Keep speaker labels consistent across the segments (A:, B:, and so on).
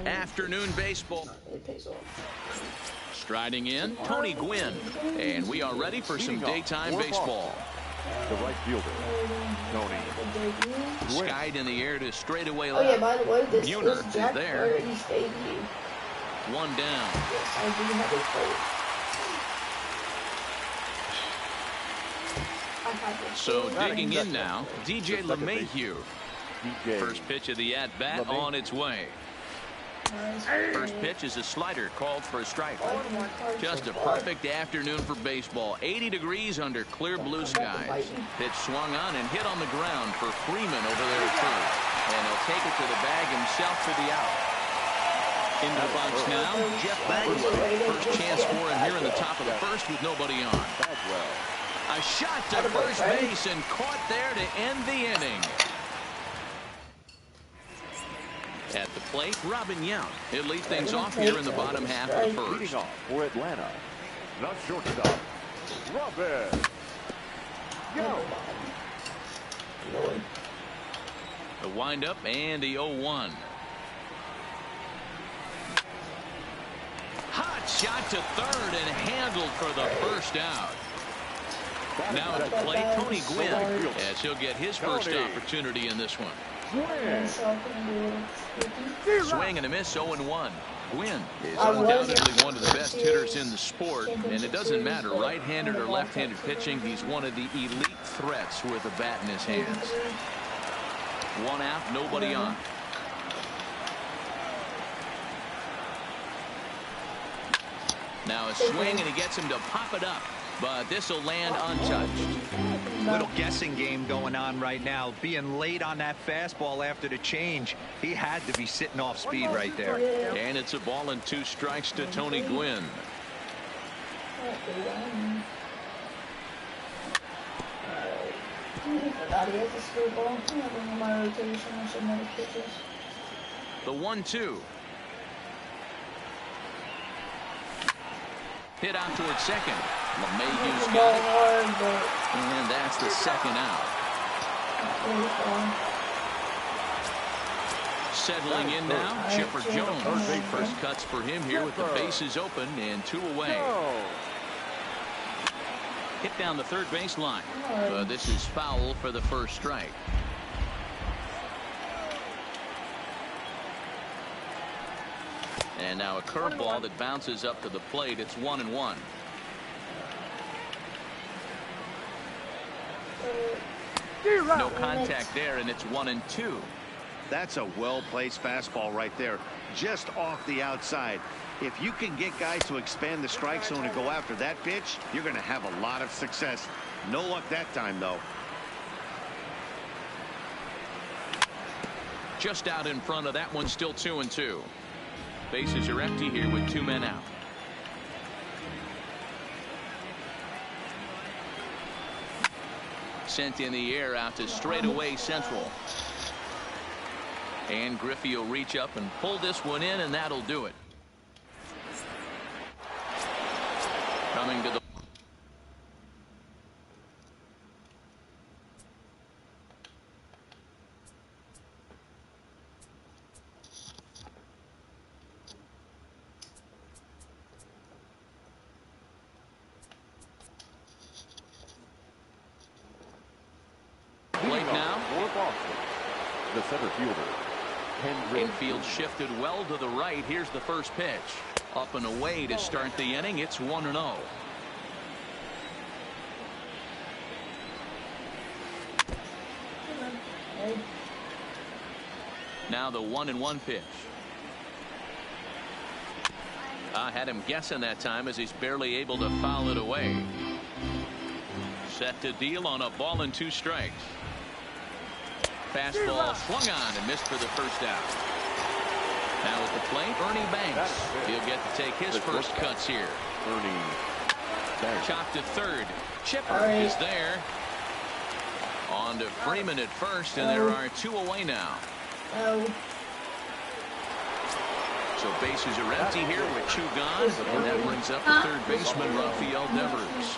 A: Afternoon baseball. Striding in, Tony Gwynn. And we are ready for some daytime baseball.
B: The right fielder, Tony Gwynn.
A: Skied in the air to straightaway
C: Oh
A: left.
C: yeah, by the way, this
A: Buhner
C: is Jack
A: there.
C: Flaherty's debut.
A: One down.
C: Yes, I do have a plate.
A: So digging in now, DJ LeMahieu. First pitch of the at-bat on its way. First pitch is a slider called for a strike. Just a perfect afternoon for baseball. 80 degrees under clear blue skies. Pitch swung on and hit on the ground for Freeman over there at third. And he'll take it to the bag himself for the out. Into the box now, Jeff Bagwell. First chance for him here in the top of the first with nobody on. A shot to first base and caught there to end the inning. At the plate, Robin Yount. He'll lead things off here in the bottom half of the first.
B: Leading off for Atlanta, the shortstop, Robin Yount.
A: The windup and the 0-1. Hot shot to third and handled for the first out. Now at the plate, Tony Gwynn, as he'll get his first opportunity in this one. Swing and a miss, 0-1. Gwynn is undoubtedly one of the best hitters in the sport, and it doesn't matter right-handed or left-handed pitching. He's one of the elite threats with a bat in his hands. One out, nobody on. Now a swing, and he gets him to pop it up, but this will land untouched.
D: Little guessing game going on right now. Being late on that fastball after the change, he had to be sitting off speed right there.
A: And it's a ball and 2 strikes to Tony Gwynn. The 1-2. Hit out towards second. LeMahieu's got it. And that's the second out. Settling in now, Chipper Jones. First cuts for him here with the bases open and 2 away. Hit down the third base line. But this is foul for the first strike. And now a curveball that bounces up to the plate. It's 1-1. No contact there, and it's 1-2.
E: That's a well-placed fastball right there, just off the outside. If you can get guys to expand the strike zone and go after that pitch, you're going to have a lot of success. No luck that time, though.
A: Just out in front of that one, still 2-2. Bases are empty here with 2 men out. Sent in the air out to straightaway central. And Griffey will reach up and pull this one in, and that'll do it. Coming to the plate now.
B: The center fielder, Henry.
A: Infield shifted well to the right. Here's the first pitch. Up and away to start the inning. It's 1-0. Now the 1-1 pitch. I had him guessing that time as he's barely able to foul it away. Set to deal on a ball and 2 strikes. Fastball swung on and missed for the first out. Now at the plate, Ernie Banks. He'll get to take his first cuts here.
B: Ernie Banks.
A: Chopped to third. Chipper is there. On to Freeman at first, and there are 2 away now. So bases are empty here with 2 gone, and that brings up the third baseman, Rafael Devers.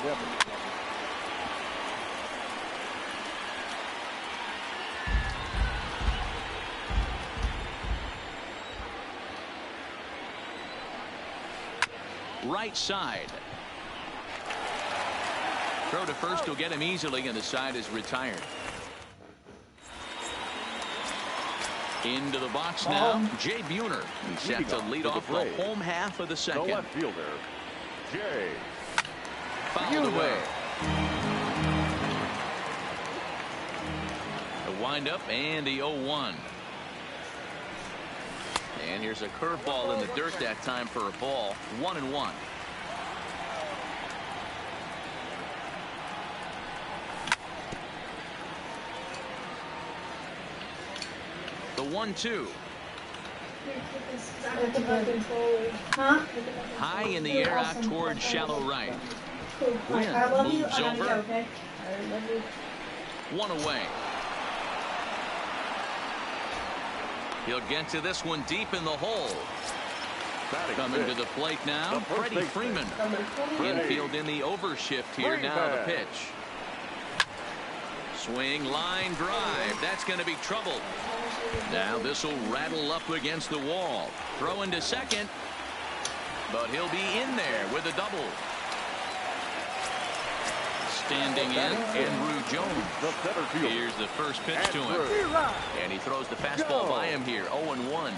A: right side. Throw to first will get him easily, and the side is retired. Into the box now, Jay Buhner. He's set to lead off the home half of the second.
B: The left fielder, Jay
A: Fouled away. The windup and the 0-1. And here's a curveball in the dirt that time for a ball. 1-1. The 1-2. High in the air out towards shallow right. Wynn moves over. One away. He'll get to this one deep in the hole. Coming to the plate now, Freddie Freeman. Infield in the overshift here now, the pitch. Swing, line drive. That's going to be trouble. Now this will rattle up against the wall. Throw into second. But he'll be in there with a double. Standing in, Andrew Jones. Here's the first pitch to him. And he throws the fastball by him here. 0-1.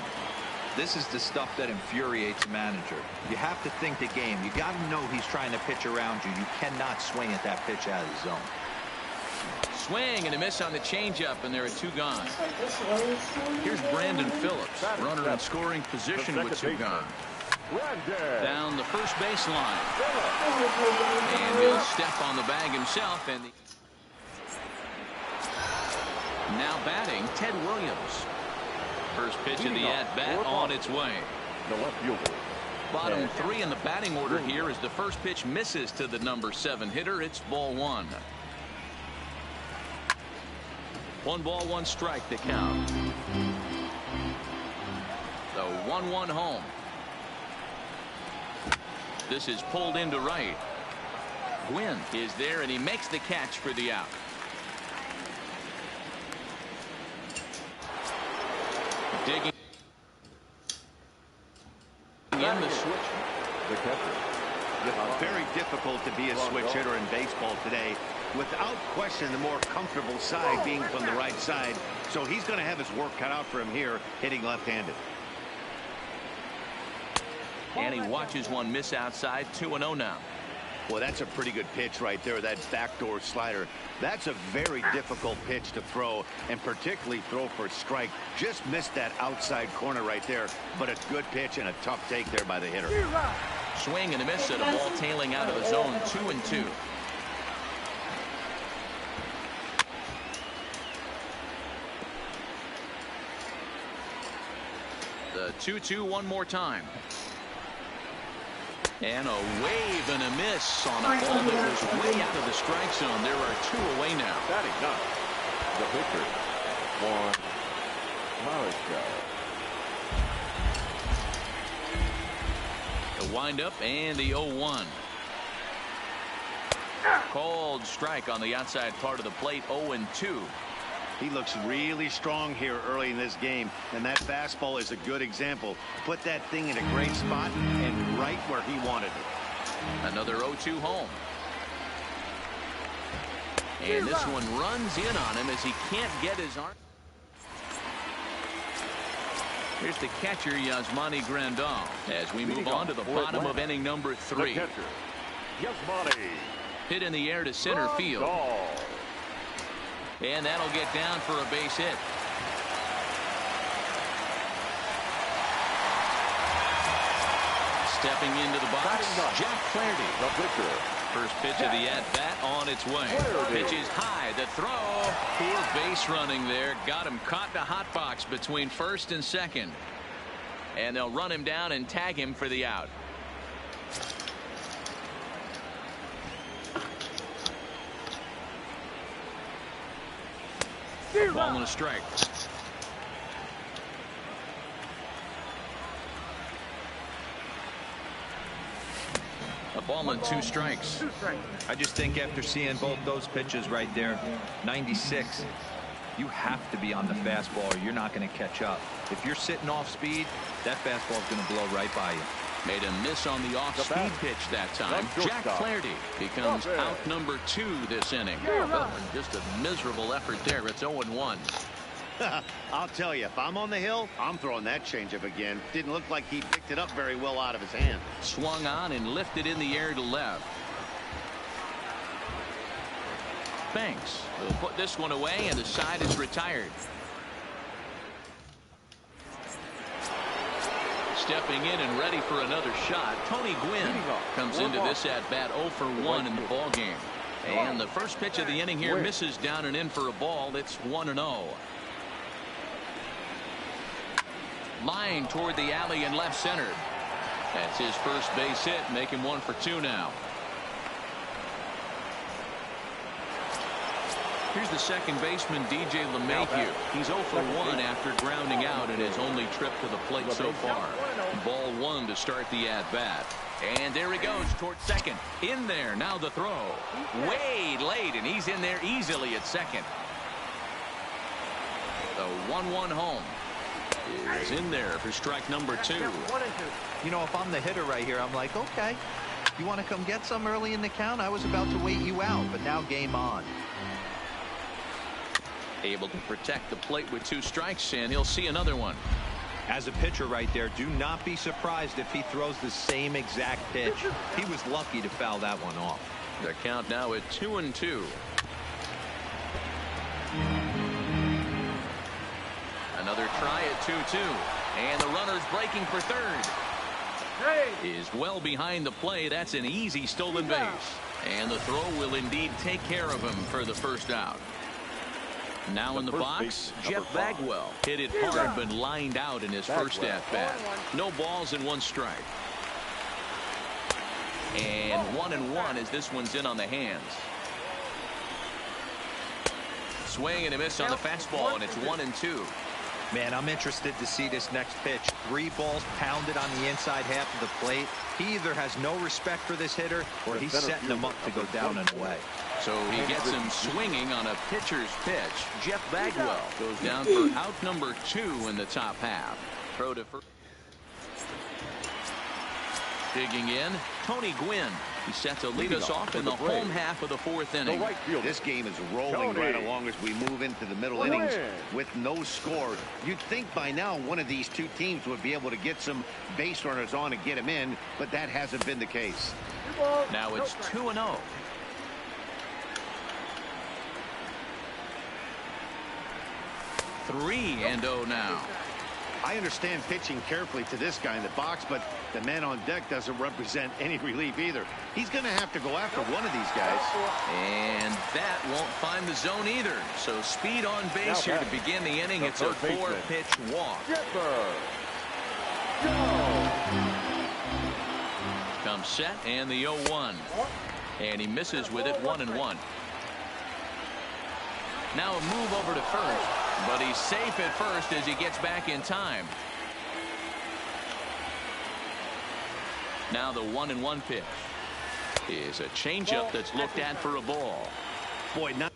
D: This is the stuff that infuriates a manager. You have to think the game. You got to know he's trying to pitch around you. You cannot swing at that pitch out of the zone.
A: Swing and a miss on the changeup, and there are two gone. Here's Brandon Phillips, runner in scoring position with two gone. Down the first baseline. And he'll step on the bag himself. And now batting, Ted Williams. First pitch of the at-bat on its way.
B: The left fielder.
A: Bottom three in the batting order here as the first pitch misses to the number 7 hitter. It's ball 1. 1 ball, 1 strike to count. The 1-1 home. This is pulled into right. Gwynn is there, and he makes the catch for the out. Digging in the switch.
B: The catcher.
E: Very difficult to be a switch hitter in baseball today. Without question, the more comfortable side being from the right side. So he's going to have his work cut out for him here, hitting left-handed.
A: And he watches one miss outside. 2-0 now.
E: Well, that's a pretty good pitch right there, that backdoor slider. That's a very difficult pitch to throw, and particularly throw for a strike. Just missed that outside corner right there, but a good pitch and a tough take there by the hitter.
A: Swing and a miss at a ball tailing out of the zone. 2-2. The 2-2 one more time. And a wave and a miss on a ball that was way out of the strike zone. There are 2 away now.
B: Batting up. The pitcher, Juan Marichal.
A: The windup and the 0-1. Called strike on the outside part of the plate. 0-2.
E: He looks really strong here early in this game, and that fastball is a good example. Put that thing in a great spot and right where he wanted it.
A: Another 0-2 home. And this one runs in on him as he can't get his arm. Here's the catcher, Yasmani Grandal, as we move on to the bottom of inning number 3.
B: The catcher, Yasmani.
A: Hit in the air to center field. And that'll get down for a base hit. Stepping into the box, Jack Flaherty.
B: The pitcher.
A: First pitch of the at-bat on its way. Pitch is high. The throw. Poor base running there. Got him caught in a hot box between first and second. And they'll run him down and tag him for the out. Ball and a strike. A ball and 2 strikes.
D: I just think after seeing both those pitches right there, 96, you have to be on the fastball or you're not going to catch up. If you're sitting off speed, that fastball is going to blow right by you.
A: Made a miss on the off-speed pitch that time. Jack Flaherty becomes out number 2 this inning. Just a miserable effort there. It's 0-1.
E: I'll tell you, if I'm on the hill, I'm throwing that changeup again. Didn't look like he picked it up very well out of his hand.
A: Swung on and lifted in the air to left. Banks will put this one away, and the side is retired. Stepping in and ready for another shot, Tony Gwynn comes into this at-bat 0 for 1 in the ballgame. And the first pitch of the inning here misses down and in for a ball. It's 1-0. Line toward the alley and left center. That's his first base hit, making 1 for 2 now. Here's the second baseman, DJ LeMahieu. He's 0 for 1 after grounding out in his only trip to the plate so far. Ball 1 to start the at-bat. And there he goes towards second. In there, now the throw. Way late, and he's in there easily at second. The 1-1 home is in there for strike number 2.
D: You know, if I'm the hitter right here, I'm like, okay, you want to come get some early in the count? I was about to wait you out, but now game on.
A: Able to protect the plate with 2 strikes, and he'll see another one.
D: As a pitcher right there, do not be surprised if he throws the same exact pitch. He was lucky to foul that one off.
A: The count now at 2-2. Another try at 2-2. And the runner's breaking for third. Is well behind the play. That's an easy stolen base. And the throw will indeed take care of him for the first out. Now in the box, Jeff Bagwell hit it hard but lined out in his first at-bat. No balls and 1 strike. And 1-1 as this one's in on the hands. Swing and a miss on the fastball, and it's 1-2.
D: Man, I'm interested to see this next pitch. 3 balls pounded on the inside half of the plate. He either has no respect for this hitter or he's setting him up to go down and away.
A: So he gets him swinging on a pitcher's pitch. Jeff Bagwell goes down for out number 2 in the top half. Throw to first. Digging in, Tony Gwynn. He's set to lead us off in the home half of the 4th inning.
E: This game is rolling right along as we move into the middle innings with no score. You'd think by now one of these 2 teams would be able to get some base runners on and get them in, but that hasn't been the case.
A: Now it's 2-0. Three and 0 now.
E: I understand pitching carefully to this guy in the box, but the man on deck doesn't represent any relief either. He's going to have to go after one of these guys.
A: And that won't find the zone either. So speed on base here to begin the inning. It's a 4-pitch walk. Comes set and the 0-1. And he misses with it 1-1. Now a move over to first. But he's safe at first as he gets back in time. Now the 1-1 pitch is a changeup that's looked at for a ball.
E: Boy, not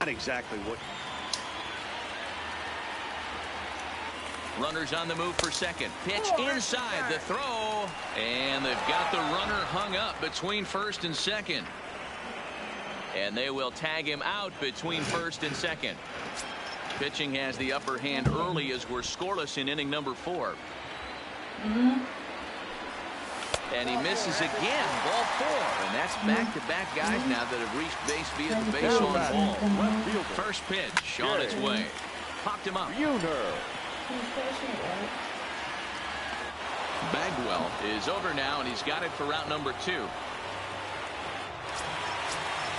E: exactly what.
A: Runners on the move for second. Pitch inside the throw. And they've got the runner hung up between first and second. And they will tag him out between first and second. Pitching has the upper hand early as we're scoreless in inning number 4. And he misses again. Ball 4. And that's back-to-back guys now that have reached base via the base on ball. First pitch on its way. Popped him up. Bagwell is over now, and he's got it for route number 2.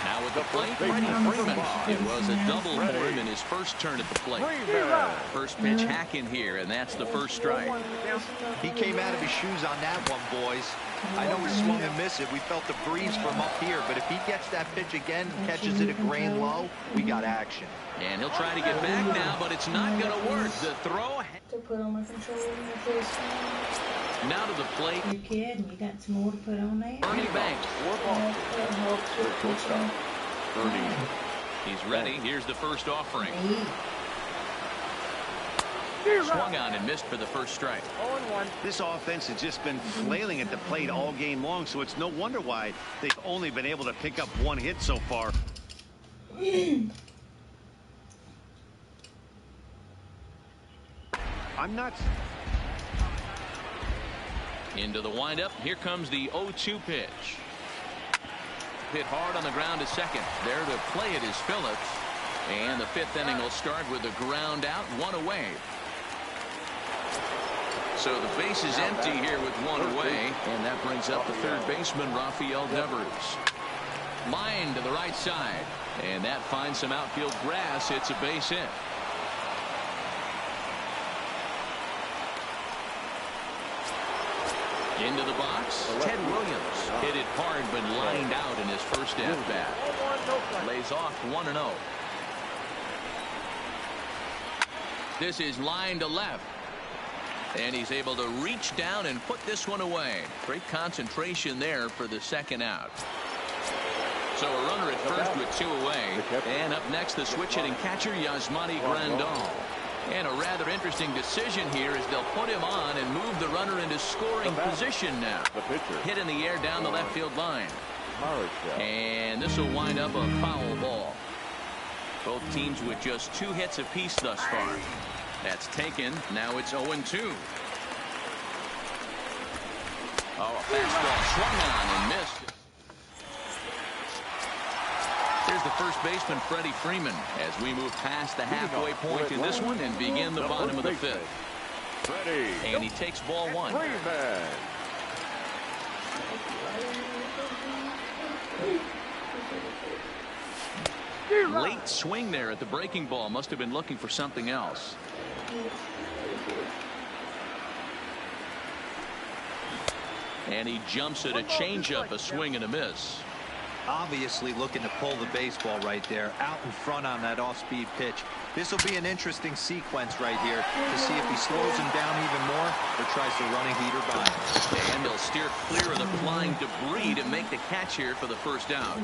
A: Now with the plate, Freddie Freeman. It was a double for him in his first turn at the plate. First pitch hacking here, and that's the first strike.
D: He came out of his shoes on that one, boys. I know he swung and missed it. We felt the breeze from up here, but if he gets that pitch again and catches it at grain low, we got action.
A: And he'll try to get back now, but it's not going to work. The throw.
C: To put on my controller
A: now to the plate.
F: You're kidding. You got some more to put on there?
A: Ernie Banks.
B: Ernie
A: He's ready. Here's the first offering. Swung on and missed for the first strike.
E: 0-1. This offense has just been flailing at the plate all game long, so it's no wonder why they've only been able to pick up one hit so far. I'm not.
A: Into the windup. Here comes the 0-2 pitch. Hit hard on the ground to second. There to play it is Phillips. And the fifth inning will start with a ground out, one away. So the base is empty here with one away, and that brings up the third baseman, Rafael Devers. Line to the right side, and that finds some outfield grass. It's a base hit. Into the box, Ted Williams hit it hard but lined out in his first at-bat. Lays off 1-0. This is line to left. And he's able to reach down and put this one away. Great concentration there for the second out. So a runner at first with two away. And up next, the switch hitting catcher, Yasmani Grandal. And a rather interesting decision here as they'll put him on and move the runner into scoring position now. Hit in the air down the left field line. And this will wind up a foul ball. Both teams with just 2 hits apiece thus far. That's taken. Now it's 0-2. Oh, a fastball swung on and missed. Here's the first baseman, Freddie Freeman, as we move past the halfway point in this one and begin the bottom of the fifth. And he takes ball one. Late swing there at the breaking ball. Must have been looking for something else. And he jumps at a changeup, a swing and a miss.
D: Obviously looking to pull the baseball right there out in front on that off-speed pitch. This will be an interesting sequence right here to see if he slows him down even more or tries to run a heater by him.
A: And they'll steer clear of the flying debris to make the catch here for the first out.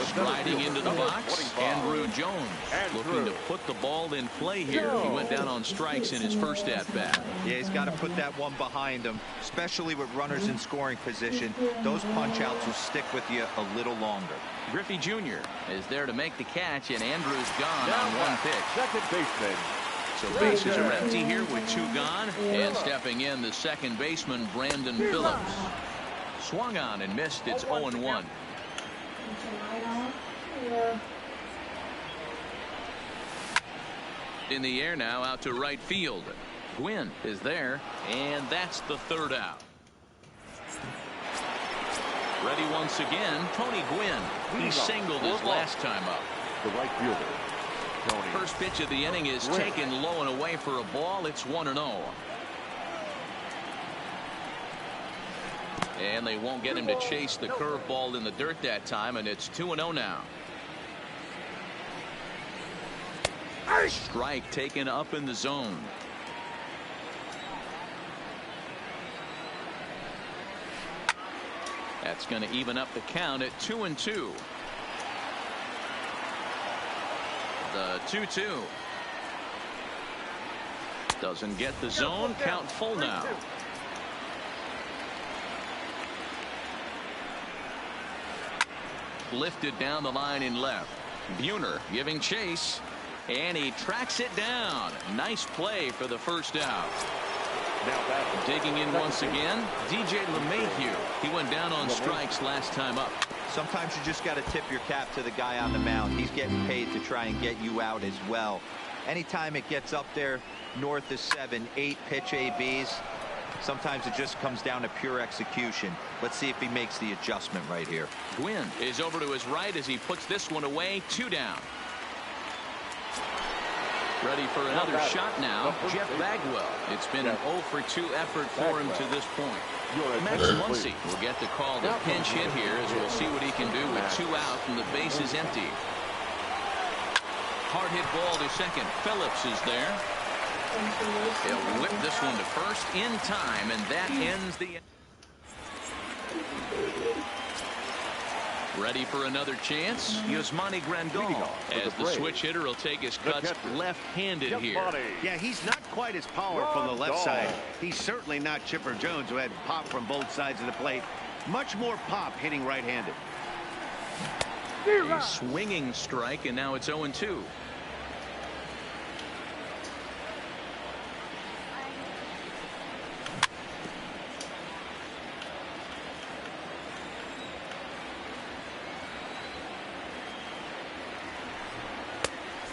A: Striding into the box, Andrew Jones looking to put the ball in play here. He went down on strikes in his first at-bat.
D: Yeah, he's got to put that one behind him, especially with runners in scoring position. Those punch-outs will stick with you a little longer.
A: Griffey Jr. is there to make the catch, and Andrew's gone on one pitch.
B: Second baseman.
A: So bases are empty here with 2 gone, and stepping in the second baseman, Brandon Phillips. Swung on and missed. It's 0-1. In the air now, out to right field. Gwynn is there, and that's the third out. Ready once again, Tony Gwynn. He singled his last time up.
B: The right fielder, Tony.
A: First pitch of the inning is taken low and away for a ball. It's 1-0. And they won't get him to chase the curveball in the dirt that time, and it's 2-0 now. Strike taken up in the zone. That's going to even up the count at 2-2. The 2-2. Doesn't get the zone. Count full now. Lifted down the line in left. Buhner giving chase. And he tracks it down. Nice play for the first out. Digging in once again, DJ LeMahieu. He went down on strikes last time up.
D: Sometimes you just got to tip your cap to the guy on the mound. He's getting paid to try and get you out as well. Anytime it gets up there north of 7, 8 pitch ABs, sometimes it just comes down to pure execution. Let's see if he makes the adjustment right here.
A: Gwynn is over to his right as he puts this one away. 2 down. Ready for another shot now, Jeff Bagwell. It's been an 0-for-2 effort for him to this point. Max Muncy will get the call to pinch hit here as we'll see what he can do with 2 out and the base is empty. Hard hit ball to second. Phillips is there. He'll whip this one to first in time, and that ends the... Ready for another chance? Yasmani Grandal, as the switch hitter will take his cuts left-handed here.
E: Yeah, he's not quite as powerful on the left side. He's certainly not Chipper Jones, who had pop from both sides of the plate. Much more pop hitting right-handed.
A: A swinging strike, and now it's 0-2.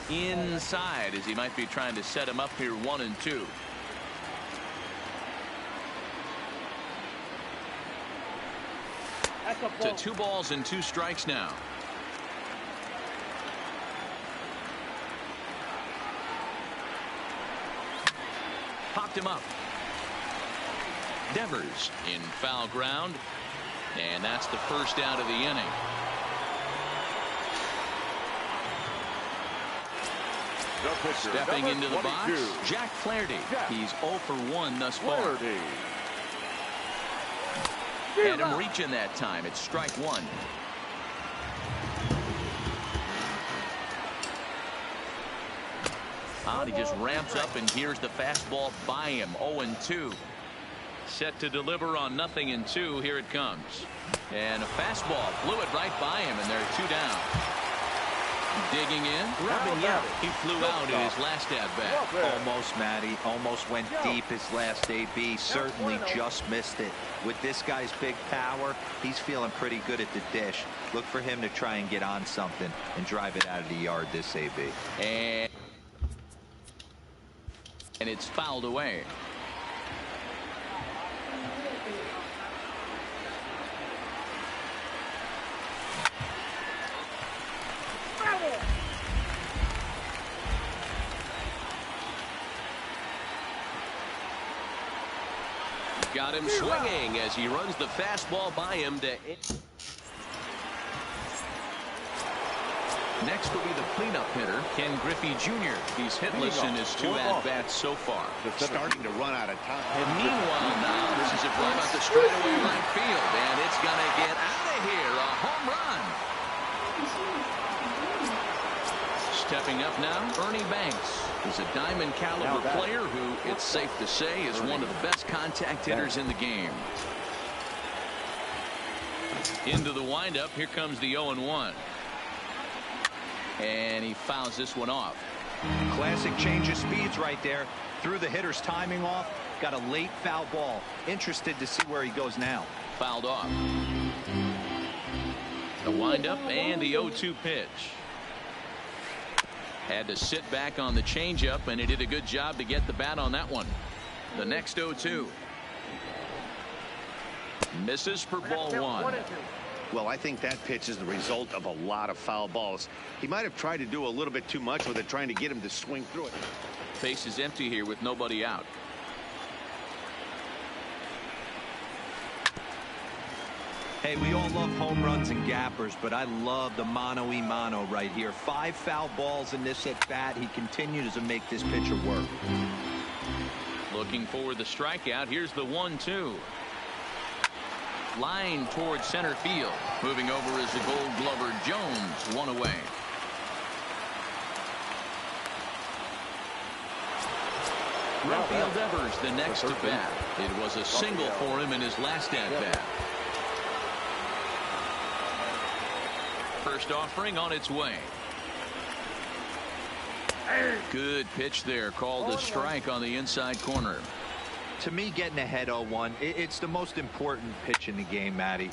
A: Inside, as he might be trying to set him up here 1-2. To 2 balls and 2 strikes now. Popped him up. Devers in foul ground, and that's the first out of the inning. Stepping into the box, Jack Flaherty. He's 0 for 1 thus far. Had him reaching that time. It's strike 1. He just ramps up, and here's the fastball by him. 0-2. Set to deliver on 0-2. Here it comes. And a fastball flew it right by him, and there are 2 down. Digging in, rubbing out. He flew out in his last at-bat.
D: Almost, Matty. Almost went deep his last AB. Certainly just missed it. With this guy's big power, he's feeling pretty good at the dish. Look for him to try and get on something and drive it out of the yard this AB.
A: And it's fouled away. Got him swinging as he runs the fastball by him to. Next will be the cleanup hitter, Ken Griffey Jr. He's hitless in his 2 at-bats so far.
E: Starting to run out of time.
A: And meanwhile now, this is a ball out the straightaway right field, and it's going to get out of here. A home run. Stepping up now, Ernie Banks. He's a diamond caliber player who, it's safe to say, is one of the best contact hitters in the game. Into the windup, here comes the 0-1. And he fouls this one off.
D: Classic change of speeds right there. Threw the hitter's timing off. Got a late foul ball. Interested to see where he goes now.
A: Fouled off. The windup and the 0-2 pitch. Had to sit back on the changeup, and he did a good job to get the bat on that one. The next 0-2. Misses for ball 1.
E: Well, I think that pitch is the result of a lot of foul balls. He might have tried to do a little bit too much with it, trying to get him to swing through it.
A: Base is empty here with nobody out.
D: Hey, we all love home runs and gappers, but I love the mano-a-mano right here. 5 foul balls in this at-bat. He continues to make this pitcher work.
A: Looking for the strikeout. Here's the 1-2. Line towards center field. Moving over is the Gold Glover Jones. 1 away. Rafael Devers the next to bat. It was a single for him in his last at-bat. First offering on its way. Good pitch there, called a strike on the inside corner.
D: To me, getting ahead 0-1, it's the most important pitch in the game, Matty.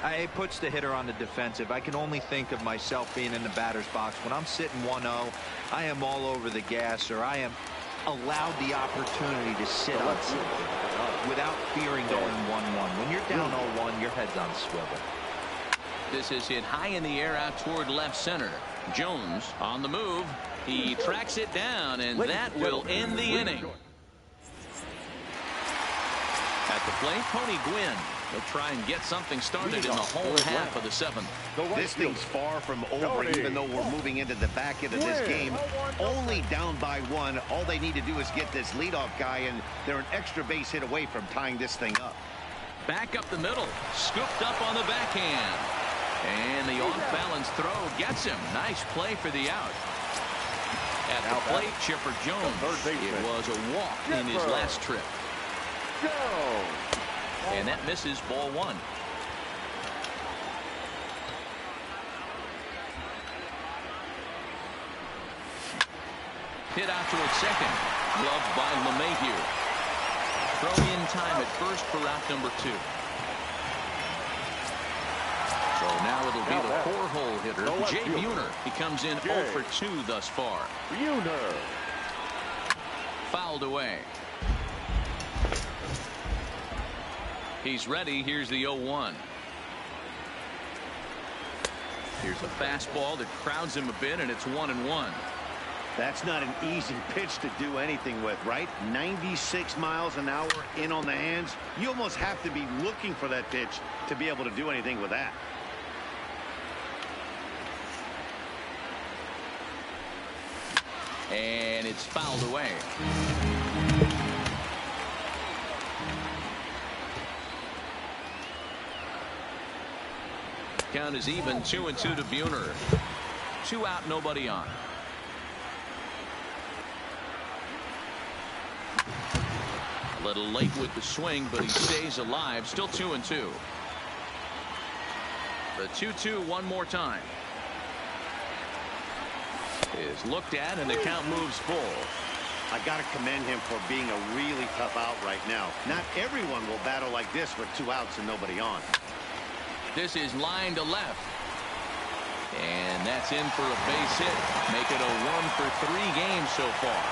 D: It puts the hitter on the defensive. I can only think of myself being in the batter's box. When I'm sitting 1-0, I am all over the gas, or I am allowed the opportunity to sit on something without fearing going 1-1. When you're down 0-1, your head's on a swivel.
A: This is hit high in the air out toward left center. Jones on the move. He tracks it down, and that will end the inning. At the plate, Tony Gwynn. He'll try and get something started in the home half of the 7th.
E: This thing's far from over, even though we're moving into the back end of this game. Only down by 1. All they need to do is get this leadoff guy, and they're an extra base hit away from tying this thing up.
A: Back up the middle. Scooped up on the backhand. And the off-balance throw gets him. Nice play for the out. At the plate, Chipper Jones. It was a walk in his last trip. And that misses ball one. Hit out towards second. Gloved by LeMahieu. Throw in time at first for out number 2. So now it'll be the 4-hole hitter, Jay Buhner. He comes in 0 for 2 thus far.
B: Buhner.
A: Fouled away. He's ready. Here's the 0-1. Here's a fastball that crowds him a bit, and it's 1-1.
E: That's not an easy pitch to do anything with, right? 96 miles an hour in on the hands. You almost have to be looking for that pitch to be able to do anything with that.
A: And it's fouled away. Count is even, 2-2 to Buhner. 2 out, nobody on. A little late with the swing, but he stays alive. Still 2-2. The 2-2 one more time. Is looked at, and the count moves full.
E: I got to commend him for being a really tough out right now. Not everyone will battle like this with 2 outs and nobody on.
A: This is line to left. And that's in for a base hit. Make it a 1 for 3 games so far.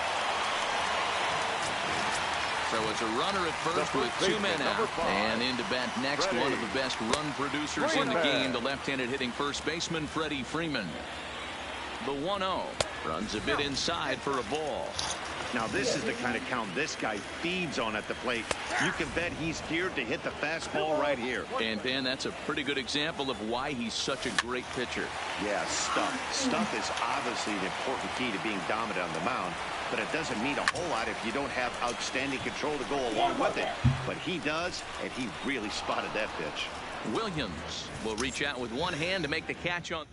A: So it's a runner at first with 2 men out. And in to bat next, one of the best run producers in the game, the left-handed hitting first baseman, Freddie Freeman. The 1-0 runs a bit inside for a ball.
E: Now this is the kind of count this guy feeds on at the plate. You can bet he's geared to hit the fastball right here.
A: And Ben, that's a pretty good example of why he's such a great pitcher.
E: Yeah, stuff. Stuff is obviously an important key to being dominant on the mound, but it doesn't mean a whole lot if you don't have outstanding control to go along with it. But he does, and he really spotted that pitch.
A: Williams will reach out with one hand to make the catch on.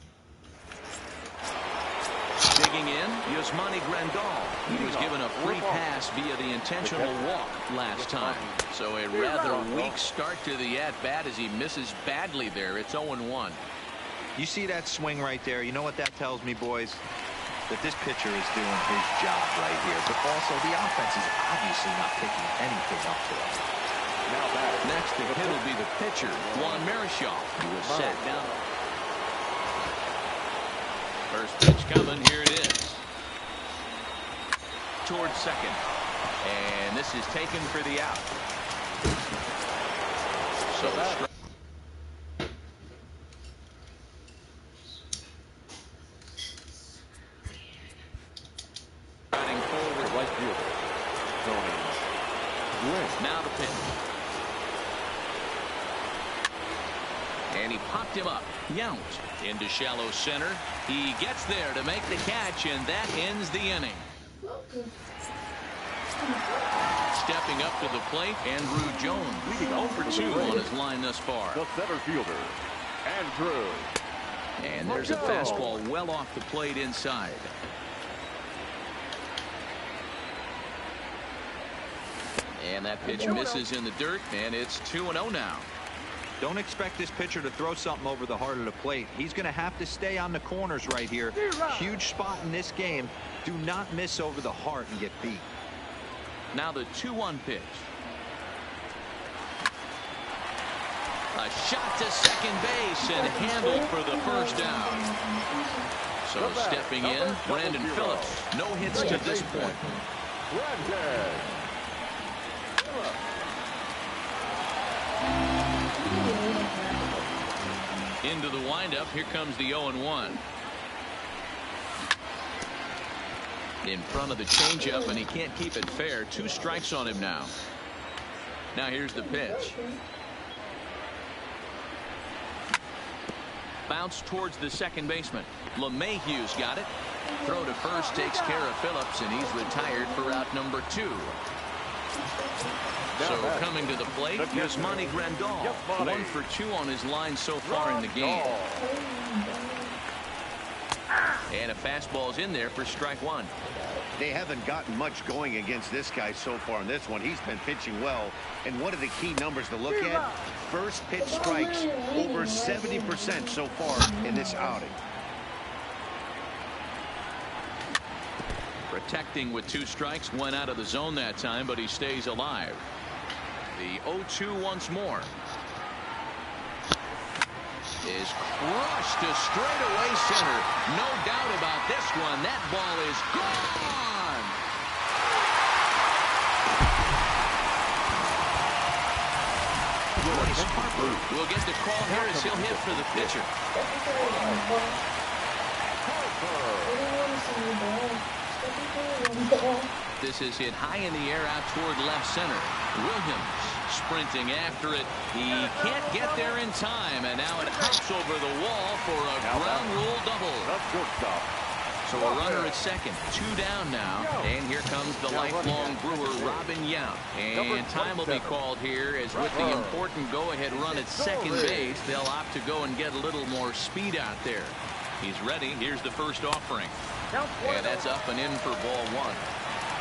A: Digging in, Yasmani Grandal. He was given a free pass via the intentional walk last time. So a rather weak start to the at-bat as he misses badly there. It's 0-1.
D: You see that swing right there? You know what that tells me, boys? That this pitcher is doing his job right here. But also the offense is obviously not picking anything up to us.
A: Next to hit will be the pitcher, Juan Marichal. He was sat down. First pitch coming. Here it is. Towards second. And this is taken for the out. So riding forward.
B: Right fielder.
A: Now the pitch. And he popped him up. Yount into shallow center. He gets there to make the catch, and that ends the inning. Stepping up to the plate, Andrew Jones. 0 for 2 on his line thus far.
B: The center fielder, Andrew.
A: And there's a fastball well off the plate inside. And that pitch misses in the dirt, and it's 2-0 now.
D: Don't expect this pitcher to throw something over the heart of the plate. He's going to have to stay on the corners right here. Huge spot in this game. Do not miss over the heart and get beat.
A: Now the 2-1 pitch. A shot to second base and handled for the first down. So stepping in, Brandon Phillips. No hits to this point. Into the windup. Here comes the 0-1. In front of the changeup, and he can't keep it fair. 2 strikes on him now. Now here's the pitch. Bounce towards the second baseman. LeMahieu's got it. Throw to first takes care of Phillips, and he's retired for out number 2. So coming to the plate, Yasmani Grandal. 1 for 2 on his line so far in the game. And a fastball's in there for strike 1.
E: They haven't gotten much going against this guy so far in this one. He's been pitching well. And one of the key numbers to look at, first pitch strikes over 70% so far in this outing.
A: Protecting with 2 strikes, went out of the zone that time, but he stays alive. The 0-2 once more. Is crushed to straightaway center. No doubt about this one. That ball is gone. Bryce Harper will get the call here as he'll hit for the pitcher. This is hit high in the air out toward left center. Williams sprinting after it. He can't get there in time, and now it hops over the wall for a ground rule double. So a runner at second, 2 down now, and here comes the lifelong Brewer, Robin Yount. And time will be called here, as with the important go-ahead run at second base, they'll opt to go and get a little more speed out there. He's ready. Here's the first offering. And that's up and in for ball 1.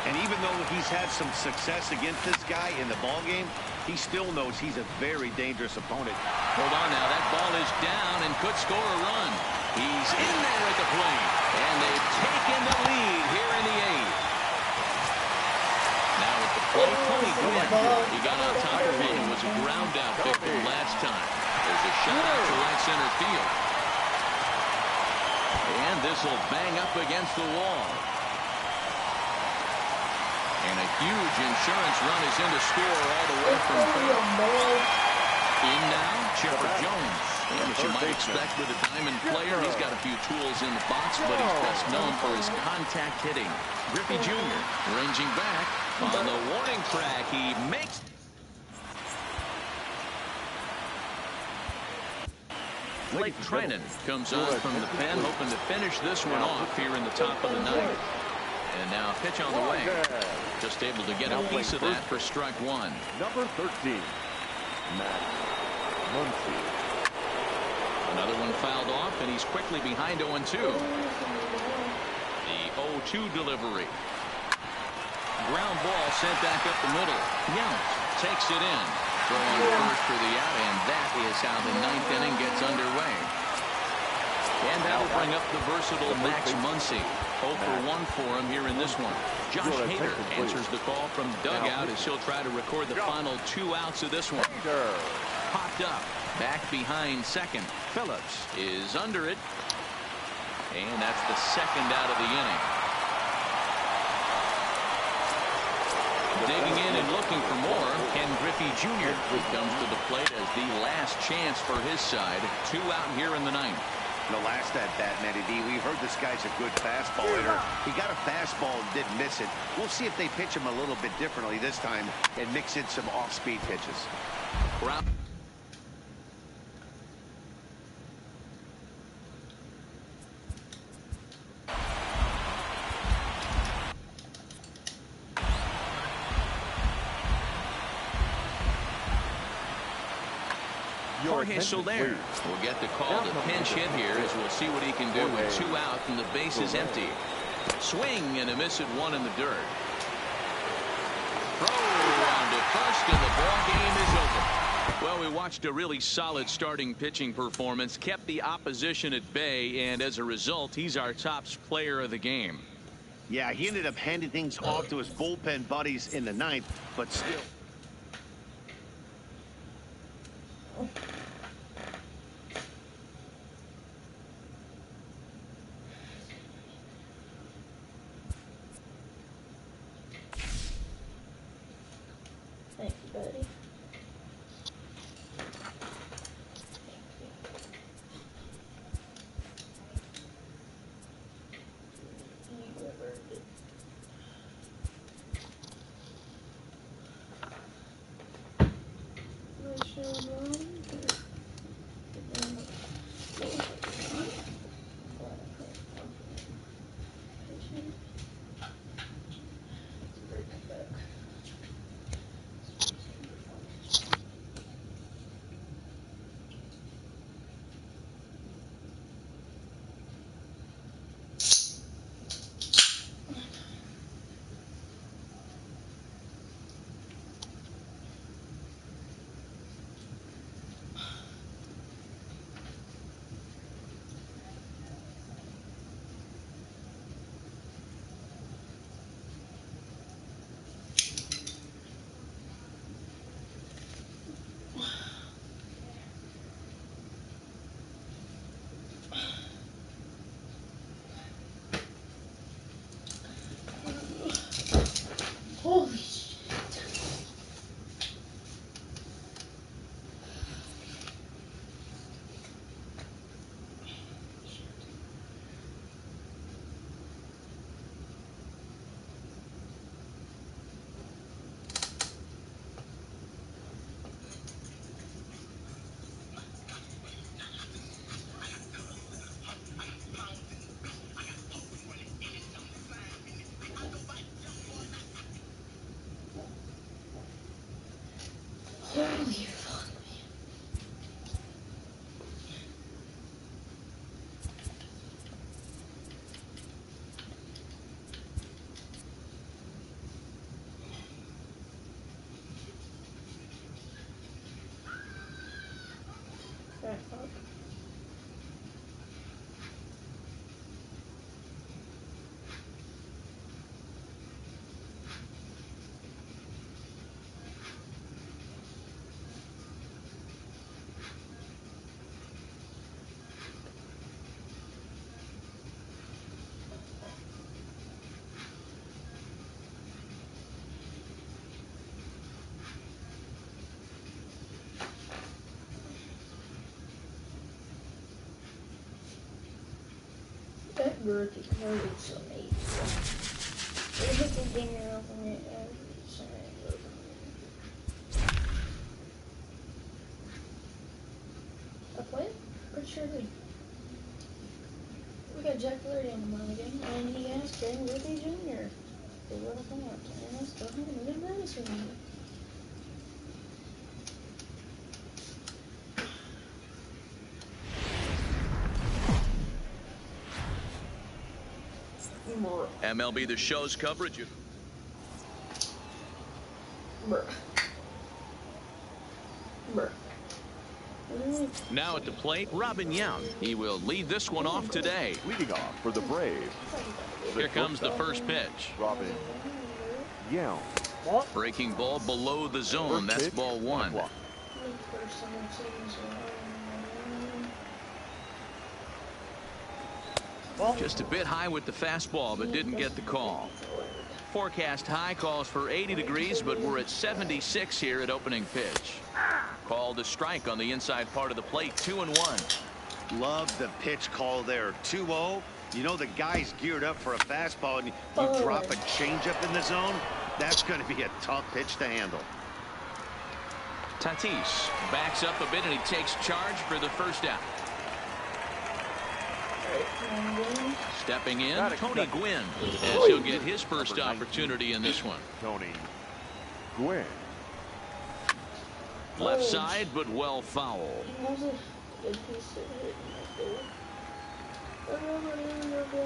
E: And even though he's had some success against this guy in the ball game, he still knows he's a very dangerous opponent.
A: Hold on now. That ball is down and could score a run. He's in there at the plate. And they've taken the lead here in the 8th. Now at the plate, Tony Gwynn. He got on top of one. It was a ground out victory last time. There's a shot out to right center field. And this will bang up against the wall. And a huge insurance run is in to score all the way from third. In now, Chipper Jones. And as you might expect with a diamond player, he's got a few tools in the box, but he's best known for his contact hitting. Griffey Jr. ranging back on the warning track. He makes... Blake Treinen comes on from the pen, hoping to finish this one off here in the top of the 9th. And now pitch on the way. Just able to get a piece of that for strike 1.
B: Number 13, Matt Muncy.
A: Another one fouled off, and he's quickly behind 0-2. The 0-2 delivery. Ground ball sent back up the middle. Yount takes it in. Throwing first for the out, and that is how the 9th inning gets underway. And that'll bring up the versatile Max Muncy. 0 for 1 for him here in this one. Josh Hader answers the call from the dugout as he'll try to record the final 2 outs of this one. Popped up. Back behind second. Phillips is under it. And that's the 2nd out of the inning. Digging in and looking for more, Ken Griffey Jr. He comes to the plate as the last chance for his side. 2 out here in the 9th.
E: The last at bat, Matty D, we heard this guy's a good fastball hitter. He got a fastball and didn't miss it. We'll see if they pitch him a little bit differently this time and mix in some off-speed pitches.
A: Jorge Soler will get the call to pinch hit here, as we'll see what he can do with 2 out and the base is empty. Swing and a miss at 1 in the dirt. Throw on to first, and the ball game is over. Well, we watched a really solid starting pitching performance, kept the opposition at bay, and as a result, he's our top player of the game.
E: Yeah, he ended up handing things off to his bullpen buddies in the 9th, but still.
C: Thank you, buddy. Holy fuck, man. Right, fuck. That rookie card is amazing. Everything around from it every time. I played? Pretty sure I did. We got Jack Flaherty on the mound again, and he asked Ken Griffey Jr. to run up out, and I still haven't been nice with him.
A: MLB The Show's coverage.
C: Bruh. Bruh.
A: Now at the plate, Robin Yount. He will lead this one off today.
B: Leading off for the Braves.
A: Here comes the first pitch.
B: Robin Yount.
A: Breaking ball below the zone. That's ball one. Just a bit high with the fastball, but didn't get the call. Forecast high calls for 80 degrees, but we're at 76 here at opening pitch. Called a strike on the inside part of the plate, 2-1.
E: Love the pitch call there. 2-0. You know the guy's geared up for a fastball, and you drop a changeup in the zone. That's going to be a tough pitch to handle.
A: Tatis backs up a bit, and he takes charge for the first out. Stepping in, Tony Gwynn, as he'll get his first opportunity in this one.
B: Tony Gwynn.
A: Left side, but well foul.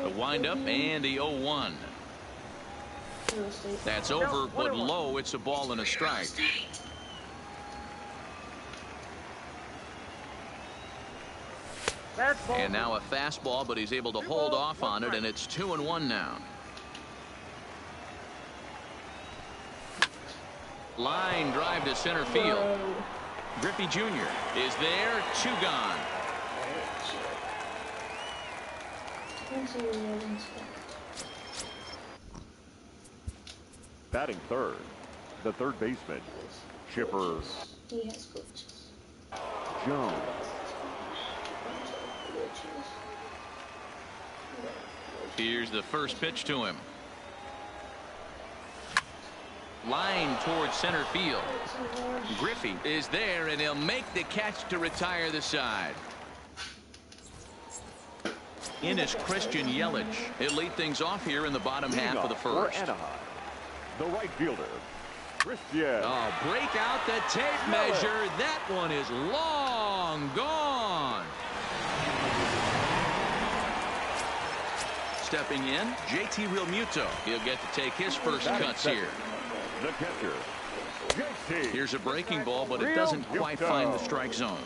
A: The windup and the 0-1. That's over, but low. It's a ball and a strike. And now a fastball, but he's able to hold off on it, and it's 2-1 now. Line drive to center field. Griffey Jr. is there. 2 gone.
B: Batting third, the third baseman, Chipper Jones.
A: Here's the first pitch to him. Line towards center field. Griffey is there, and he'll make the catch to retire the side. In is Christian Yelich. He'll lead things off here in the bottom half of the first.
B: The right fielder, Christian.
A: Oh, break out the tape measure. That one is long gone. Stepping in, JT Realmuto. He'll get to take his first cuts here.
B: The catcher, JT.
A: Here's a breaking ball, but it doesn't quite find the strike zone.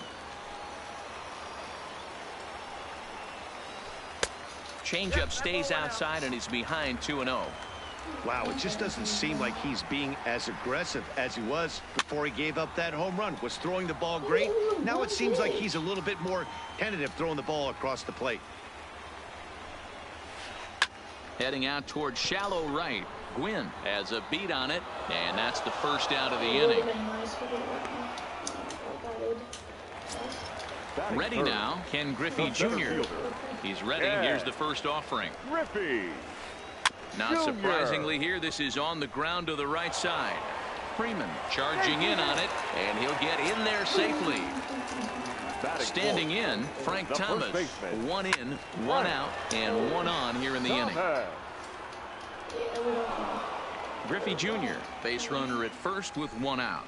A: Changeup stays outside, and he's behind 2-0.
E: Wow, it just doesn't seem like he's being as aggressive as he was before he gave up that home run. Was throwing the ball great. Now it seems like he's a little bit more tentative throwing the ball across the plate.
A: Heading out towards shallow right. Gwynn has a beat on it, and that's the first out of the inning. Ready now, Ken Griffey Jr. He's ready. Here's the first offering.
B: Griffey.
A: Not surprisingly here, this is on the ground to the right side. Freeman charging in on it, and he'll get in there safely. Standing in, Frank Thomas. 1 in, 1 out, and 1 on here in the inning. Griffey Jr. base runner at first with 1 out.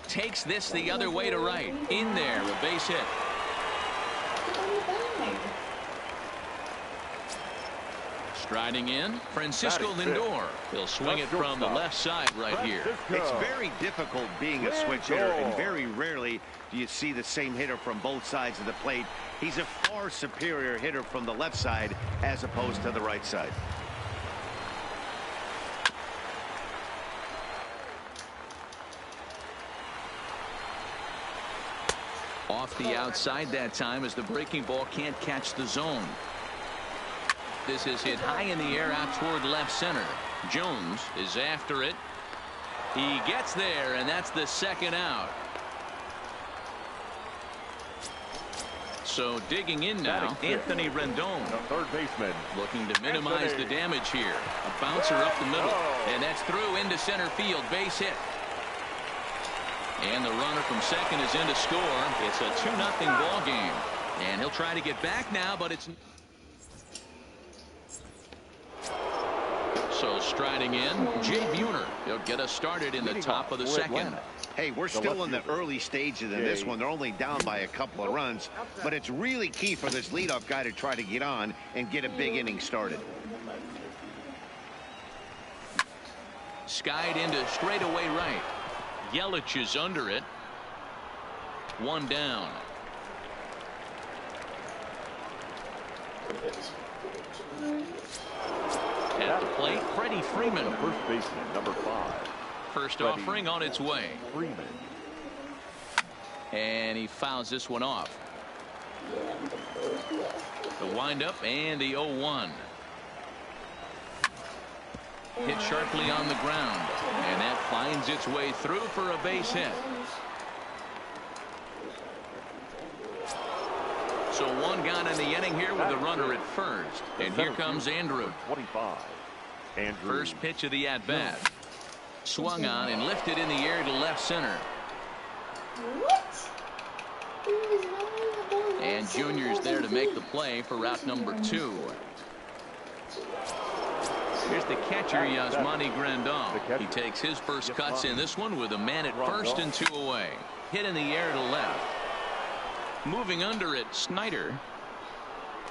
A: Takes this the other way to right. In there, a base hit. Striding in, Francisco Lindor. He'll swing it from the left side right here.
E: It's very difficult being a switch hitter, and very rarely do you see the same hitter from both sides of the plate. He's a far superior hitter from the left side as opposed to the right side.
A: Off the outside that time as the breaking ball can't catch the zone. This is hit high in the air out toward left center. Jones is after it. He gets there, and that's the second out. So digging in now, Anthony Rendon.
B: The third baseman.
A: Looking to minimize the damage here. A bouncer up the middle. And that's through into center field. Base hit. And the runner from second is in to score. It's a 2-0 ball game. And he'll try to get back now, but it's... So striding in, Jay Buhner. He'll get us started in the top of the second.
E: Hey, we're still in the early stages of this one. They're only down by a couple of runs, but it's really key for this leadoff guy to try to get on and get a big inning started.
A: Skied into straightaway right. Yelich is under it. One down. At the plate, Freddie Freeman.
B: The first baseman, number 5.
A: First offering on its way.
B: Freeman.
A: And he fouls this one off. The windup and the 0-1. Hit sharply on the ground. And that finds its way through for a base hit. So one gone in the inning here with the runner at first. And here comes Andrew.
B: 25. Andrew.
A: First pitch of the at-bat. Swung on and lifted in the air to left center.
C: What?
A: And Junior's there to make the play for route number 2. Here's the catcher, Yasmani Grandal. He takes his first cuts in this one with a man at first and 2 away. Hit in the air to left. Moving under it, Snyder.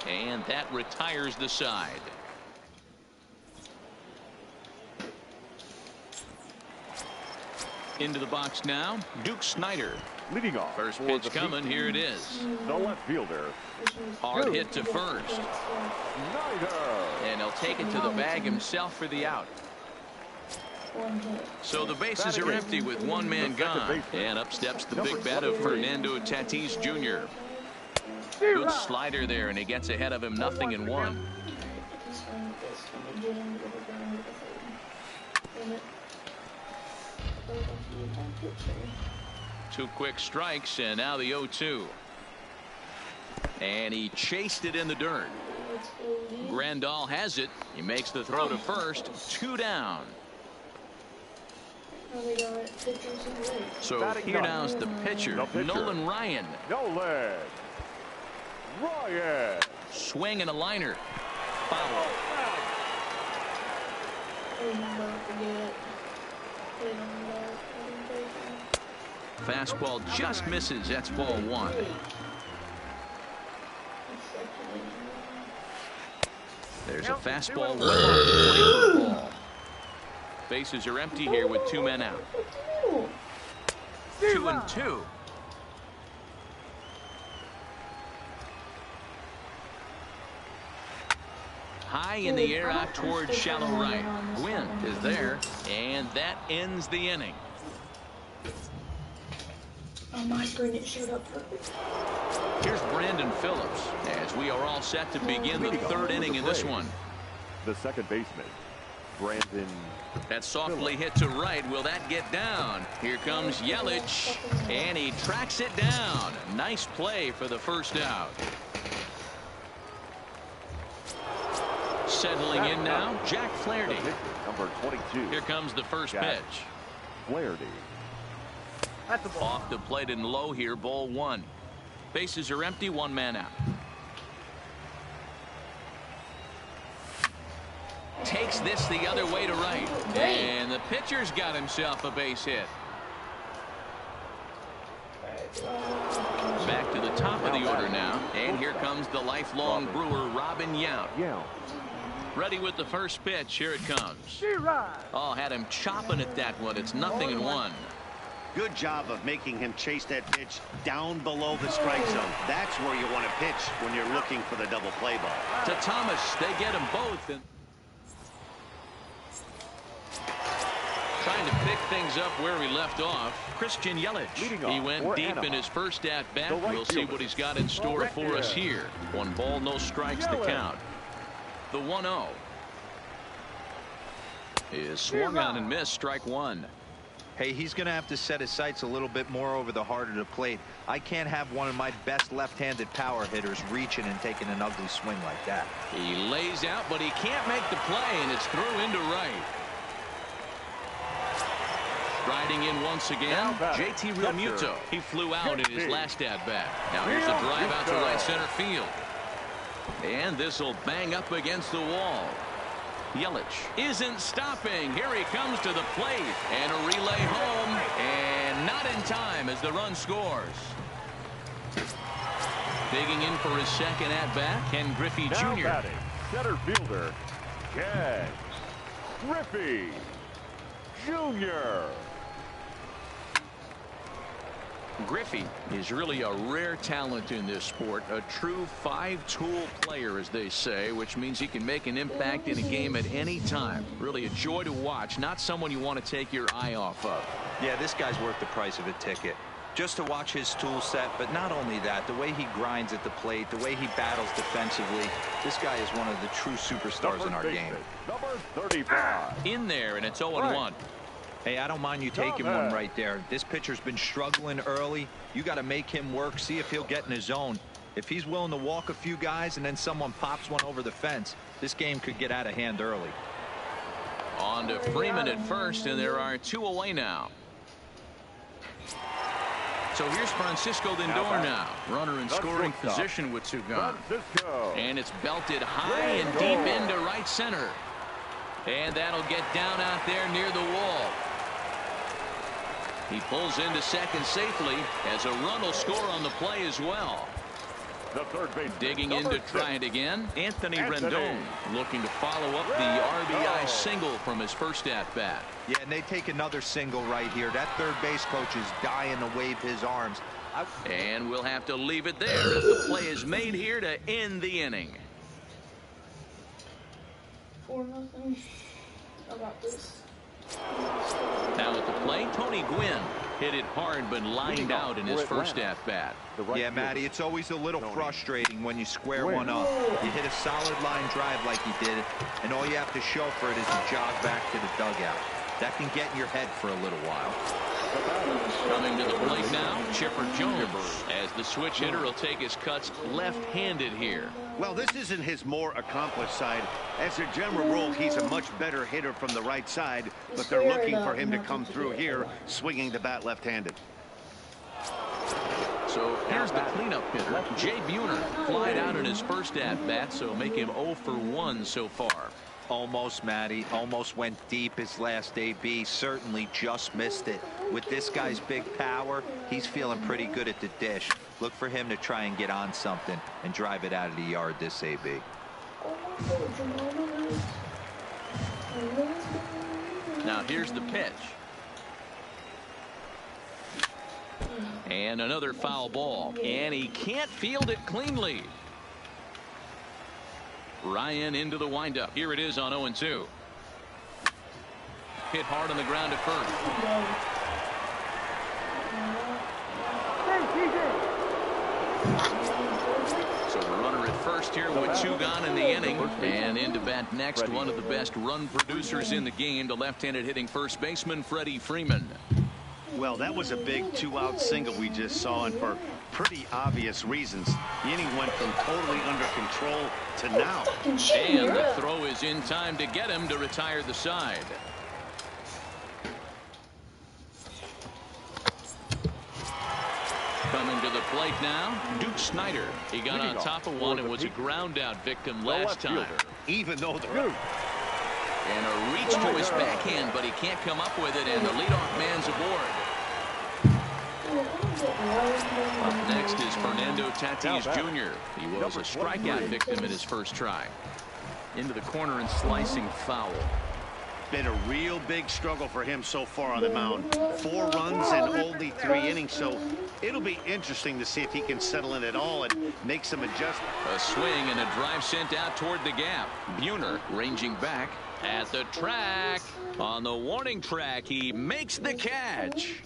A: And that retires the side. Into the box now, Duke Snyder.
B: Leading off.
A: First pitch coming, here it is.
B: The left fielder.
A: Hard hit to first.
B: Snyder.
A: And he'll take it to the bag himself for the out. So the bases are empty with one man gone. And up steps the big bat of Fernando Tatis Jr. Good slider there, and he gets ahead of him 0-1. 2 quick strikes, and now the 0-2. And he chased it in the dirt. Grandal has it. He makes the throw to first. 2 down. So here now's the pitcher, Nolan Ryan.
B: Nolan Ryan.
A: Swing and a liner. Foul. Fastball just misses. That's ball 1. There's a fastball right off the plate for the ball. Bases are empty here with 2 men out. 2-2. High in the air out towards shallow right. Gwynn is there, and that ends the inning.
C: On my screen it showed up perfect.
A: Here's Brandon Phillips as we are all set to begin the 3rd inning in this one.
B: The second baseman, Brandon.
A: That softly hit to right. Will that get down? Here comes Yelich, and he tracks it down. Nice play for the first out. Settling in now, Jack Flaherty.
B: Number 22.
A: Here comes the first pitch.
B: Flaherty.
A: Off the plate and low here, ball 1. Bases are empty, 1 man out. Takes this the other way to right. And the pitcher's got himself a base hit. Back to the top of the order now. And here comes the lifelong Brewer, Robin Yount. Ready with the first pitch. Here it comes. Oh, had him chopping at that one. It's 0-1.
E: Good job of making him chase that pitch down below the strike zone. That's where you want to pitch when you're looking for the double play ball.
A: To Thomas, they get them both. And trying to pick things up where we left off, Christian Yelich. He went deep in his first at-bat. We'll see what he's got in store for us here. 1 ball, no strikes to count. The 1-0 is swung on and missed. Strike 1.
D: Hey, he's going to have to set his sights a little bit more over the heart of the plate. I can't have one of my best left-handed power hitters reaching and taking an ugly swing like that.
A: He lays out, but he can't make the play, and it's through into right. Striding in once again, JT Realmuto. He flew out in his last at-bat. Now here's a drive out to right center field. And this will bang up against the wall. Yelich isn't stopping. Here he comes to the plate. And a relay home. And not in time as the run scores. Digging in for his second at-bat, Ken Griffey Jr.
B: Batting, center fielder, Ken Griffey Jr.
A: Griffey is really a rare talent in this sport, a true 5-tool player, as they say, which means he can make an impact in a game at any time. Really a joy to watch, not someone you want to take your eye off of.
D: Yeah, this guy's worth the price of a ticket. Just to watch his tool set, but not only that, the way he grinds at the plate, the way he battles defensively, this guy is one of the true superstars in our game.
B: Number 35.
A: In there, and it's 0-1.
D: Hey, I don't mind you taking one right there. This pitcher's been struggling early. You got to make him work, see if he'll get in his zone. If he's willing to walk a few guys and then someone pops one over the fence, this game could get out of hand early.
A: On to Freeman at first, and there are 2 away now. So here's Francisco Lindor now. Runner in scoring position with 2 gone. And it's belted high and deep into right center. And that'll get down out there near the wall. He pulls into second safely as a run will score on the play as well.
B: The third base
A: digging in to try it again. Anthony Rendon looking to follow up the RBI single from his first at-bat.
D: Yeah, and they take another single right here. That third base coach is dying to wave his arms.
A: And we'll have to leave it there as the play is made here to end the inning.
C: 4-0 about this.
A: Now at the plate, Tony Gwynn hit it hard but lined out in his first at-bat.
D: Yeah, Matty, it's always a little frustrating when you square one up. You hit a solid line drive like he did, and all you have to show for it is to jog back to the dugout. That can get in your head for a little while.
A: Coming to the plate now, Chipper Jones, as the switch hitter will take his cuts left-handed here.
E: Well, this isn't his more accomplished side. As a general rule, he's a much better hitter from the right side, but they're looking for him to come through here, swinging the bat left-handed.
A: So here's the cleanup hitter, Jay Buhner, flied out in his first at-bat, so make him 0 for 1 so far.
D: Almost, Matty. Almost went deep his last AB. Certainly just missed it. With this guy's big power, he's feeling pretty good at the dish. Look for him to try and get on something and drive it out of the yard this AB.
A: Now here's the pitch. And another foul ball. And he can't field it cleanly. Ryan into the windup. Here it is on 0-2. Hit hard on the ground at first. So the runner at first here with 2 gone in the inning. And into bat next, one of the best run producers in the game, the left-handed hitting first baseman, Freddie Freeman.
E: Well, that was a big 2-out single we just saw, and for pretty obvious reasons. The inning went from totally under control to now.
A: And the throw is in time to get him to retire the side. Coming to the plate now, Duke Snider. He got on top of one and was a ground out victim last time.
E: Even though the
A: and a reach to his backhand, but he can't come up with it, and the leadoff man's aboard. Up next is Fernando Tatis Jr. He was a strikeout victim in his first try. Into the corner and slicing foul.
E: Been a real big struggle for him so far on the mound. 4 runs in only 3 innings, so it'll be interesting to see if he can settle in at all and make some adjustments.
A: A swing and a drive sent out toward the gap. Buhner ranging back at the track. On the warning track, he makes the catch.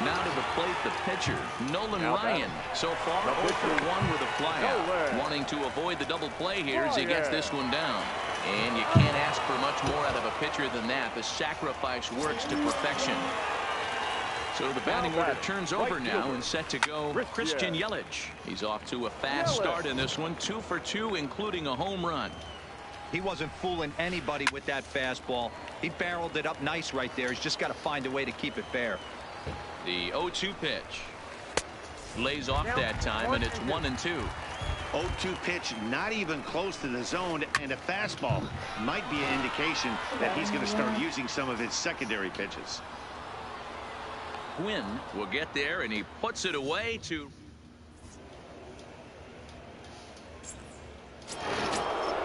A: Now to the plate, the pitcher, Nolan Ryan. So far, 0 for 1 with a flyout. Wanting to avoid the double play here as he gets this one down. And you can't ask for much more out of a pitcher than that. The sacrifice works to perfection. So the batting order turns over now and set to go Christian Yelich. He's off to a fast start in this one, 2 for 2, including a home run.
D: He wasn't fooling anybody with that fastball. He barreled it up nice right there. He's just got to find a way to keep it fair.
A: The 0-2 pitch. Lays off that time, and it's 1-2.
E: 0-2 pitch, not even close to the zone, and a fastball might be an indication that he's going to start using some of his secondary pitches.
A: Quinn will get there, and he puts it away to...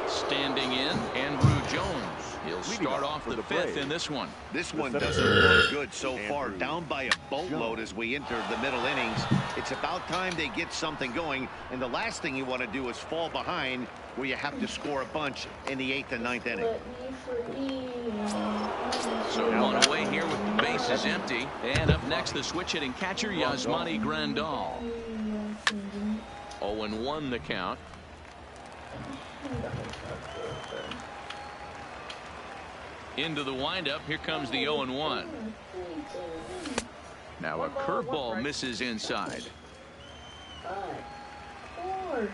A: Standing in, Andrew Jones. He'll start off the 5th in this one.
E: This one doesn't look good so far. Down by a boatload as we enter the middle innings. It's about time they get something going, and the last thing you want to do is fall behind where you have to score a bunch in the 8th and 9th inning.
A: So one away here with the bases empty. And up next, the switch-hitting catcher, Yasmani Grandal. 0-1 the count. Into the windup. Here comes the 0-1. Now a curveball misses inside.
C: 5, 4,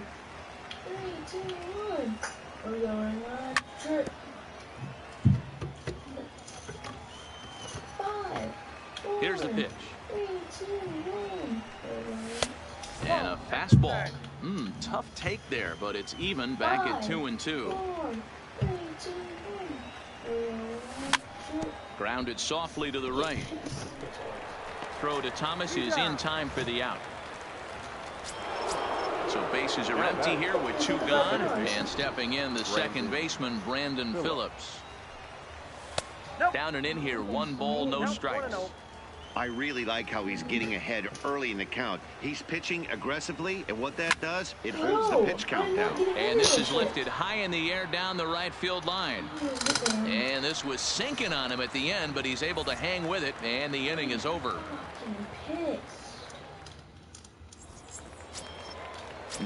C: 3, 2, 1. We're going on a trip. 5, 4,
A: Here's the pitch.
C: 3, 2, 1.
A: And a fastball. Tough take there, but it's even back at 2-2.
C: 4, 3, 2, 1.
A: Grounded softly to the right. Throw to Thomas is in time for the out. So bases are empty here with 2 gone. And stepping in, the second baseman, Brandon Phillips. Down and in here, 1 ball, no strikes.
E: I really like how he's getting ahead early in the count. He's pitching aggressively, and what that does, it holds the pitch count down.
A: And this is lifted high in the air down the right field line. And this was sinking on him at the end, but he's able to hang with it, and the inning is over.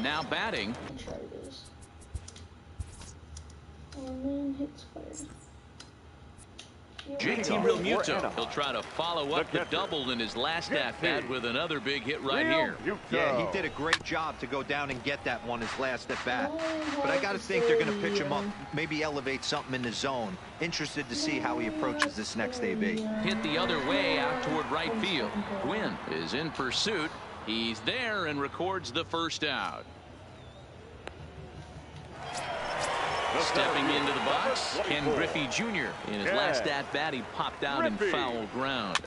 A: Now batting. JT Realmuto. He'll try to follow up the double in his last at-bat with another big hit right here.
D: Yeah, he did a great job to go down and get that one his last at-bat. But I got to think they're going to pitch him up, maybe elevate something in the zone. Interested to see how he approaches this next AB.
A: Hit the other way out toward right field. Gwynn is in pursuit. He's there and records the first out. Stepping into the box, Ken Griffey Jr. In his last at-bat, he popped out in foul ground.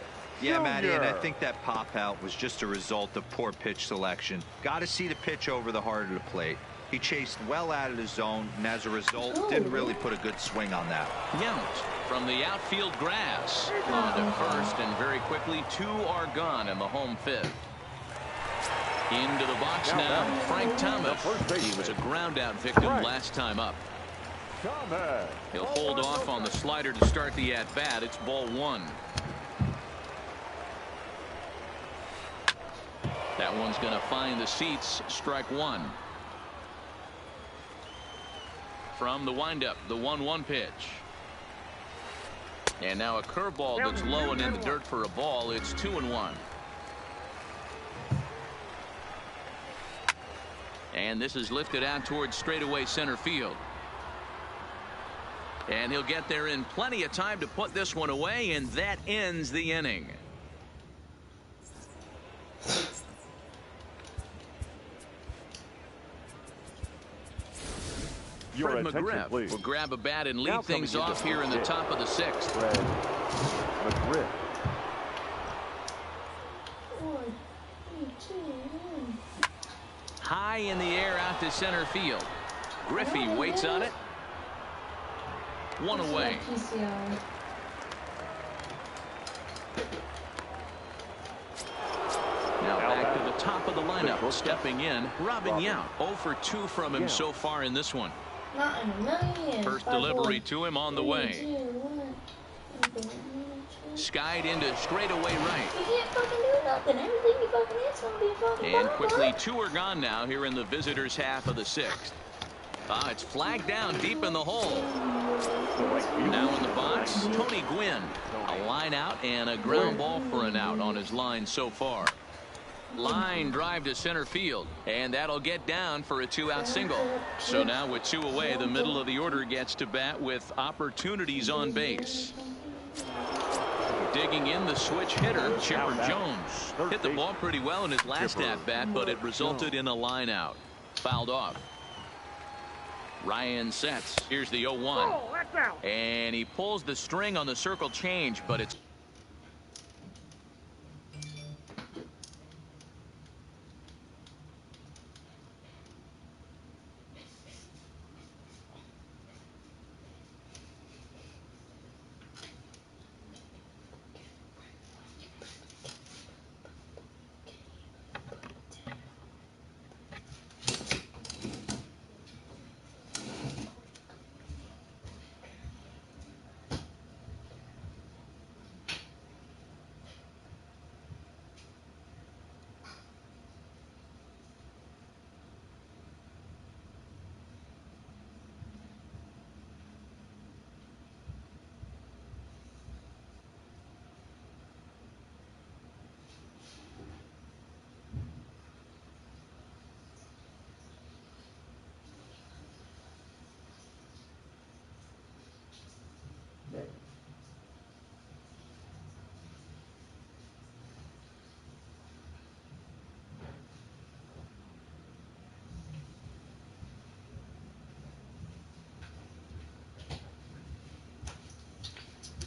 D: Yeah, Matty, and I think that pop-out was just a result of poor pitch selection. Got to see the pitch over the heart of the plate. He chased well out of the zone, and as a result, didn't really put a good swing on that.
A: Yount from the outfield grass. On to first, and very quickly, 2 are gone in the home 5th. Into the box now, Frank Thomas. He was a ground-out victim last time up. He'll hold off on the slider to start the at-bat. It's ball 1. That one's going to find the seats. Strike 1. From the windup, the 1-1 pitch. And now a curveball that's low and in the dirt for a ball. It's 2-1. And this is lifted out towards straightaway center field. And he'll get there in plenty of time to put this one away, and that ends the inning. Fred McGriff will grab a bat and lead things off here in the top of the 6th. high in the air out to center field. Griffey waits on it. One away. Now back to the top of the lineup. Stepping in, Robin Yount. 0 for 2 from him so far in this one.
C: Not in a million.
A: First delivery to him on the way. Skied into straightaway right.
C: You can't fucking do nothing. Everything you fucking hit's gonna be a fucking
A: And quickly 2 are gone now here in the visitors' half of the 6th. It's flagged down deep in the hole. Now in the box, Tony Gwynn. A line out and a ground ball for an out on his line so far. Line drive to center field, and that'll get down for a 2-out single. So now with 2 away, the middle of the order gets to bat with opportunities on base. Digging in the switch hitter, Chipper Jones. Hit the ball pretty well in his last at-bat, but it resulted in a line out. Fouled off. Ryan sets. Here's the 0-1. And he pulls the string on the circle change, but it's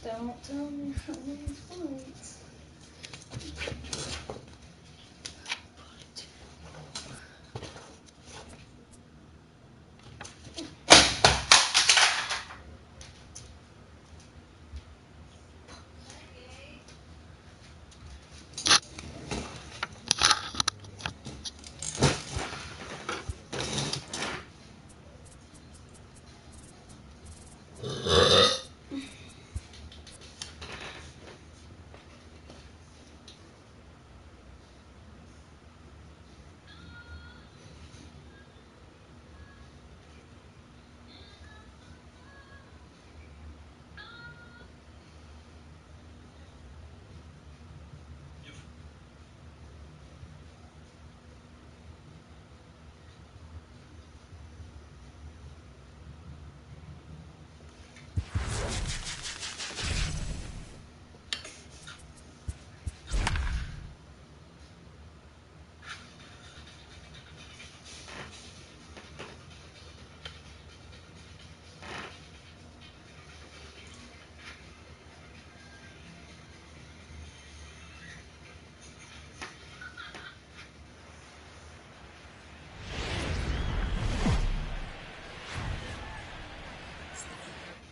C: Don't tell me how many points.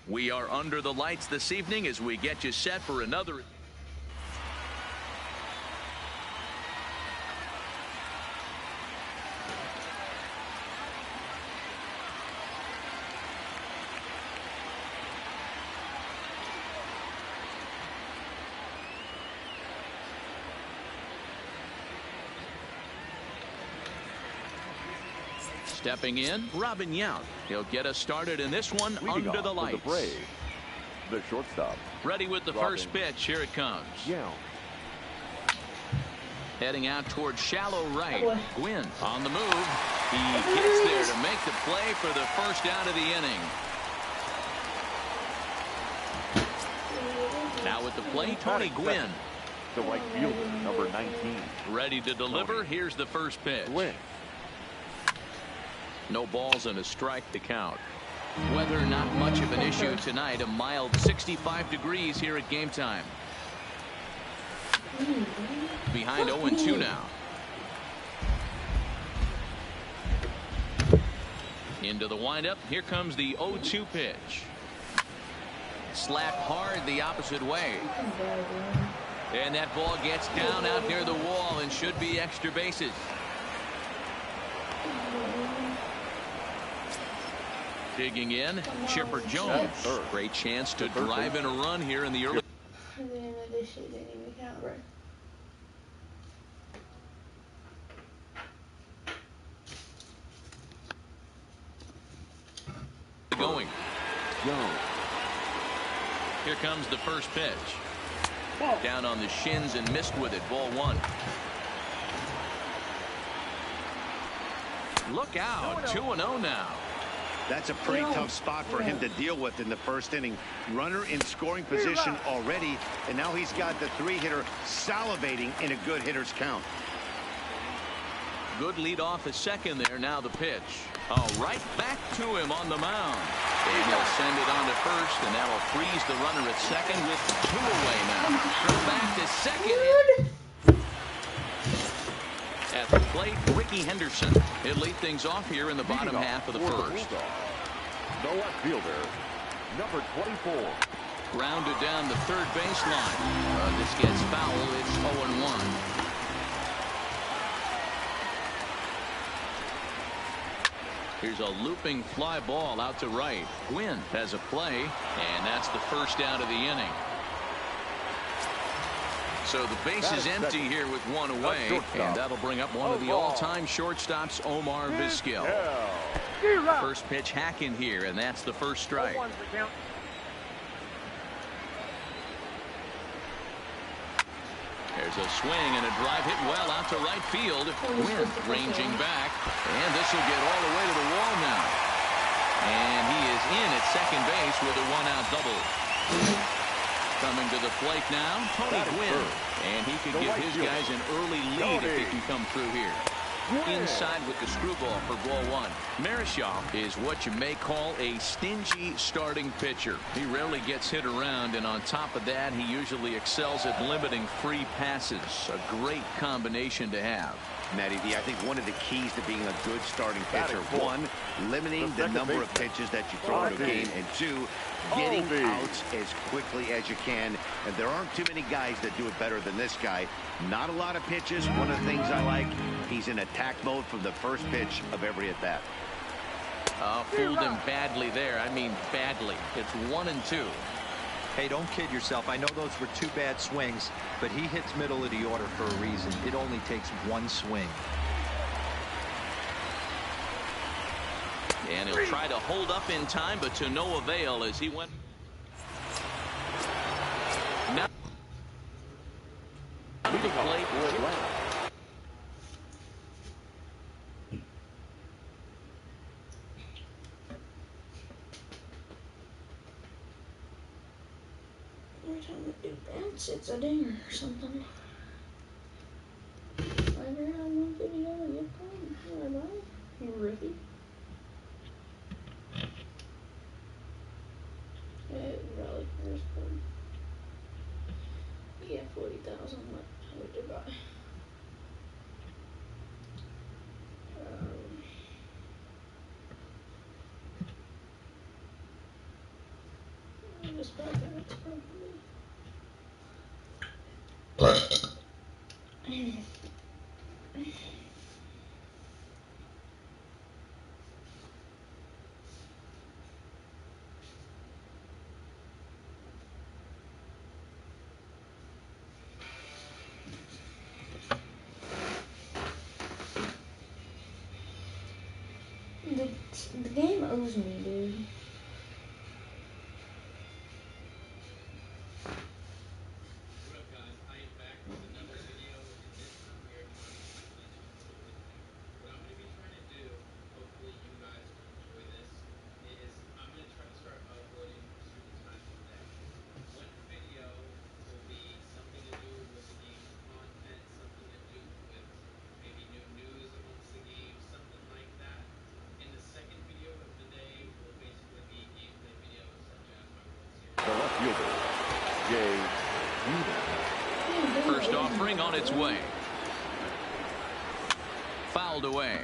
A: We are under the lights this evening as we get you set for another. Stepping in, Robin Yount. He'll get us started in this one under the lights.
B: The shortstop.
A: Ready with the first pitch. Here it comes.
B: Yount.
A: Heading out towards shallow right. Gwynn on the move. He gets there to make the play for the first out of the inning. Now with the play, Tony Gwynn.
B: The right fielder, number 19.
A: Ready to deliver. Here's the first pitch.
B: Gwynn.
A: No balls and a strike to count. Weather not much of an issue tonight. A mild 65 degrees here at game time. Behind 0-2 now. Into the windup. Here comes the 0-2 pitch. Slapped hard the opposite way. And that ball gets down out near the wall and should be extra bases. Digging in, Chipper Jones. Great chance to drive in a run here in the early.
C: This shit didn't even count, bro.
A: Going. Here comes the first pitch. Down on the shins and missed with it. Ball 1. Look out. 2-0 now.
E: That's a pretty tough spot for him to deal with in the first inning. Runner in scoring position already, and now he's got the 3-hitter salivating in a good hitter's count.
A: Good lead off at second there. Now the pitch. Oh, right back to him on the mound. And he'll send it on to first, and that'll freeze the runner at second with 2 away now. Throw back to second. At the plate, Ricky Henderson. He'll lead things off here in the bottom half of the first.
B: The left fielder, number 24.
A: Grounded down the third baseline. This gets foul. It's 0-1. Here's a looping fly ball out to right. Gwynn has a play, and that's the first out of the inning. So the base is empty here with 1 away, and that'll bring up one of the all-time shortstops, Omar Vizquel. First pitch hacking here, and that's the first strike. There's a swing and a drive hit well out to right field. Gwynn ranging back, and this will get all the way to the wall now. And he is in at second base with a 1-out double. Coming to the plate now, Tony Gwynn. And he could give his guys an early lead if he can come through here. Inside with the screwball for ball 1. Marichal is what you may call a stingy starting pitcher. He rarely gets hit around, and on top of that, he usually excels at limiting free passes. A great combination to have.
E: Matty D, I think one of the keys to being a good starting pitcher, 1, limiting the number of pitches that you throw in a game, and 2, getting outs as quickly as you can. And there aren't too many guys that do it better than this guy. Not a lot of pitches. One of the things I like, he's in attack mode from the first pitch of every at bat.
A: Fooled him badly there. I mean badly. It's 1-2.
D: Hey, don't kid yourself. I know those were 2 bad swings, but he hits middle of the order for a reason. It only takes 1 swing.
A: And he'll try to hold up in time, but to no avail as he went. Now the plate.
C: Every time we do bats, it's a dinger or something. Ever had one video of your phone? You rookie. Rally first one. Yeah, 40,000. What did I buy? I just bought that probably. The game owes me, dude.
A: First offering on its way. Fouled away.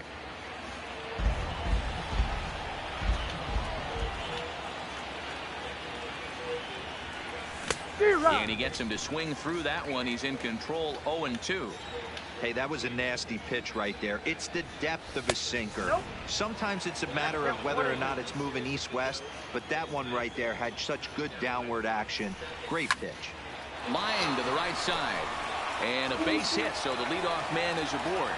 A: And he gets him to swing through that one. He's in control, 0-2.
D: Hey, that was a nasty pitch right there. It's the depth of his sinker. Sometimes it's a matter of whether or not it's moving east-west, but that one right there had such good downward action. Great pitch.
A: Line to the right side. And a base hit, so the leadoff man is aboard.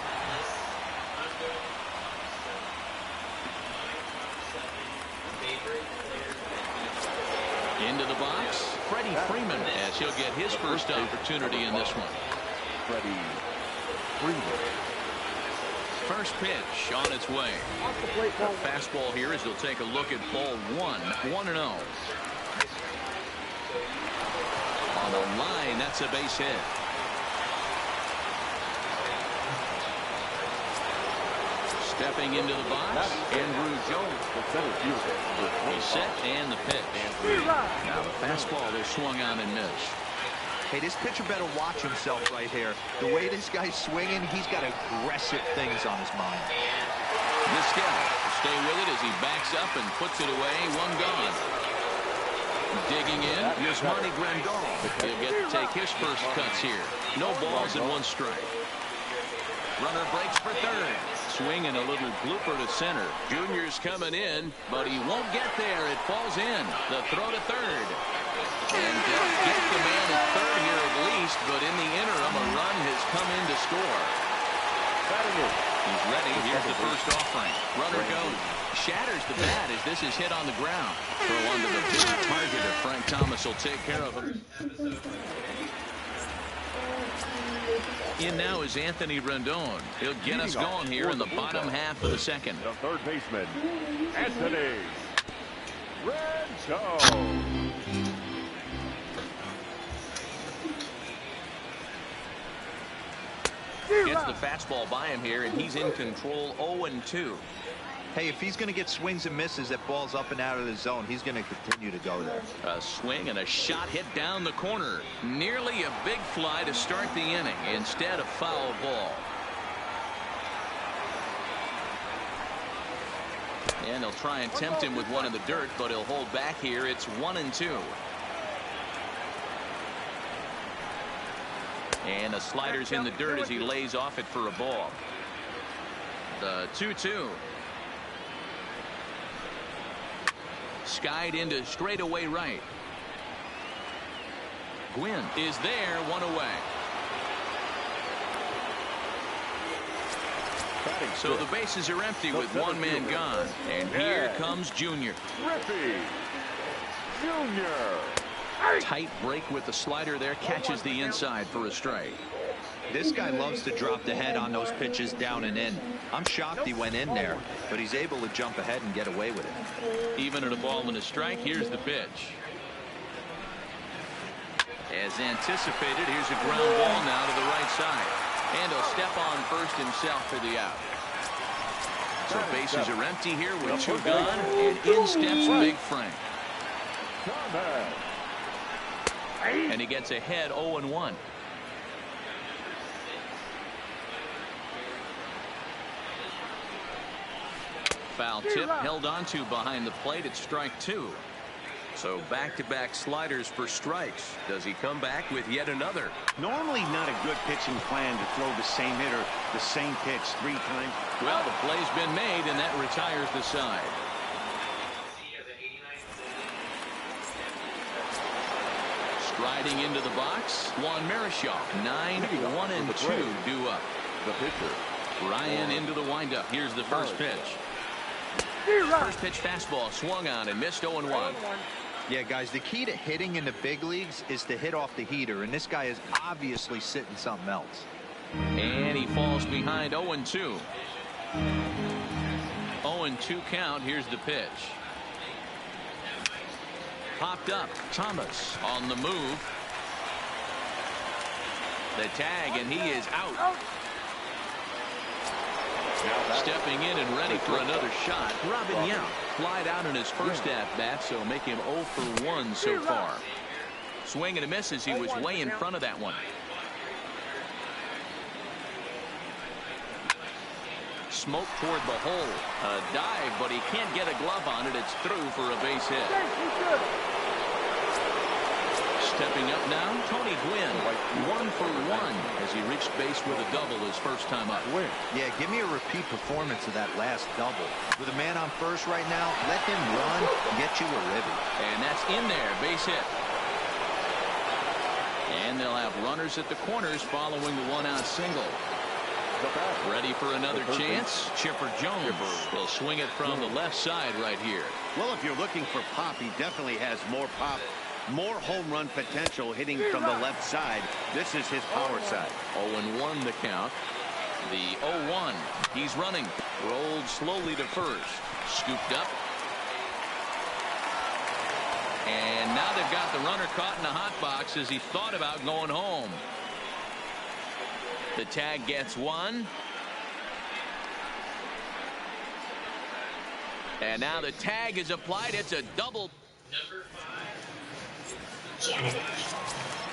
A: Into the box, Freddie Freeman, as he'll get his first opportunity in this one.
B: Freddie Freeman.
A: First pitch on its way. The fastball here as he'll take a look at ball 1, 1-0. On the line, that's a base hit. Stepping into the box, Andrew Jones. He's set and the pitch. Now the fastball is swung on and missed.
D: Hey, this pitcher better watch himself right here. The way this guy's swinging, he's got aggressive things on his mind.
A: Vizquel will stay with it as he backs up and puts it away. One gone. Digging in, Yasmani Grandal. He'll get to take his first cuts here. No balls and 1 strike. Runner breaks for third. Swing and a little blooper to center. Junior's coming in, but he won't get there. It falls in. The throw to third. And get the man at third here at least, but in the interim, a run has come in to score. He's ready. Here's the first offering. Runner goes. Shatters the bat as this is hit on the ground. Throw onto the big target of Frank Thomas will take care of him. In now is Anthony Rendon. He'll get us going here in the bottom half of the second.
B: The third baseman, Anthony Rendon.
A: Gets the fastball by him here, and he's in control, 0-2.
D: Hey, if he's going to get swings and misses at balls up and out of the zone, he's going to continue to go there.
A: A swing and a shot hit down the corner. Nearly a big fly to start the inning. Instead, a foul ball. And they'll try and tempt him with one in the dirt, but he'll hold back here. It's 1-2. And the slider's in the dirt as he lays off it for a ball. The 2-2. Skied into straightaway right. Gwynn is there, 1 away. So the bases are empty with 1 man gone. And here comes Junior.
B: Griffey Junior.
A: Tight break with the slider there, catches the inside for a strike.
D: This guy loves to drop the head on those pitches down and in. I'm shocked he went in there, but he's able to jump ahead and get away with it.
A: Even at a ball and a strike, here's the pitch. As anticipated, here's a ground ball now to the right side. And he'll step on first himself for the out. So bases are empty here with 2 gone, and in steps Big Frank. And he gets ahead 0-1. Foul tip held onto behind the plate at strike 2. So back-to-back sliders for strikes. Does he come back with yet another?
E: Normally not a good pitching plan to throw the same hitter the same pitch 3 times.
A: Well, the play's been made, and that retires the side. Striding into the box, Juan Marichal. 9-1-2 due up.
B: The pitcher,
A: Ryan into the windup. Here's the first pitch. First pitch fastball swung on and missed 0-1.
D: Yeah, guys, the key to hitting in the big leagues is to hit off the heater, and this guy is obviously sitting something else.
A: And he falls behind 0-2. 0-2 count. Here's the pitch. Popped up. Thomas on the move. The tag, and he is out. Stepping in and ready for another shot. Robin Yount flied out in his first at-bat, so make him 0 for 1 so far. Swing and a miss as he was way in front of that one. Smoke toward the hole. A dive, but he can't get a glove on it. It's through for a base hit. Stepping up now, Tony Gwynn, 1 for 1 as he reached base with a double his first time up.
D: Yeah, give me a repeat performance of that last double. With a man on first right now, let him run and get you a ribby.
A: And that's in there, base hit. And they'll have runners at the corners following the one-out single. Ready for another chance. Chipper Jones will swing it from the left side right here.
E: Well, if you're looking for pop, he definitely has more pop, more home run potential hitting from the left side. This is his power side.
A: 0-1 the count. The 0-1. He's running. Rolled slowly to first. Scooped up. And now they've got the runner caught in the hot box as he thought about going home. The tag gets one. And now the tag is applied. It's a double.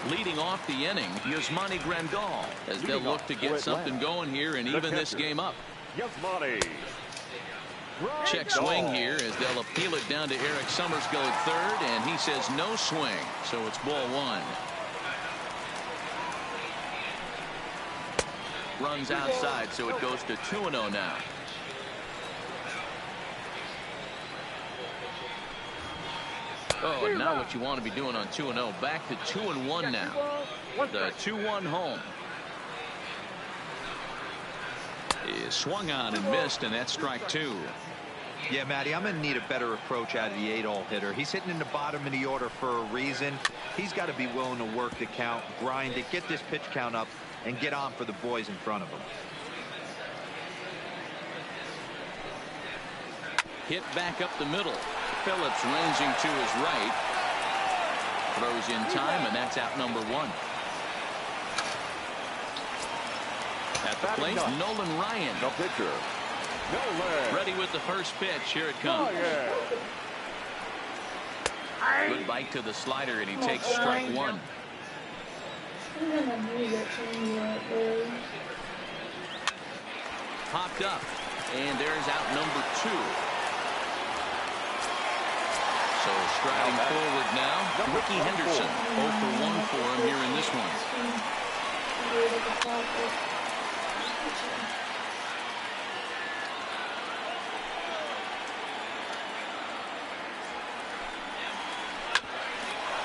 A: Leading off the inning, Yasmani Grandal, as they'll look to get something going here and even this game up. Check swing here as they'll appeal it down to Eric Summerskill at third, and he says no swing, so it's ball one. Runs outside, so it goes to 2-0 now. Oh, and now what you want to be doing on 2-0. Back to 2-1 now. The 2-1 home. Is swung on and missed, and that's strike two.
D: Yeah, Matty, I'm going to need a better approach out of the 8-hole hitter. He's hitting in the bottom of the order for a reason. He's got to be willing to work the count, grind it, get this pitch count up, and get on for the boys in front of him.
A: Hit back up the middle. Phillips ranging to his right. Throws in time, and that's out number one. At the plate, Nolan Ryan.
B: The pitcher, Nolan.
A: Ready with the first pitch. Here it comes. Good bite to the slider, and he takes strike one. Popped up, and there's out number two. So striding forward now, Ricky Henderson. 0 for 1 for him here in this one.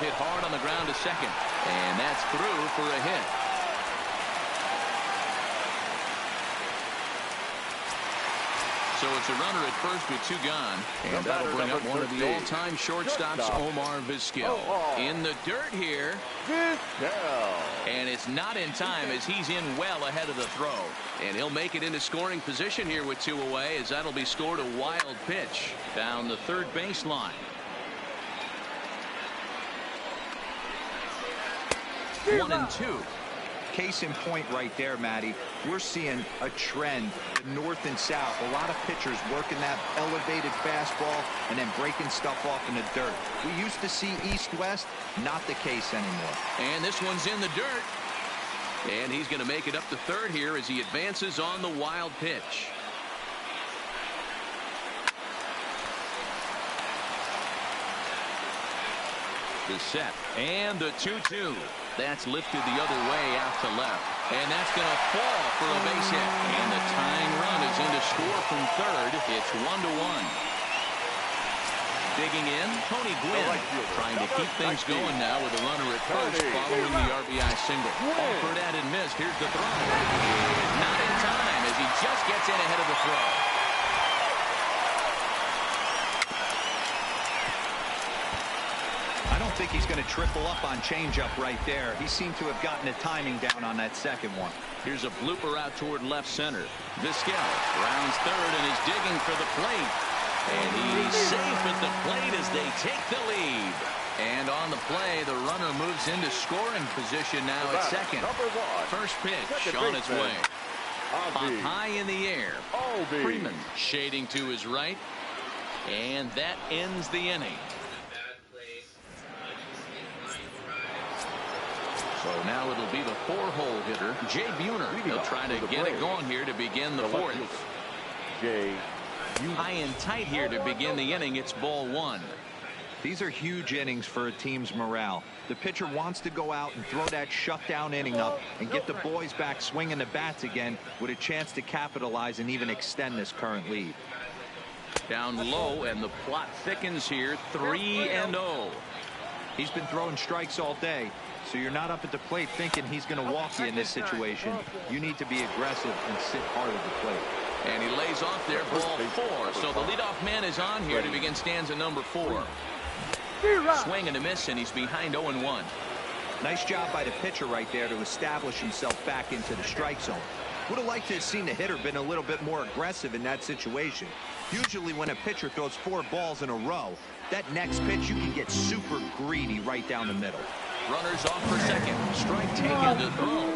A: Hit hard on the ground to second, and that's through for a hit. So it's a runner at first with two gone, and that'll bring up one of the all-time shortstops, Omar Vizquel. In the dirt here, and it's not in time as he's in well ahead of the throw. And he'll make it into scoring position here with two away, as that'll be scored a wild pitch down the third baseline. One and two.
D: Case in point right there, Matty. We're seeing a trend, the north and south. A lot of pitchers working that elevated fastball and then breaking stuff off in the dirt. We used to see east-west, not the case anymore.
A: And this one's in the dirt. And he's going to make it up to third here as he advances on the wild pitch. The set and the 2-2. That's lifted the other way out to left. And that's going to fall for a base hit. And the tying run is in to score from third. It's 1-1. Digging in, Tony Gwynn trying to keep things going now with a runner at first following the RBI single. Offered at and missed. Here's the throw. Not in time as he just gets in ahead of the throw.
D: I don't think he's going to triple up on changeup right there. He seemed to have gotten the timing down on that second one.
A: Here's a blooper out toward left center. Vizquel rounds third and is digging for the plate. And he's safe at the plate as they take the lead. And on the play, the runner moves into scoring position now at second. First pitch on its way. Up high in the air. Freeman shading to his right. And that ends the inning. So now it'll be the four-hole hitter, Jay Buhner. He'll try to get it going here to begin the fourth.
B: Jay.
A: High and tight here to begin the inning. It's ball one.
D: These are huge innings for a team's morale. The pitcher wants to go out and throw that shutdown inning up and get the boys back swinging the bats again with a chance to capitalize and even extend this current lead.
A: Down low, and the plot thickens here. 3-0.
D: He's been throwing strikes all day, so you're not up at the plate thinking he's going to walk you in this situation. You need to be aggressive and sit hard at the plate.
A: And he lays off there, ball 4. So the leadoff man is on here to begin stanza number 4. Swing and a miss, and he's behind 0-1.
D: Nice job by the pitcher right there to establish himself back into the strike zone. Would have liked to have seen the hitter been a little bit more aggressive in that situation. Usually when a pitcher throws 4 balls in a row, that next pitch you can get super greedy right down the middle.
A: Runners off for second. Strike taken to throw.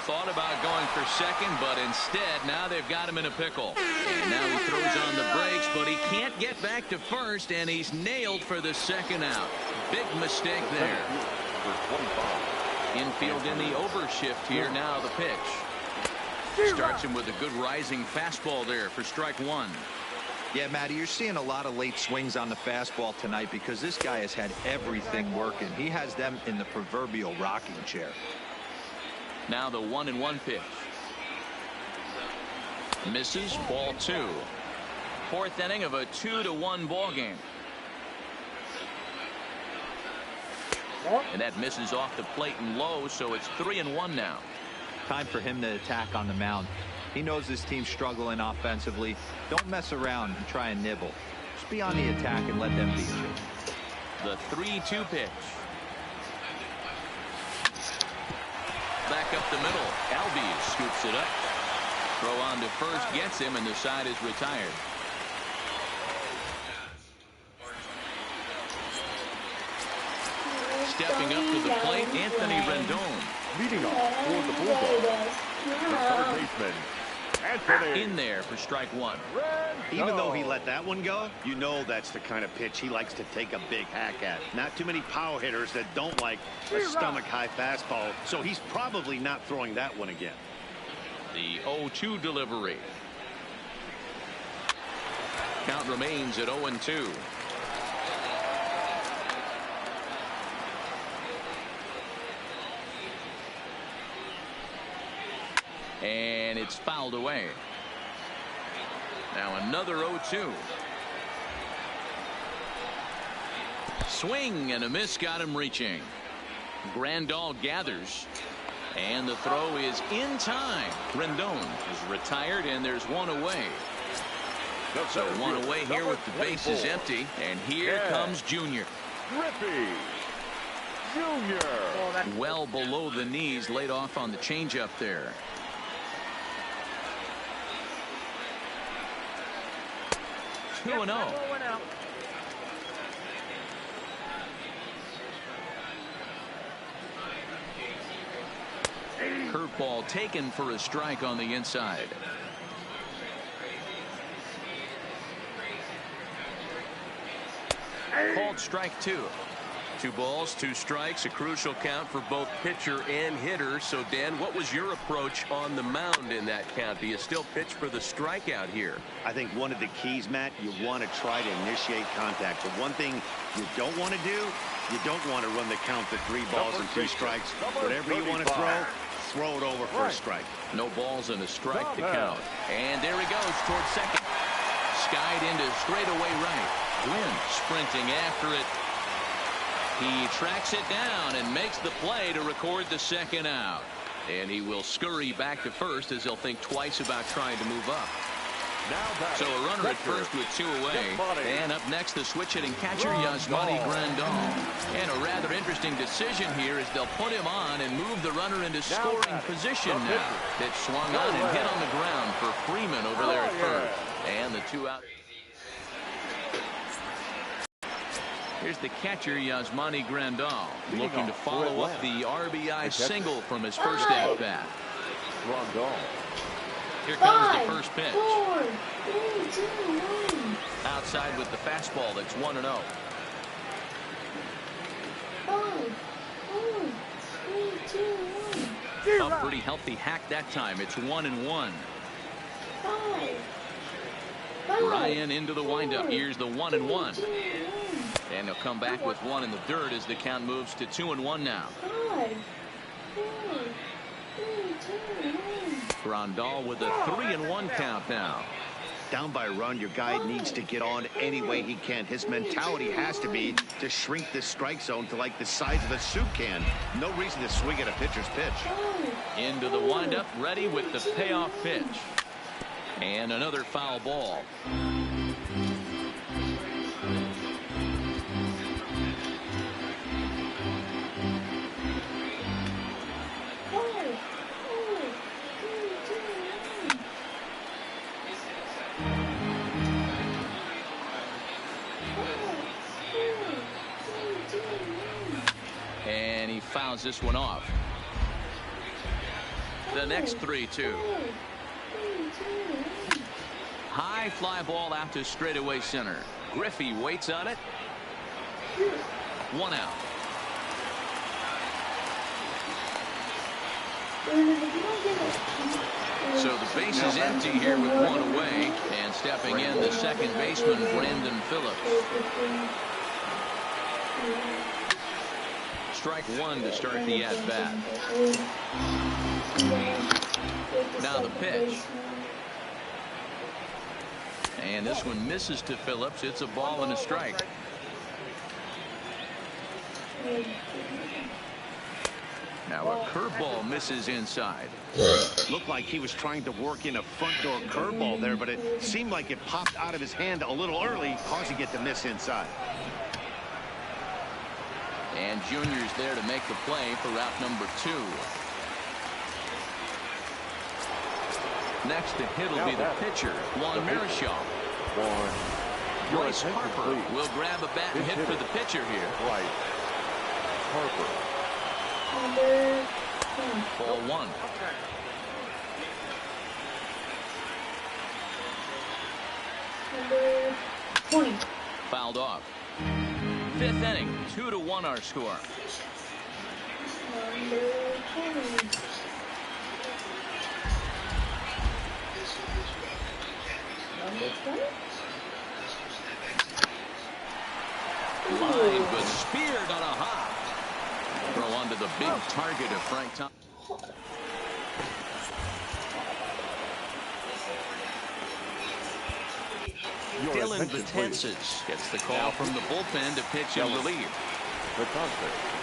A: Thought about going for second, but instead now they've got him in a pickle. And now he throws on the brakes, but he can't get back to first, and he's nailed for the second out. Big mistake there. Infield in the overshift here. Now the pitch. Starts him with a good rising fastball there for strike 1.
D: Yeah, Matty, you're seeing a lot of late swings on the fastball tonight because this guy has had everything working. He has them in the proverbial rocking chair.
A: Now the 1-1 pitch. Misses, ball 2. 4th inning of a 2-1 ball game. And that misses off the plate and low, so it's 3-1 now.
D: Time for him to attack on the mound. He knows this team's struggling offensively. Don't mess around and try and nibble. Just be on the attack and let them beat you.
A: The 3-2 pitch. Back up the middle. Albies scoops it up. Throw on to first gets him, and the side is retired. Stepping up to the plate, Anthony Rendon.
B: Leading off for the Bulldogs, the third baseman, Anthony.
A: In there for strike 1.
E: Even though he let that one go, you know that's the kind of pitch he likes to take a big hack at. Not too many power hitters that don't like a stomach-high fastball, so he's probably not throwing that one again.
A: The 0-2 delivery. Count remains at 0-2. And it's fouled away. Now another 0-2. Swing and a miss got him reaching. Grandal gathers. And the throw is in time. Rendon is retired, and there's one away. So one away here with the bases empty. And here comes Junior.
B: Griffey Jr.
A: Well below the knees, laid off on the changeup there. Two and 0. Curveball taken for a strike on the inside. Called strike 2. 2 balls, 2 strikes, a crucial count for both pitcher and hitter. So, Dan, what was your approach on the mound in that count? Do you still pitch for the strikeout here?
E: I think one of the keys, Matt, you want to try to initiate contact. The one thing you don't want to do, you don't want to run the count to 3 balls and 2 strikes. Whatever you want to throw it over for a strike.
A: No balls and a strike to count. And there he goes towards second. Skied into straightaway right. Gwynn sprinting after it. He tracks it down and makes the play to record the second out. And he will scurry back to first as he'll think twice about trying to move up. So a runner at first with 2 away. And up next, the switch-hitting catcher, Yasmani Grandal. And a rather interesting decision here is they'll put him on and move the runner into scoring position now. That swung on and hit on the ground for Freeman over there at first. And the 2 out. Here's the catcher, Yasmani Grandal, looking to follow up the RBI single from his first at-bat. Here comes the first pitch.
C: 4, 3, 2, 1.
A: Outside with the fastball, that's 1-0.
C: 5, 4, 3, 2, 1.
A: A pretty healthy hack that time. It's 1-1.
C: 5,
A: Ryan into the windup. Here's the 1-1. And They'll come back with one in the dirt as the count moves to 2-1 now.
C: 5, 4, 3, 2, 1.
A: Grandal with a 3-1 count now.
E: Down by a run, your guy needs to get on any way he can. His mentality has to be to shrink this strike zone to like the size of a soup can. No reason to swing at a pitcher's pitch.
A: Into the windup, ready with the payoff pitch. And another foul ball. And he fouls this one off. The next 3-2. High fly ball out to straightaway center. Griffey waits on it. 1 out. So the base is empty here with 1 away, and stepping in the second baseman, Brandon Phillips. Strike 1 to start the at-bat. Now the pitch. And this one misses to Phillips. It's a ball and a strike. Now a curveball misses inside.
E: Looked like he was trying to work in a front door curveball there, but it seemed like it popped out of his hand a little early, causing it to miss inside.
A: And Junior's there to make the play for route number 2. Next to hit will be the pitcher, Juan Marichal. Bryce Harper will grab a bat and hit for the pitcher here.
B: Right. Harper.
A: Ball 1.
C: Number 20.
A: Fouled off. 5th inning, 2-1 our score.
C: Number 20. Number 20.
A: Line, but speared on a hop. Throw onto the big target of Frank Thompson. Dylan Betances gets the call from the bullpen to pitch in relief.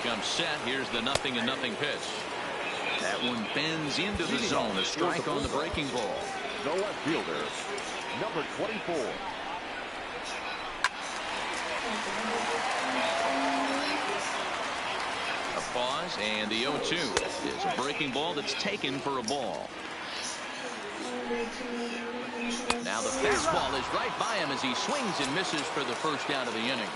A: Comes set. Here's the 0-0 pitch. That one bends into the zone. A strike on the breaking ball.
B: No left fielder. Number 24.
A: A pause, and the 0-2 is a breaking ball that's taken for a ball. Now the fastball is right by him as he swings and misses for the first out of the inning.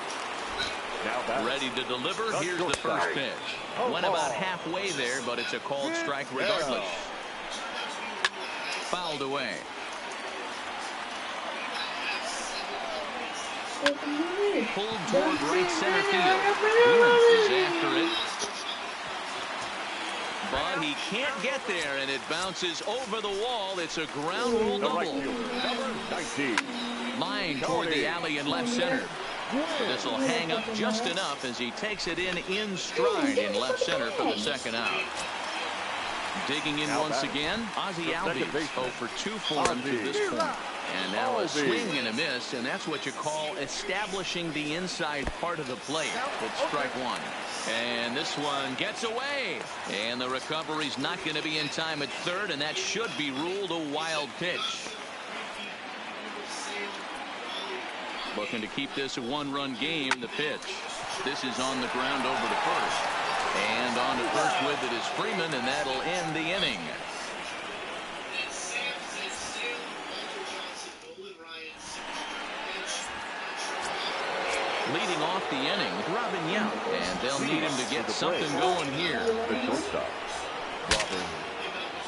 A: Ready to deliver. Here's the first pitch. Went about halfway there, but it's a called strike regardless. Fouled away. Pulled toward right center field. Wentz is after it. But he can't get there, and it bounces over the wall. It's a ground rule double. Line toward the alley in left center. This will hang up just enough as he takes it in stride in left center for the second out. Digging in once again, Ozzie Albies 0 for 2 for him to this point. And now a swing and a miss, and that's what you call establishing the inside part of the plate. It's strike 1. And this one gets away. And the recovery's not going to be in time at third, and that should be ruled a wild pitch. Looking to keep this a 1-run game, the pitch. This is on the ground over to first. And on to first with it is Freeman, and that'll end the inning. Leading off the inning, Robin Yount, and they'll need him to get something going here.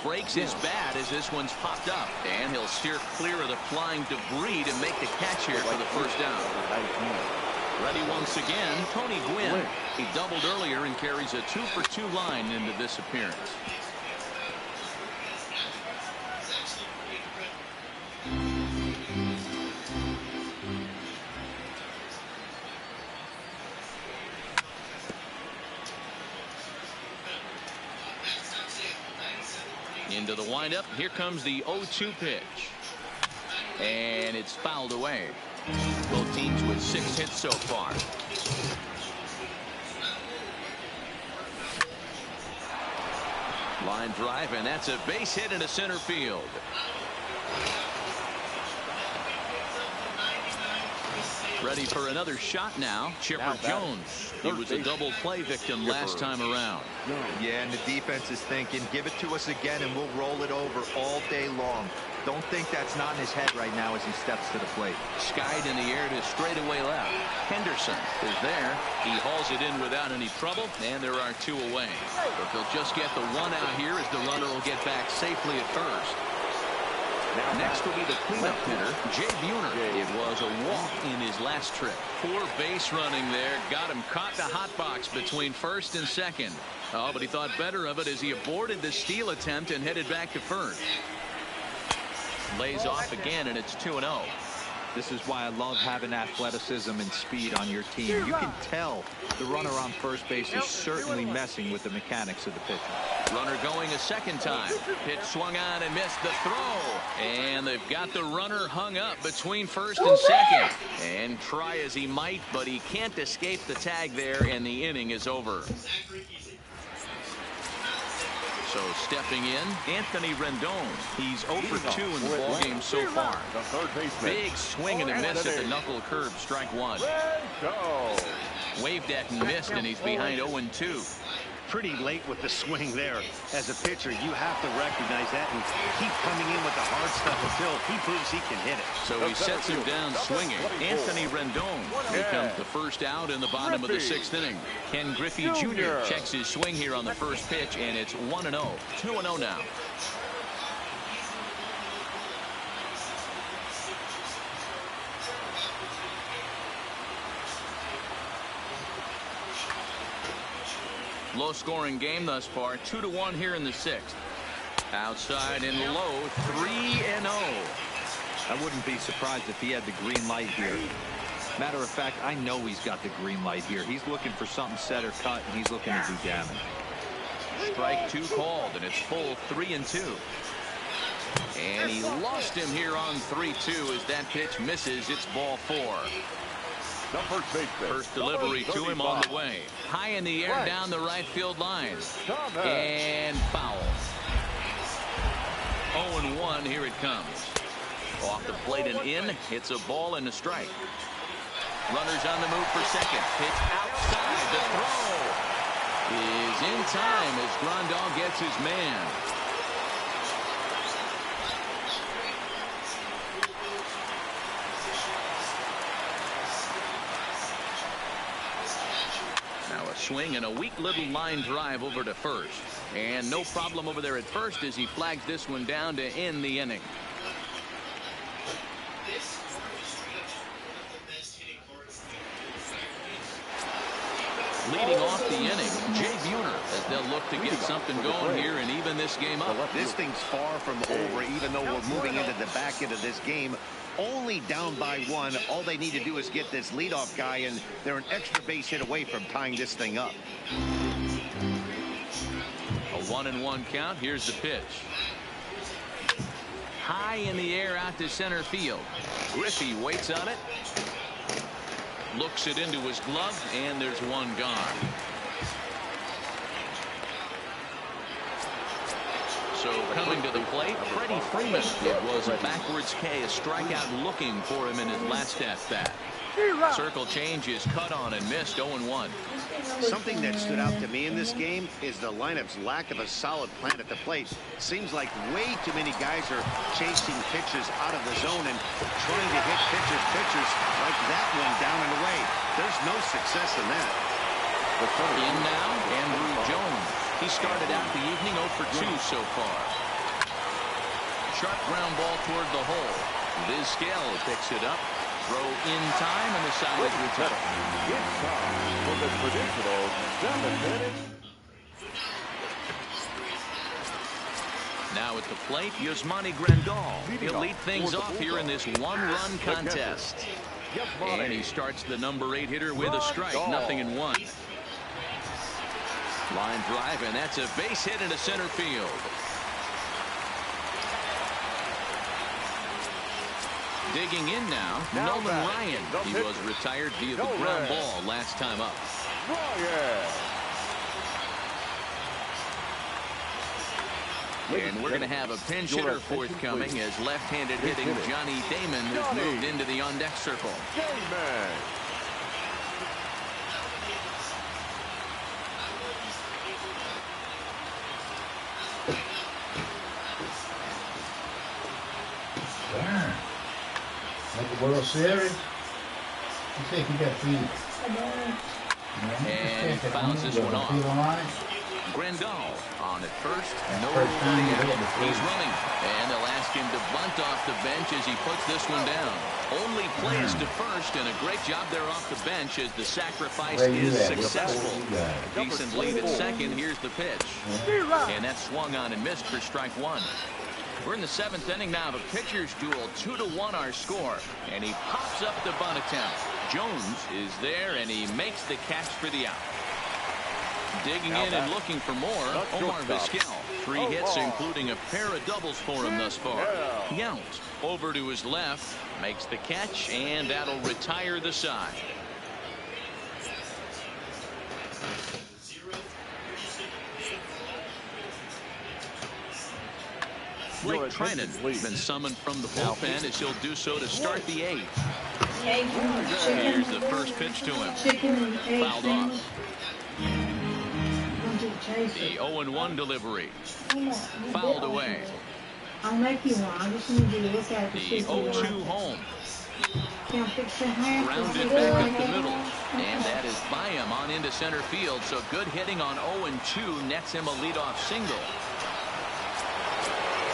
A: Breaks his bat as this one's popped up, and he'll steer clear of the flying debris to make the catch here for the first down. Ready once again, Tony Gwynn. He doubled earlier and carries a 2 for 2 line into this appearance. Into the windup. Here comes the 0-2 pitch. And it's fouled away. Both teams with 6 hits so far. Line drive, and that's a base hit into center field. Ready for another shot now. Chipper Jones. He was a double play victim last time around.
D: Yeah, and the defense is thinking, give it to us again and we'll roll it over all day long. Don't think that's not in his head right now as he steps to the plate.
A: Skied in the air to straightaway left. Henderson is there. He hauls it in without any trouble, and there are 2 away. If they'll just get the 1 out here as the runner will get back safely at first. Next will be the cleanup hitter, Jay Buhner. It was a walk in his last trip. Poor base running there. Got him caught the hot box between first and second. Oh, but he thought better of it as he aborted the steal attempt and headed back to first. Lays off again, and it's 2-0.
D: This is why I love having athleticism and speed on your team. You can tell the runner on first base is certainly messing with the mechanics of the pitcher.
A: Runner going a second time. Pitch swung on and missed the throw. And they've got the runner hung up between first and second. And try as he might, but he can't escape the tag there, and the inning is over. So stepping in, Anthony Rendon. He's 0 for 2 in the ballgame so far. Big swing and a miss at the knuckle curve, strike 1. Waved at and missed, and he's behind 0-2.
E: Pretty late with the swing there. As a pitcher, you have to recognize that and keep coming in with the hard stuff until he proves he can hit it.
A: So he sets him down swinging. Anthony Rendon becomes the first out in the bottom of the 6th inning. Ken Griffey Jr. checks his swing here on the first pitch, and it's 1-0. 2-0 now. Low-scoring game thus far, 2-1 here in the 6th. Outside and low, 3-0.
D: I wouldn't be surprised if he had the green light here. Matter of fact, I know he's got the green light here. He's looking for something set or cut, and he's looking to do damage.
A: Strike 2 called, and it's full 3-2. And he lost him here on 3-2 as that pitch misses. It's ball 4. First delivery to him on the way. High in the air down the right field line. And foul. 0-1, here it comes. Off the plate and in. It's a ball and a strike. Runners on the move for second. Pitch outside. The throw is in time as Grandal gets his man. Swing and a weak little line drive over to first, and no problem over there at first as he flags this one down to end the inning. Leading off the inning, Jay Buhner, as they'll look to get something going here and even this game up.
E: This thing's far from over, even though we're moving into the back end of this game. Only down by 1. All they need to do is get this leadoff guy, and they're an extra base hit away from tying this thing up.
A: A 1-1 count. Here's the pitch. High in the air out to center field. Griffey waits on it. Looks it into his glove, and there's one gone. So coming to the plate, Freddie Freeman. It was a backwards K, a strikeout looking for him in his last at-bat. Circle change is cut on and missed. 0-1.
E: Something that stood out to me in this game is the lineup's lack of a solid plan at the plate. Seems like way too many guys are chasing pitches out of the zone and trying to hit pitchers like that one down and away. There's no success in that.
A: In now, Andrew Jones. He started out the evening 0 for 2 so far. Sharp ground ball toward the hole. Vizquel picks it up. Throw in time, and the side is returned.
B: It's time for the traditional 7-minute.
A: Now at the plate, Yasmani Grandal. He'll lead things off here in this one-run contest. And he starts the number 8 hitter with a strike. 0-1. Line drive, and that's a base hit into center field. Digging in now, Nolan Ryan. He was retired via the ground ball last time up. And we're going to have a pinch hitter forthcoming as left-handed hitting Johnny Damon has moved into the on-deck circle.
F: Like the World Series. You think you got feet.
A: And fouls this one off. Grandal on at first. Nobody out. He's running. And they'll ask him to bunt off the bench as he puts this one down. Only plays to first, and a great job there off the bench as the sacrifice is successful. Decent lead at second. Here's the pitch. And that swung on and missed for strike one. We're in the 7th inning now of a pitcher's duel. 2-1 our score. And he pops up the bunt attempt. Jones is there, and he makes the catch for the out. Digging in and looking for more, Omar Vizquel. 3 hits, including a pair of doubles for him thus far. Yount over to his left, makes the catch, and that'll retire the side. Blake Treinen has been summoned from the bullpen as he'll do so to start the 8th. Here's the first pitch to him. Fouled off. The 0-1 delivery. Fouled away.
C: I'll make you one. I just need you to look at
A: the 0-2 home. Grounded back up the middle. And that is by him on into center field. So good hitting on 0-2 nets him a leadoff single.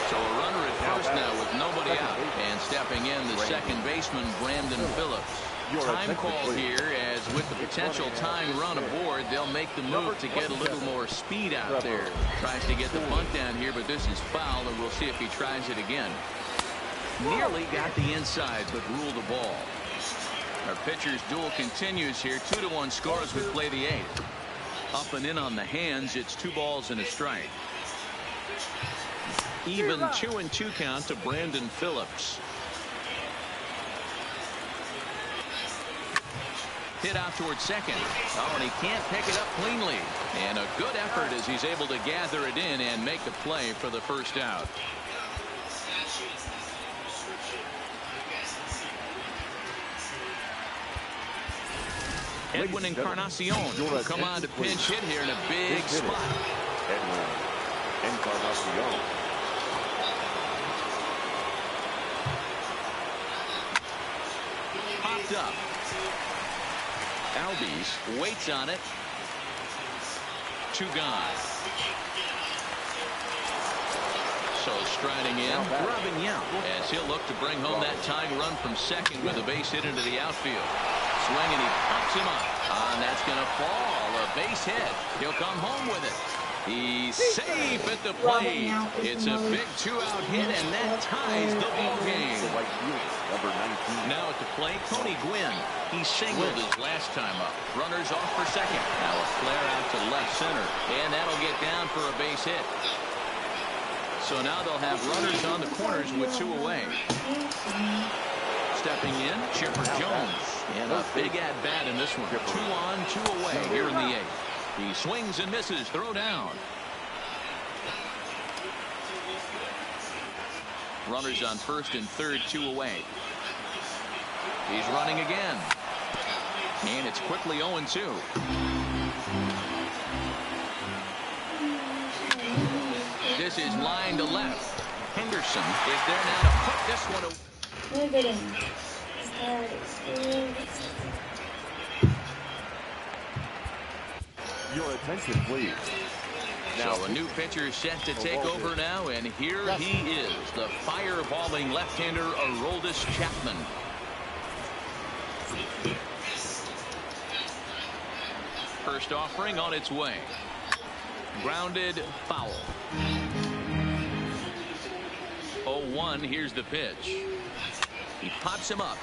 A: So a runner at first now with nobody out. And stepping in, the second baseman, Brandon Phillips. Time call here, as with the potential tying run aboard, they'll make the move to get a little more speed out there. Tries to get the bunt down here, but this is foul, and we'll see if he tries it again. Nearly got the inside, but ruled the ball. Our pitcher's duel continues here. 2-1 score as we play the 8th. Up and in on the hands, it's 2 balls and a strike. Even 2-2 count to Brandon Phillips. Hit out towards second. Oh, and he can't pick it up cleanly. And a good effort as he's able to gather it in and make the play for the first out. Edwin Encarnacion will come on to pinch hit here in a big spot.
B: Edwin Encarnacion.
A: Popped up. Albies waits on it. 2 gone. So striding in, Robin Yount, as he'll look to bring home that tying run from second with a base hit into the outfield. Swing, and he pops him up. And that's going to fall. A base hit. He'll come home with it. He's safe at the plate. It's a big 2-out hit, and that ties the ball game. Now at the plate, Tony Gwynn. He singled his last time up. Runners off for second. Now a flare out to left center, and that'll get down for a base hit. So now they'll have runners on the corners with 2 away. Stepping in, Chipper Jones. And a big at-bat in this one. 2 on, 2 away here in the 8th. He swings and misses. Throw down. Runners on first and third, 2 away. He's running again. And it's quickly 0-2. This is line to left. Henderson is there now to put this one away.
B: Your attention, please.
A: Now a new pitcher set to take over now, and here he is, the fireballing left-hander Aroldis Chapman. First offering on its way. Grounded, foul. 0-1, here's the pitch. He pops him up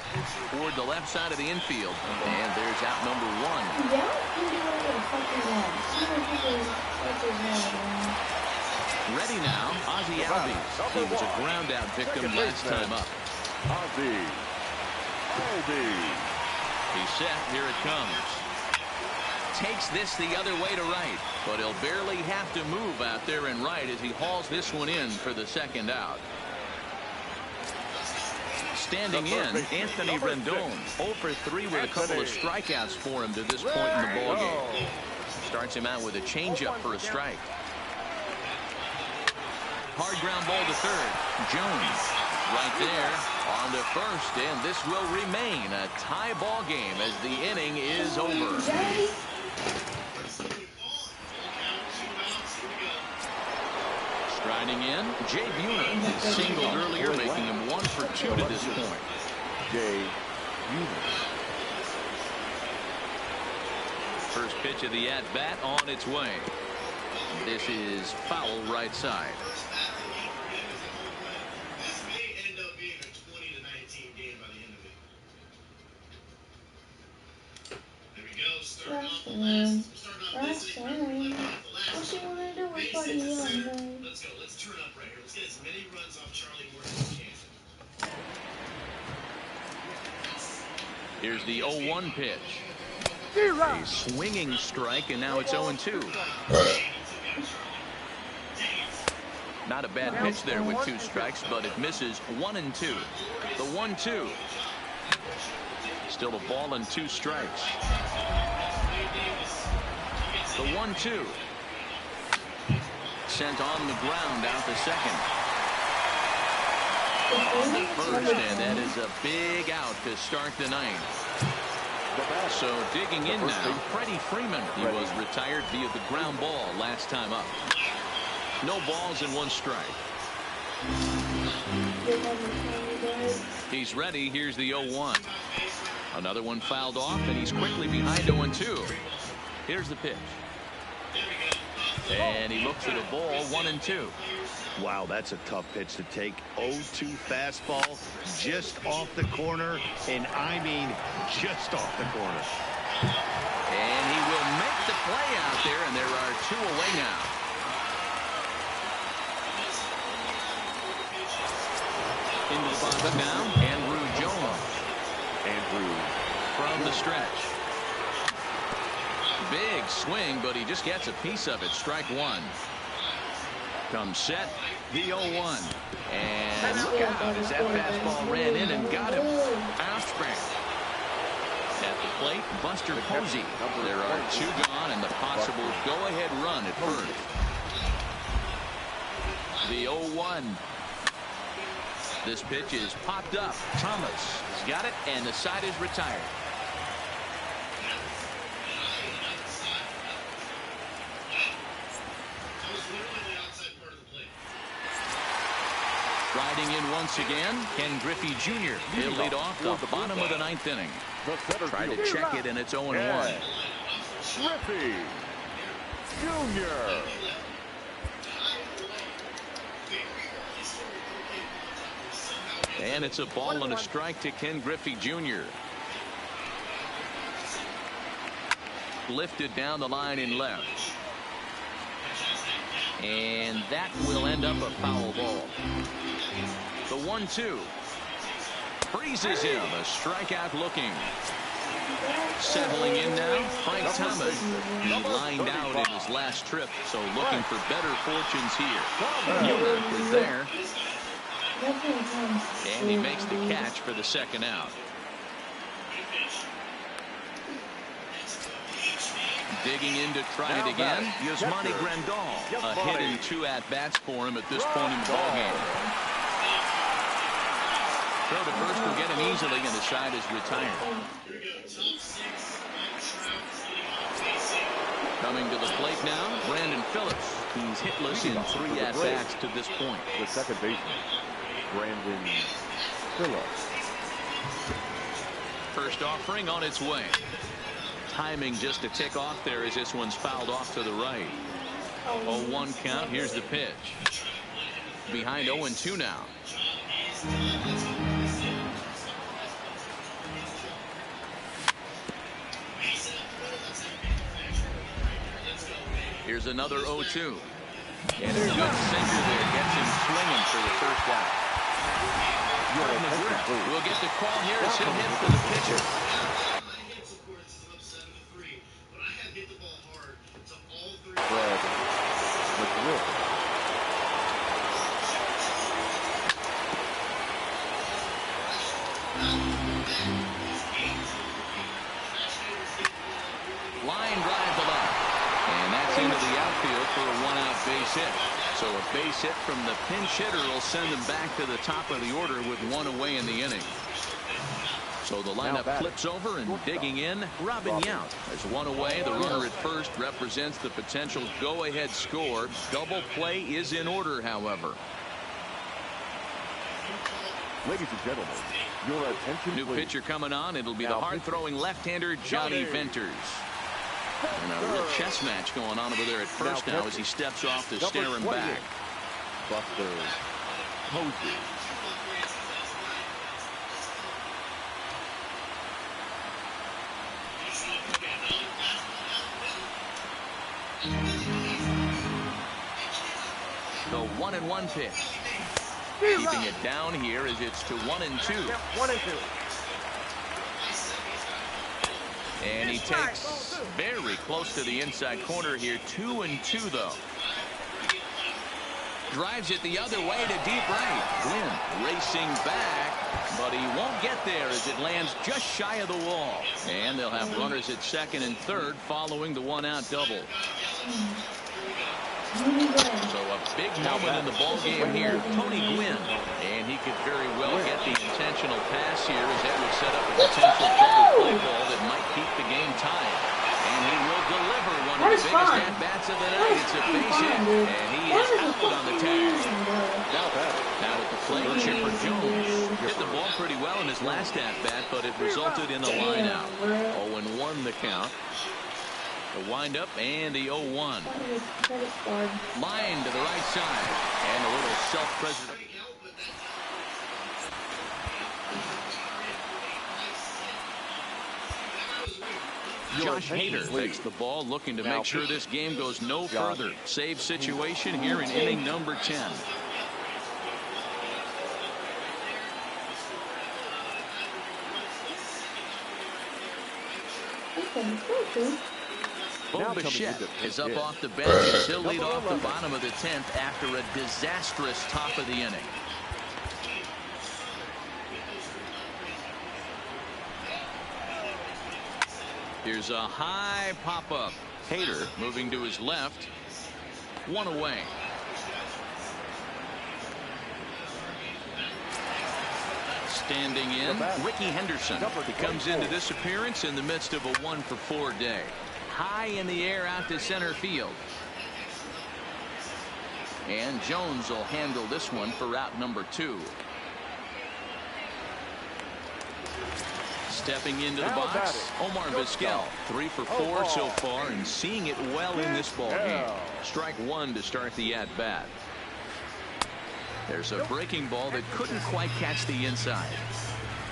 A: toward the left side of the infield, and there's out number 1. Ready now, Ozzie Albies. He was a ground out victim last time up.
B: Ozzie Aldi.
A: He's set. Here it comes. Takes this the other way to right, but he'll barely have to move out there in right as he hauls this one in for the second out. Standing in, Anthony Rendon, 0 for 3 with a couple of strikeouts for him to this point in the ballgame. Starts him out with a changeup for a strike. Hard ground ball to third. Jones right there on to first, and this will remain a tie ball game as the inning is over. Striding in, Jay Buhner singled earlier, making him 1 for 2 to this point.
B: Jay Buhner.
A: First pitch of the at-bat on its way. This is foul right side.
G: This may end up being a 20-19 game by the end of it. There we go. Starting off the last.
C: That's fine. What you want to do with Buddy Young?
G: Let's go. Let's turn up right here. Let's get as many runs off Charlie Morton as we can.
A: Here's the 0-1 pitch. A swinging strike, and now it's 0-2. Not a bad pitch there with 2 strikes, but it misses 1 and 2. The 1-2. Still a ball and 2 strikes. The 1-2. Sent on the ground out to second. First, and that is a big out to start the ninth. So digging in now, Freddie Freeman. He was retired via the ground ball last time up. No balls and 1 strike. He's ready. Here's the 0-1. Another one fouled off, and he's quickly behind 0-2. Here's the pitch. And he looks at a ball, 1 and 2.
E: Wow, that's a tough pitch to take. 0-2 fastball just off the corner, and I mean just off the corner.
A: And he will make the play out there, and there are 2 away now. Into the box now, Andrew Jones.
B: Andrew
A: from the stretch. Big swing, but he just gets a piece of it. Strike 1. Comes set, the 0-1. And look out as that fastball ran in and got him. Outspring. At the plate, Buster Posey. There are 2 gone and the possible go-ahead run at first. The 0-1. This pitch is popped up. Thomas has got it, and the side is retired. Riding in once again, Ken Griffey Jr. He'll lead off the bottom of the 9th inning. Try to check it, and it's 0-1.
B: Griffey Jr.
A: And it's a ball and a strike to Ken Griffey Jr. Lifted down the line in left. And that will end up a foul ball. The 1-2. Freezes him. A strikeout looking. Settling in now, Frank Thomas. He lined out in his last trip, so looking for better fortunes here. Mueller was there. And he makes the catch for the second out. Digging in to try it again, Yasmani Grandal. A hit and 2 at-bats for him at this point in the ballgame. Throw to first will get him easily, and the side is retired. Coming to the plate now, Brandon Phillips. He's hitless in 3 at-bats to this point.
B: The second baseman, Brandon Phillips.
A: First offering on its way. Timing just a tick off there as this one's fouled off to the right. 0-1 count. Here's the pitch. Behind 0-2 now. Here's another 0-2. And a good sinker there gets him swinging for the first out. We'll get the call here as he'll hit for the pitcher. Line drive to left. And that's into the outfield for a one-out base hit. So a base hit from the pinch hitter will send him back to the top of the order with one away in the inning. So the lineup flips over, and digging in, Robin Yount. As one away, the runner at first represents the potential go-ahead score. Double play is in order, however.
B: Ladies and gentlemen, your attention,
A: New
B: please.
A: pitcher coming on. It'll be the hard-throwing left-hander Johnny Venters. And a real chess match going on over there at first now as he steps off to stare him back.
B: Buster Posey.
A: The 1-1 pitch. Keeping it down here as it's to 1-2.
B: 1-2.
A: And he takes very close to the inside corner here. 2-2 though. Drives it the other way to deep right. Gwynn racing back, but he won't get there as it lands just shy of the wall. And they'll have runners at second and third following the one-out double. So a big moment in the ball game here. Tony Gwynn, and he could very well get the intentional pass here as that would set up a potential double play ball that might keep the game tied. And he will deliver one of the biggest at-bats of the night. It's a base hit, and he is out on the tag. Now at the plate, Chipper Jones hit the ball pretty well in his last at-bat, but it resulted in a line-out. 0-1 the count. The windup and the 0-1. Line to the right side. And a little self-preservation. Josh Hader takes the ball, looking to make sure this game goes no further. Save situation here in inning number 10. Bo Bichette is up off the bench as he'll lead off the bottom of the 10th after a disastrous top of the inning. Here's a high pop-up. Hader moving to his left. One away. Standing in, Ricky Henderson. He comes into this appearance in the midst of a 1-for-4 day. High in the air out to center field. And Jones will handle this one for route number 2. Stepping into the box, Omar Vizquel. 3-for-4 so far and seeing it well in this ball game. Strike 1 to start the at-bat. There's a breaking ball that couldn't quite catch the inside.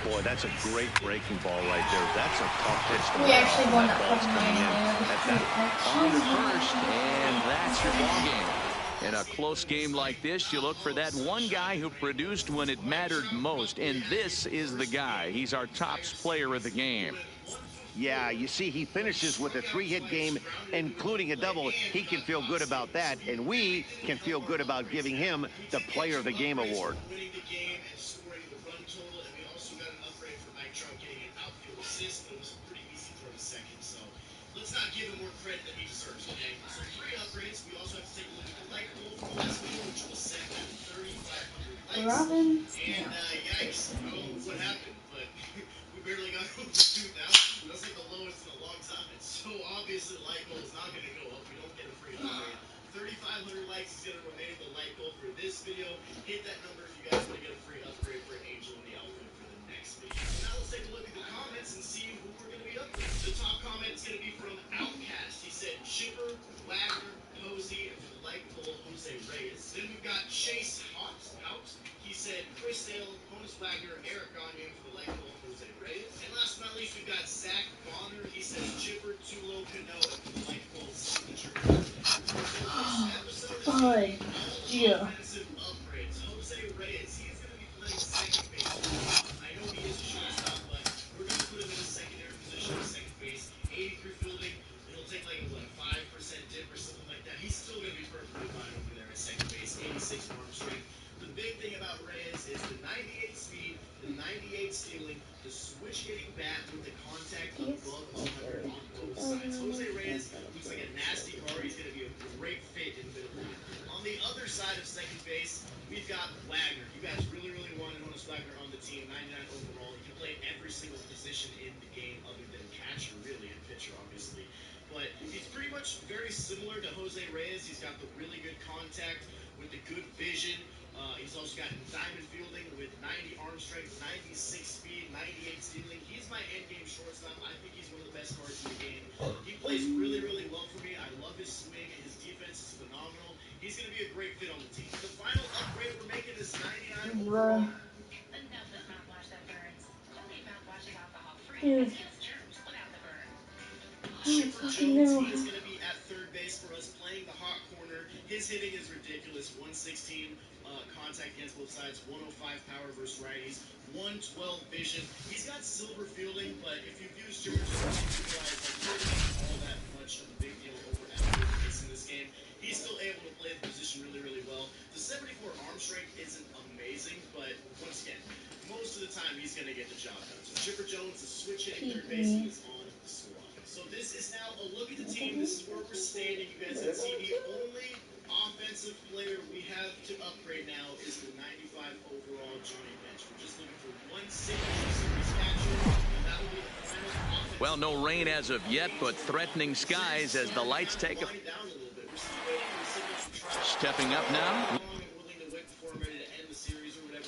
E: Boy, that's a great breaking ball right there. That's a tough pitch.
C: We actually won that
A: On to first, and that's your ball game. In a close game like this, you look for that one guy who produced when it mattered most, and this is the guy. He's our tops player of the game.
E: Yeah, you see, he finishes with a 3-hit game, including a double. He can feel good about that, and we can feel good about giving him the Player of the Game award.
G: Winning the game and scoring the run total, and we also got an upgrade for Mike Trout getting an outfield assist. It was pretty easy for the second, so let's not give him more credit than he deserves, okay? So 3 upgrades. We also have to take a look at the light goal from last video, which was set at 3,500 likes.
C: Robin.
G: And yikes, I don't know what happened, but we barely got over 2,000. That's like the lowest in a long time. So obviously the light goal is not going to go up. We don't get a free upgrade. 3,500 likes is going to remain the light goal for this video. Hit that number if you guys want to get a free upgrade for Angel in the outfit for the next video. Now let's take a look at the comments and see who we're going to be upgrading. The top comment is going to be from Outcast. He said Chipper, Wagner, Posey, and for the light goal, Jose Reyes. Then we've got Chase Hot out. He said Chris Sale, Honus Wagner, Eric Gagne for the light goal, Jose Reyes. And last but not least, we've got Zach Bonner. He says Chipper, Tulo, Cano, and for the light goal, signature.
C: Bye. Yeah.
G: Offensive upgrades. Jose Reyes, he's going to be playing second base. single position in the game other than catcher, really, and pitcher, obviously. But he's pretty much very similar to Jose Reyes. He's got the really good contact with the good vision. He's also got diamond fielding with 90 arm strength, 96 speed, 98 stealing. He's my end game shortstop. I think he's one of the best cards in the game. He plays really, really well for me. I love his swing. His defense is phenomenal. He's going to be a great fit on the team. The final upgrade we're making is 99 overall.
H: Enough with mouthwash that burns. Don't eat mouthwash is alcohol free.
C: Yeah.
H: It kills germs without the burn.
G: Chipper Jones, he is going to be at third base for us, playing the hot corner. His hitting is ridiculous. 116 contact against both sides, 105 power versus righties, 112 vision. He's got silver fielding, but if you've used Chipper Jones, you realize like really not all that much of a big deal over at third base in this game. He's still able to play the position really, really well. The 74 arm strength isn't amazing, but once again, most of the time he's going to get the job done. So Chipper Jones, the switch hitting third baseman, is on the squad. So this is now a look at the team. This is where we're standing. You guys can see the only offensive player we have to upgrade now is the 95 overall Johnny Bench. We're just looking for one signature series catcher, and that will be the final offensive.
A: Well, no rain as of yet, but threatening skies as the lights take a... Stepping up now.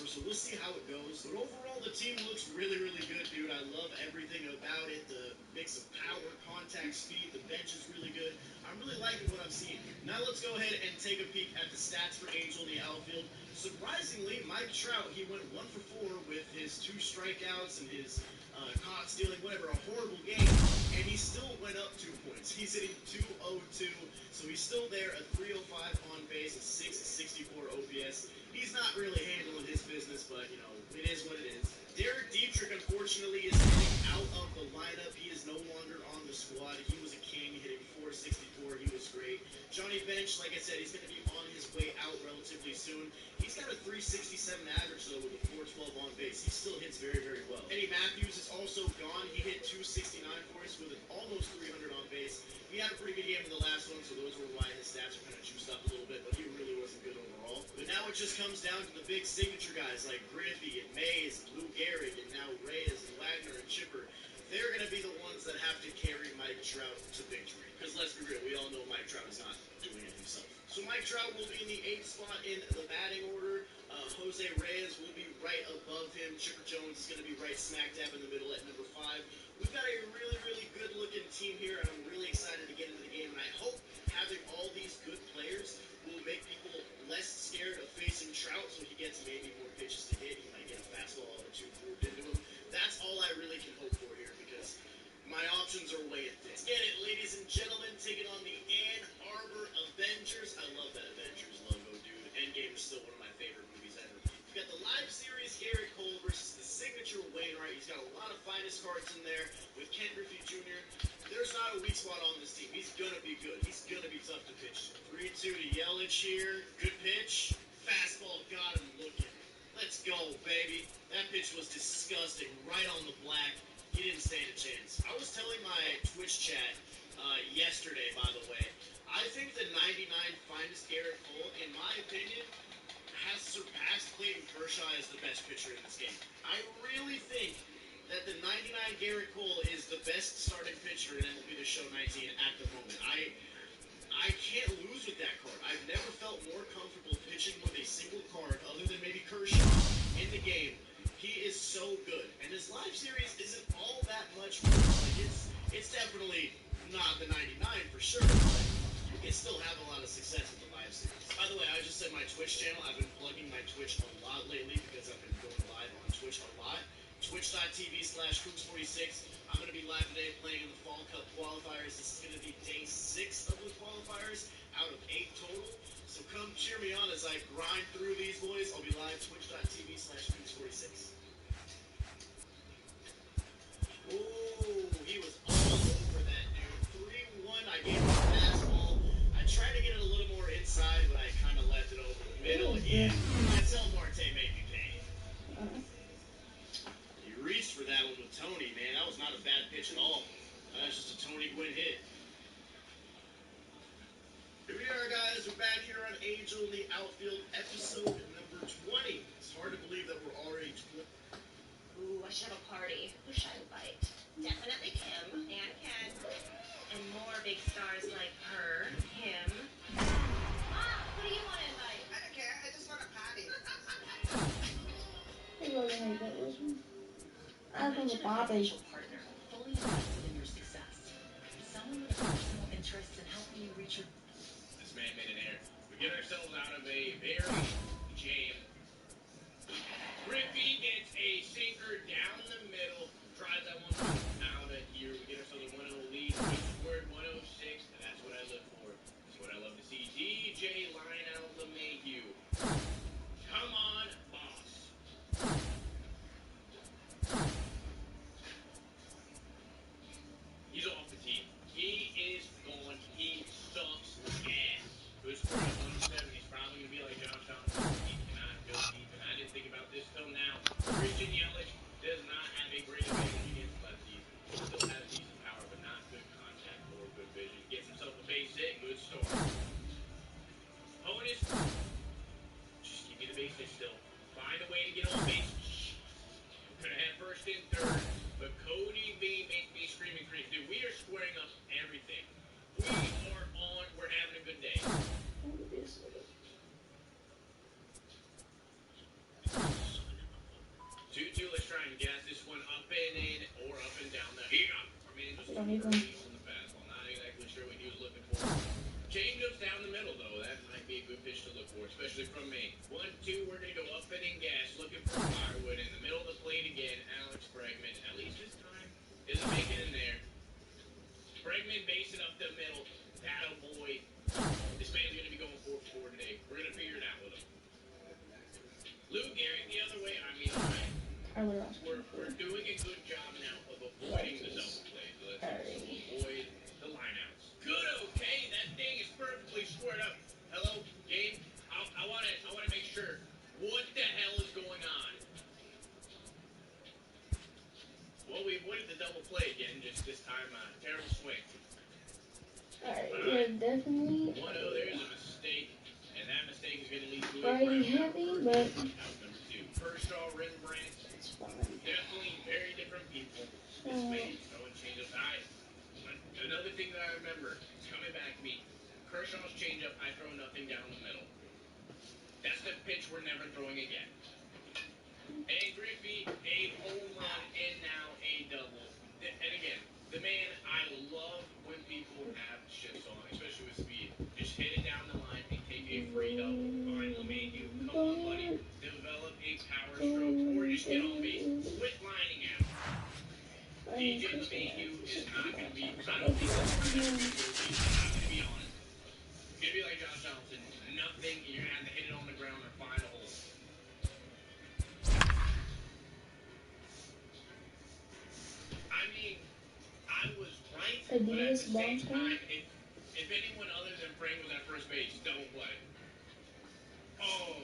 G: So we'll see how it goes. But overall, the team looks really, really good, dude. I love everything about it. The mix of power, contact, speed. The bench is really good. I'm really liking what I'm seeing. Now let's go ahead and take a peek at the stats for Angel in the outfield. Surprisingly, Mike Trout, he went 1 for 4 with his 2 strikeouts and his caught stealing, whatever, a horrible game. And he still went up 2 points. He's hitting 202, so he's still there, a 305 on base, a 664 OPS. He's not really handling his business, but, you know, it is what it is. Derek Dietrich, unfortunately, is getting out of the lineup. He is no longer on the squad. He was a king, hitting 464. He was great. Johnny Bench, like I said, he's going to be on his way out relatively soon. He's got a 367 average, though, with a 412 on base. He still hits very, very well. Eddie Matthews is also gone. He hit 269 for us with almost 300 on base. He had a pretty good game in the last one, so those were why his stats are kind of juiced up a little bit, but he really wasn't good overall. But now it just comes down to the big signature guys like Griffey and Mays and Lou Gehrig and now Reyes and Wagner and Chipper. They're going to be the ones that have to carry Mike Trout to victory. Because let's be real, we all know Mike Trout is not doing it himself. So Mike Trout will be in the 8th spot in the batting order. Jose Reyes will be right above him. Chipper Jones is going to be right smack dab in the middle at number 5. We've got a really, really good-looking team here, and I'm really excited to get into the game. And I hope having all these good players will make people less scared of facing Trout, so he gets maybe more pitches to hit. He might get a fastball or 2 moved into him. That's all I really can hope for here, because my options are way thin. Let's get it, ladies and gentlemen. Taking on the Ann Arbor Avengers. I love that Avengers logo, dude. Endgame is still one of my favorite movies ever. We've got the live series Garrett Cole versus the signature Wainwright. He's got a lot of finest cards in there with Ken Griffey Jr. There's not a weak spot on this team. He's going to be good. He's going to be tough to pitch. 3-2 to Yelich here. Good pitch. Fastball got him looking. Let's go, baby. That pitch was disgusting. Right on the black. He didn't stand a chance. I was telling my Twitch chat yesterday, by the way, I think the 99 finest Garrett Cole, in my opinion, has surpassed Clayton Kershaw as the best pitcher in this game. I really think that the 99 Garrett Cole is the best starting pitcher in MLB The Show 19 at the moment. I can't lose with that card. I've never felt more comfortable pitching with a single card other than maybe Kershaw in the game. He is so good. And his live series isn't all that much worse. Like, it's definitely not the 99 for sure, but you can still have a lot of success with the live series. By the way, I just said my Twitch channel. I've been plugging my Twitch a lot lately because I've been going live on Twitch a lot. Twitch.tv/Hoops46. I'm going to be live today playing in the Fall Cup qualifiers. This is going to be day 6 of the qualifiers out of 8 total. So come cheer me on as I grind through these boys. I'll be live Twitch.tv/Hoops46. Ooh, he was all over that dude. 3-1. I gave him a fastball. I tried to get it a little more inside, but I kind of left it over the middle. Yeah, Martel Marte made me pay. He reached for that one with Tony, man. That was not a bad pitch at all. That was just a Tony Gwynn hit. Here we are, guys. We're back here on Angel in the Outfield, episode number 20. It's hard to believe that we're already 20.
H: Ooh, I should have a party. Who should I big stars like her, him. Mom, who do you want to invite?
I: I don't care. I just want a party.
C: It wasn't like that, was it? I think it's Bobby.
H: Partner, fully invested in your success. Someone with a personal interest in helping you reach your...
G: This man made an error. We get ourselves out of a very jam. Griffey gets a sinker down the middle. Tries that one out of here. We get ourselves a 1-0 lead. Word 106. That's what I look for. That's what I love to see. DJ Lionel LeMahieu. Come on, boss. He's off the team. He is gone. He sucks ass. Good score at 107. He's probably going to be like Josh Johnson. He cannot go deep. And I didn't think about this till now. Christian Yelich does not have a great advantage against lefties. He still has decent power, but not good contact or good vision. Gets himself a base hit. Good start. Honus, just give me the base hit still. Find a way to get on base. Could have had first and third, but Cody B makes me screaming creep. Dude, we are squaring up everything. We are on. We're having a good day. 2-2. Let's try and gas this one up and in or up and down the here. Our man just on the fastball. Not exactly sure what he was looking for. Changeups down the middle though. That might be a good pitch to look for, especially from me. 1-2. We're gonna go up and in gas, looking for firewood in the middle of the plate again. Alex Bregman. At least this time isn't making it in there. Bregman base it up the middle. That boy. This man's gonna be going 4-4 today. We're gonna figure it out with him. Lou Gehrig the other way. I mean, we're doing a good job now of avoiding the double play. So let's avoid the lineouts. Good, okay. That thing is perfectly squared up. Hello, game. I want to make sure. What the hell is going on? Well, we avoided the double play again. Just this time, terrible swing.
C: Alright, we're definitely
G: 1-0. There's a mistake, and that mistake is going to lead to a
C: riding heavy, but
G: out number 2. First all Rembrandt.
C: it's fine.
G: Definitely very different people. This man throwing changeups. Another thing that I remember is coming back to me. Kershaw's changeup, I throw nothing down the middle. That's the pitch we're never throwing again. And Griffey, a home run, and now a double. And again, the man, I love when people have shifts on, especially with speed. Just hit it down the line and take a free double. Fine, LeMahieu, come on, buddy. Develop a power stroke or just get on base. Quit lining out. DJ LeMahieu is not going to be, I don't think that's he's not going to be on it. It's going to be like Josh Johnson. Nothing, you're going to have to hit it on the ground or find a hole. I mean, I was right, but at the same time, if anyone other than Frank was at first base, don't play. Oh.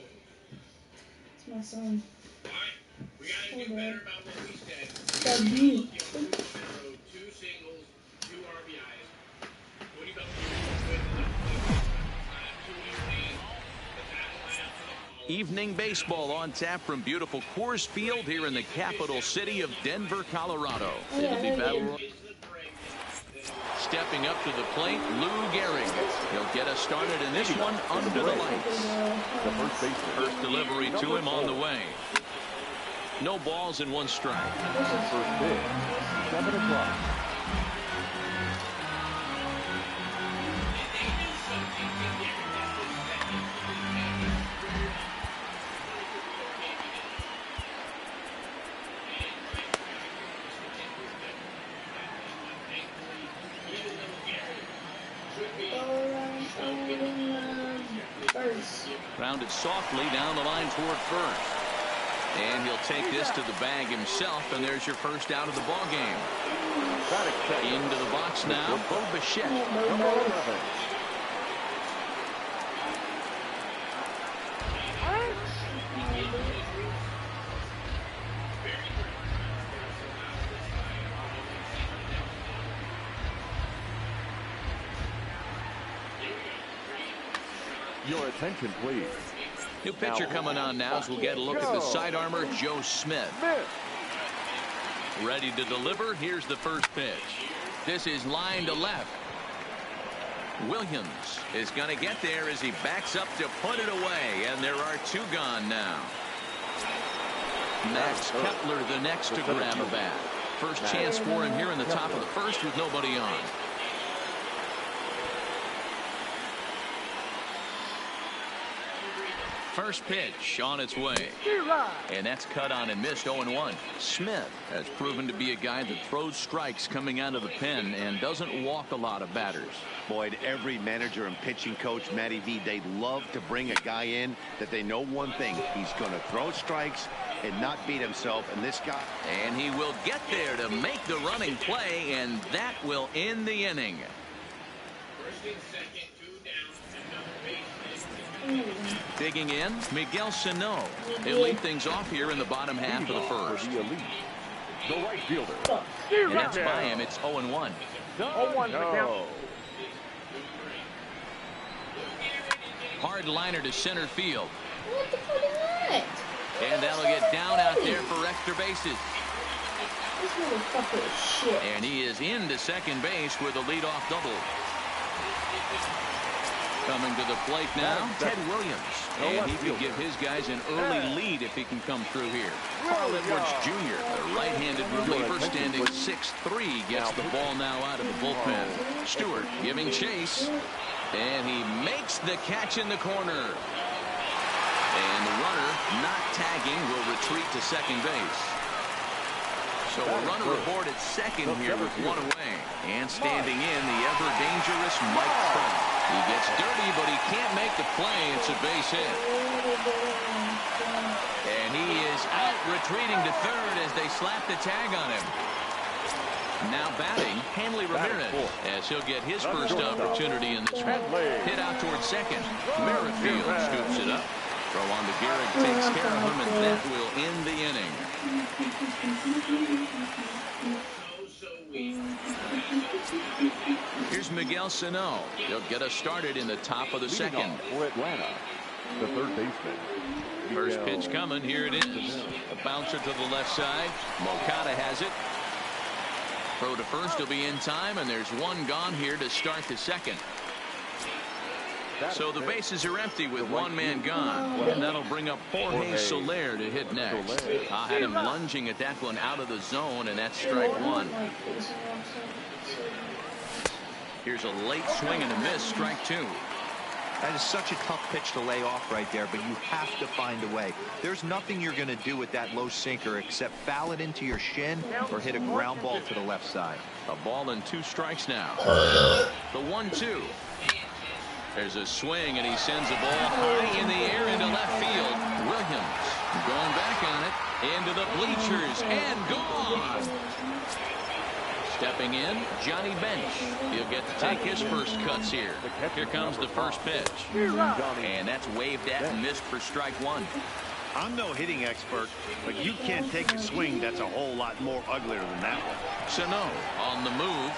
C: It's my son.
G: Alright, we gotta do better about what we said.
C: That's you.
G: 2 singles, 2 RBIs. What do you got?
A: Evening baseball on tap from beautiful Coors Field here in the capital city of Denver, Colorado. Stepping up to the plate, Lou Gehrig. He'll get us started in this one under the lights.
B: The
A: First delivery to him on the way. No balls and 1 strike.
B: First pitch, 7 o'clock.
A: Grounded softly down the line toward first. And he'll take this to the bag himself, and there's your first out of the ball game. Into the box now, Bo Bichette.
B: Number 11. Your attention, please.
A: New pitcher coming on now as we'll get a look at the side armor, Joe Smith. Ready to deliver. Here's the first pitch. This is line to left. Williams is going to get there as he backs up to put it away, and there are 2 gone now. Max Kepler the next to grab a bat. First chance for him here in the top of the first with nobody on. First pitch on its way. And that's cut on and missed. 0-1. Smith has proven to be a guy that throws strikes coming out of the pen and doesn't walk a lot of batters.
E: Boyd, every manager and pitching coach, Matty V, they love to bring a guy in that they know one thing. He's going to throw strikes and not beat himself. And this guy.
A: And he will get there to make the running play, and that will end the inning.
G: First and second, 2 down,
A: Digging in, Miguel Sano. He'll lead things off here in the bottom half of the first.
B: The right fielder.
A: And that's by him. It's 0-1.
B: 0-1. No.
A: Hard liner to center field.
C: What the fuck is that?
A: And that'll get down out there for extra bases.
C: This motherfucker is shit.
A: And he is into second base with a leadoff double. Coming to the plate now, Ted Williams. And he could give his guys an early lead if he can come through here. Carl Edwards Jr., the right-handed reliever, standing 6'3", gets the ball now out of the bullpen. Stewart giving chase. And he makes the catch in the corner. And the runner, not tagging, will retreat to second base. So a runner aboard at second here with 1 away. And standing in, the ever-dangerous Mike Trout. He gets dirty, but he can't make the play. It's a base hit. And he is out retreating to third as they slap the tag on him. Now batting, Hanley Ramirez, as he'll get his first opportunity in this one. Hit out towards second. Merrifield scoops it up. Throw on to Gehrig, takes care of him, and that will end the inning. Here's Miguel Sano. He'll get us started in the top of the second.
B: For Atlanta, the third baseman.
A: First pitch coming. Here it is. A bouncer to the left side. Moncada has it. Throw to first will be in time, and there's 1 gone here to start the second. So the bases are empty with 1 man gone, and that'll bring up Jorge Soler to hit next. I had him lunging at that one out of the zone, and that's strike 1. Here's a late swing and a miss, strike 2.
D: That is such a tough pitch to lay off right there, but you have to find a way. There's nothing you're going to do with that low sinker except foul it into your shin or hit a ground ball to the left side.
A: A ball and 2 strikes now. The 1-2. There's a swing, and he sends a ball high in the air into left field. Williams going back on it into the bleachers and gone. Stepping in, Johnny Bench. He'll get to take his first cuts here. Here comes the first pitch. And that's waved at and missed for strike 1.
E: I'm no hitting expert, but you can't take a swing that's a whole lot more uglier than that one.
A: Sano on the move.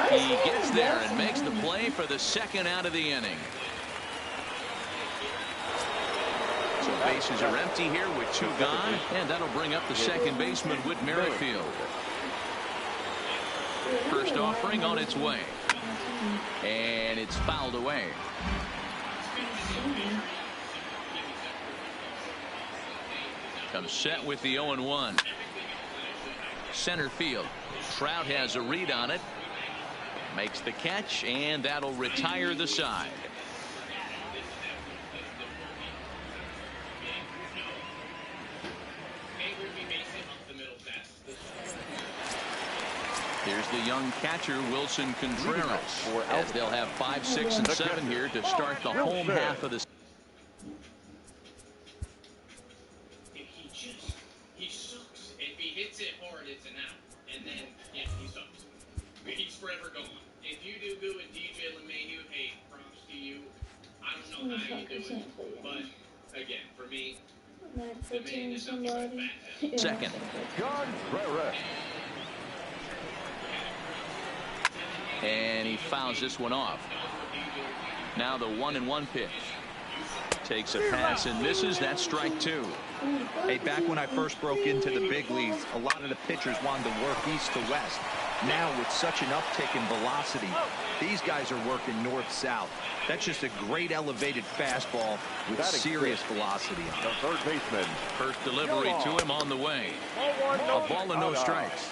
A: He gets there and makes the play for the second out of the inning. So bases are empty here with 2 gone, and that'll bring up the second baseman, Whit Merrifield. First offering on its way. And it's fouled away. Comes set with the 0-1. Center field. Trout has a read on it. Makes the catch, and that'll retire the side. Here's the young catcher, Wilson Contreras, as they'll have 5, 6, and 7 here to start the home half of the season.
G: He sucks. If he hits it hard, it's an out. And then, yeah, he sucks. He's forever gone. If you do good with DJ LeMahieu, hey, props to you. I don't know how you do it. But, again, for me, the man is nothing but fantastic.
A: Second.
B: Contreras.
A: And he fouls this one off. Now the 1-1 pitch. Takes a pass and misses. That's strike two.
D: Hey, back when I first broke into the big leagues, a lot of the pitchers wanted to work east to west. Now, with such an uptick in velocity, these guys are working north-south. That's just a great elevated fastball with serious velocity on it.
B: The third baseman.
A: First delivery to him on the way. A ball and no strikes.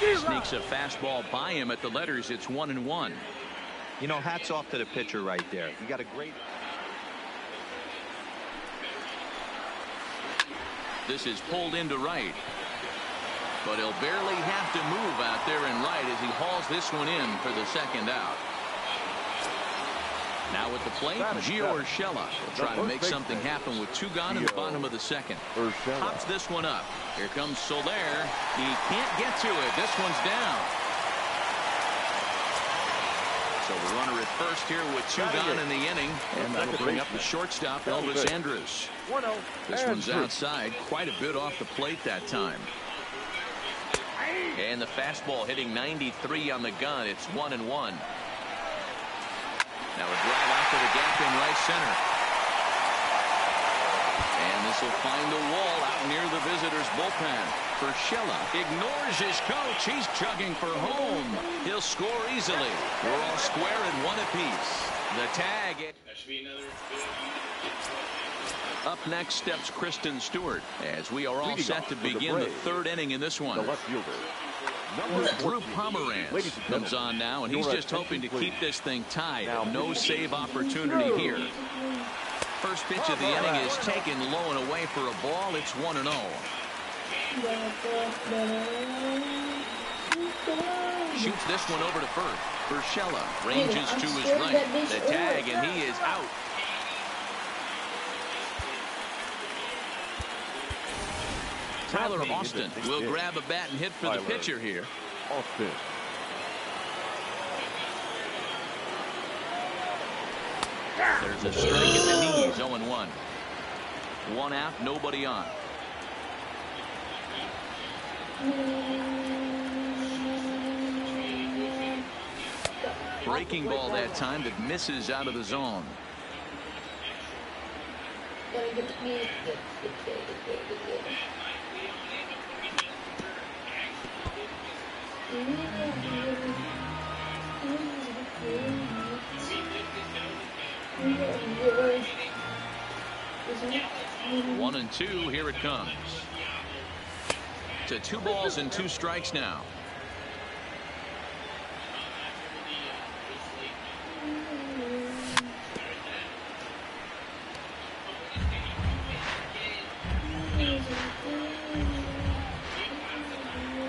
A: Sneaks a fastball by him at the letters. It's 1-1.
D: You know, hats off to the pitcher right there. You got a great...
A: This is pulled into right. But he'll barely have to move out there in right as he hauls this one in for the second out. Now at the plate, Gio Urshela will try to make something happen with two gone in the bottom of the second. Pops this one up. Here comes Soler. He can't get to it. This one's down. So the runner at first here with two gone in the inning. And that'll bring up the shortstop, Elvis Andrus. This one's outside, quite a bit off the plate that time. And the fastball hitting 93 on the gun. It's 1-1. Now a drive out to the gap in right center. And this will find the wall out near the visitors' bullpen. Urshela ignores his coach. He's chugging for home. He'll score easily. We're all square at one apiece. The tag.
G: That should be another.
A: Up next steps Kristen Stewart as we are all set to begin the third inning in this one.
B: The left fielder.
A: Drew Pomeranz comes on now, and he's just hoping to keep this thing tied. No save opportunity here. First pitch of the inning is taken low and away for a ball. It's 1-0. Shoots this one over to first. Urshela ranges to his right. The tag, and he is out. Tyler Austin will grab a bat and hit for the pitcher here.
B: Austin.
A: There's a strike at the knees. 0-1. One out, nobody on. Breaking ball that time that misses out of the zone. One and two. Here it comes. To 2 balls and 2 strikes now.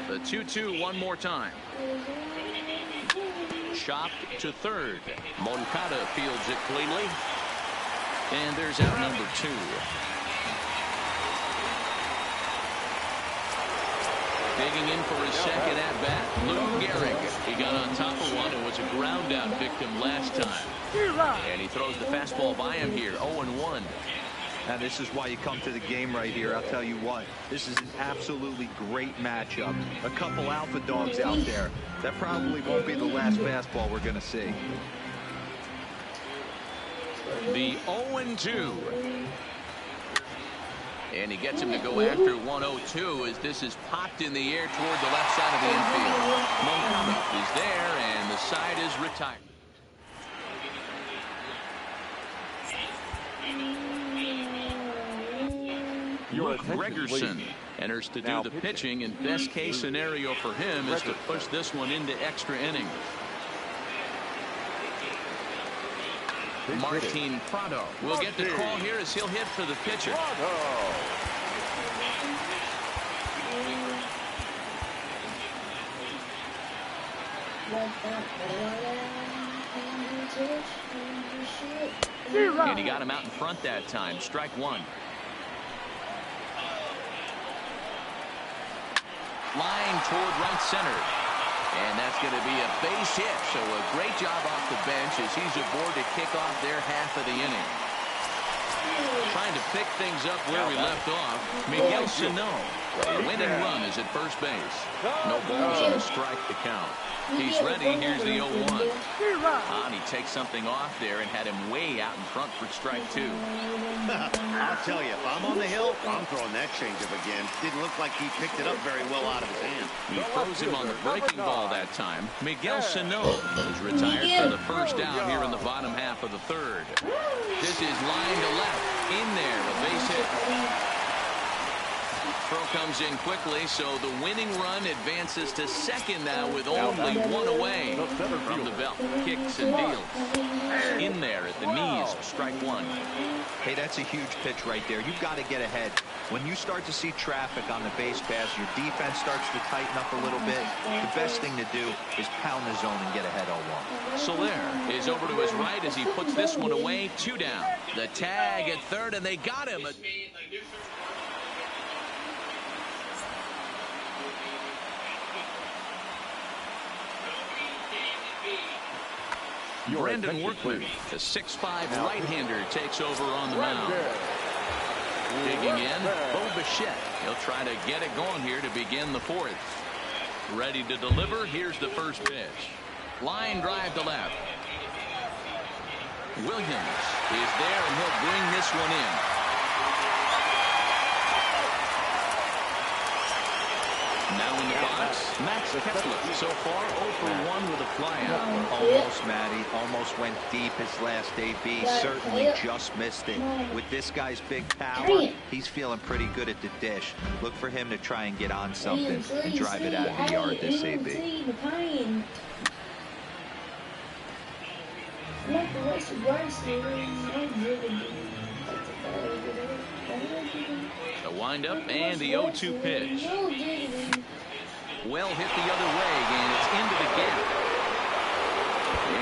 A: The 2-2 one more time. Chopped to third. Moncada fields it cleanly. And there's out number 2. Digging in for his second at-bat, Lou Gehrig. He got on top of one and was a ground-out victim last time. And he throws the fastball by him here, 0-1.
D: Now this is why you come to the game right here. I'll tell you what, this is an absolutely great matchup. A couple alpha dogs out there. That probably won't be the last fastball we're going to see.
A: The 0-2. And he gets him to go after 1-0-2 as this is popped in the air toward the left side of the infield. Moncada is there, and the side is retired. Luke Gregerson enters to do the pitching, and best case scenario for him is to push this one into extra innings. Martin Prado will get the call here as he'll hit for the pitcher. And he got him out in front that time. Strike 1. Line toward right center. And that's going to be a base hit. So a great job off the bench as he's aboard to kick off their half of the inning. Trying to pick things up where we left off. Miguel Sano. The winning run is at first base. No balls on a strike to count. He's ready. Here's the 0-1. And he takes something off there and had him way out in front for strike 2.
E: I'll tell you, if I'm on the hill, I'm throwing that changeup again. Didn't look like he picked it up very well out of his hand.
A: He throws him on the breaking ball that time. Miguel Sano is retired for the first out here in the bottom half of the third. This is line to left. In there, a base hit. Throw comes in quickly, so the winning run advances to second now with only one away from the belt. Kicks and deals. In there at the knees, strike 1.
D: Hey, that's a huge pitch right there. You've got to get ahead. When you start to see traffic on the base pass, your defense starts to tighten up a little bit. The best thing to do is pound the zone and get ahead 0-1.
A: Soler is over to his right as he puts this one away. 2 down. The tag at third, and they got him. Brandon Workman, the 6'5" right-hander, takes over on the mound. Digging in, Bo Bichette. He'll try to get it going here to begin the 4th. Ready to deliver. Here's the first pitch. Line drive to left. Williams is there, and he'll bring this one in. Now in the box, Max Kepler. So far, 0 for 1 with a flyout.
D: Almost, Matty. Almost went deep his last AB. Certainly just missed it. With this guy's big power, he's feeling pretty good at the dish. Look for him to try and get on something and drive it out of the yard this AB.
A: The windup and the 0-2 pitch. Well hit the other way, and it's into the gap.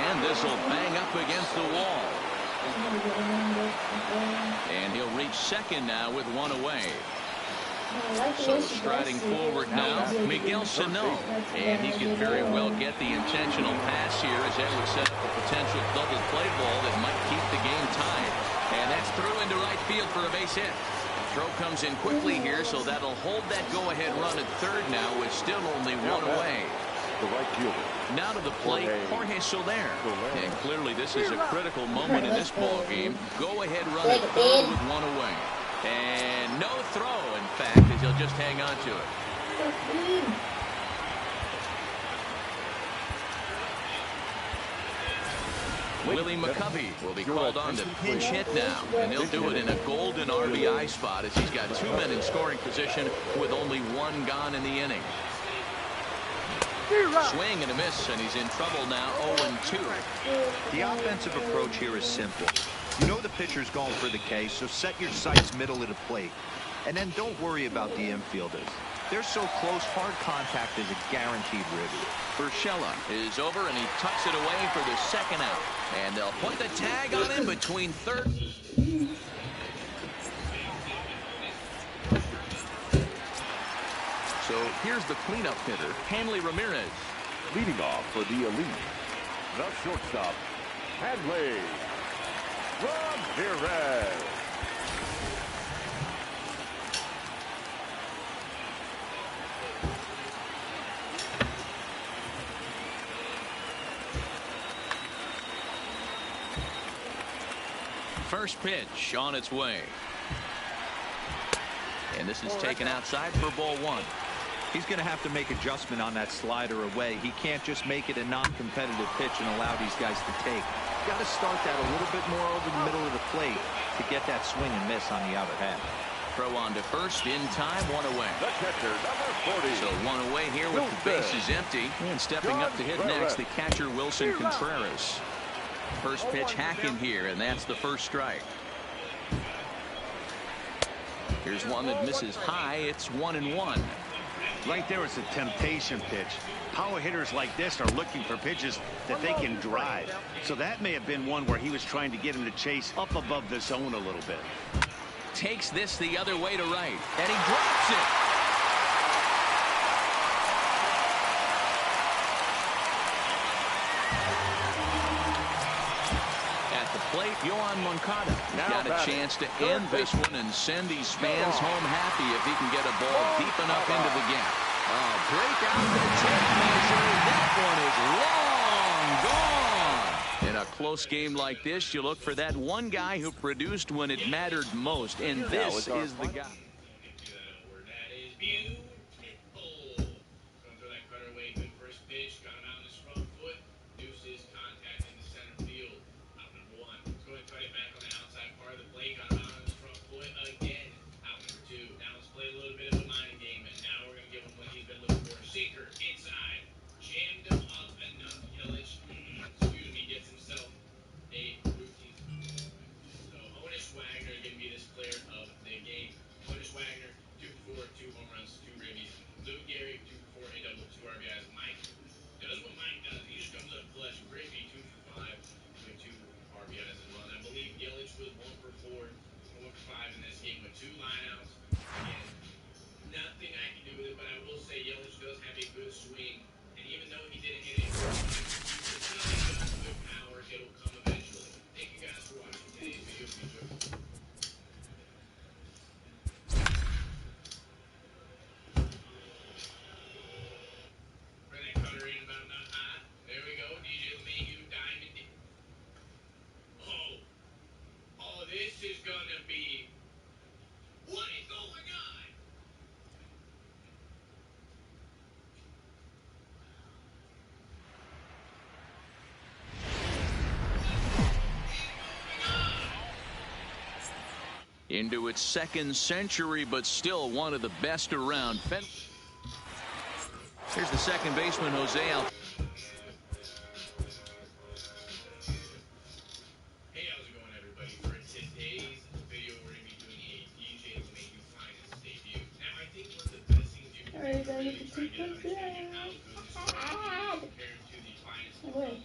A: And this will bang up against the wall. And he'll reach second now with 1 away. So striding forward now, Miguel Sano. And he could very well get the intentional pass here as that would set up a potential double play ball that might keep the game tied. And that's through into right field for a base hit. Throw comes in quickly here, so that'll hold that go-ahead run at third now with still only 1 away.
B: The right fielder.
A: Now to the plate, Jorge Soler. And clearly this is a critical moment in this ball game. Go-ahead run at third with 1 away. And no throw, in fact, as he'll just hang on to it. Willie McCovey will be called on to pinch hit now, and he'll do it in a golden RBI spot as he's got 2 men in scoring position with only 1 gone in the inning. Swing and a miss, and he's in trouble now, 0-2.
D: The offensive approach here is simple. You know the pitcher's going for the K, so set your sights middle of the plate. And then don't worry about the infielders. They're so close, hard contact is a guaranteed ribby.
A: Urshela is over, and he tucks it away for the second out. And they'll put the tag on him between third. So here's the cleanup hitter, Hanley Ramirez.
B: Leading off for the Elite, the shortstop, Hanley Ramirez.
A: First pitch on its way. And this is taken outside for ball 1.
D: He's going to have to make adjustment on that slider away. He can't just make it a non-competitive pitch and allow these guys to take. Got to start that a little bit more over the middle of the plate to get that swing and miss on the outer half.
A: Throw on to first in time, 1 away.
B: The catcher, number 40.
A: So 1 away here with the bases empty. And stepping up to hit next, the catcher Wilson Contreras. First pitch hacking here, and that's the first strike. Here's one that misses high. It's 1-1.
E: Right there is a temptation pitch. Power hitters like this are looking for pitches that they can drive. So that may have been one where he was trying to get him to chase up above the zone a little bit.
A: Takes this the other way to right, and he drops it. Plate, Yoan Moncada got a chance to end this one and send these fans home happy if he can get a ball deep enough into the gap. Break out the tape measure. That one is close game like this, you look for that one guy who produced when it mattered most, and this is the guy.
G: That is beautiful. Going through that cutter away, good first pitch, got him out on his front foot. Deuces contact in the center field. Out number one. Going to cut it back on the outside part of the plate, got him out on his front foot again. Out number two. Now let's play a little bit of a minding game, and now we're going to give him what he's been looking for. Sinker inside. Jammed him up enough. Yelich, gets himself a routine. So Honus Wagner going to be this player of the game. Honus Wagner, 2 for 4, 2 home runs, 2 ribbies. Lou Gehrig, 2 for 4, a double, 2 RBIs. Mike does what Mike does. He just comes up clutch. Gravy, 2 for 5, with 2 RBIs as well. And I believe Yelich was 1 for 4, 1 for 5 in this game with 2 lineouts. Again, nothing I can do with it, but I will say Yelich does have a good swing. And even though he didn't hit it, good power. It'll come eventually. Thank you guys for watching today's video. If you enjoyed. Bring that cutter in about not high. There we go. DJ LeMahieu, diamond. Oh, this is gonna be. What is going on?
A: Into its second century, but still one of the best around. Here's the second baseman, Jose Altuve.
G: Hey, how's it going, everybody? For today's video, we're going to be doing a DJ LeMahieu Finest debut. Now, I think one of the best things you can do is really try to get an understanding of how good this is compared to the Finest of Marte.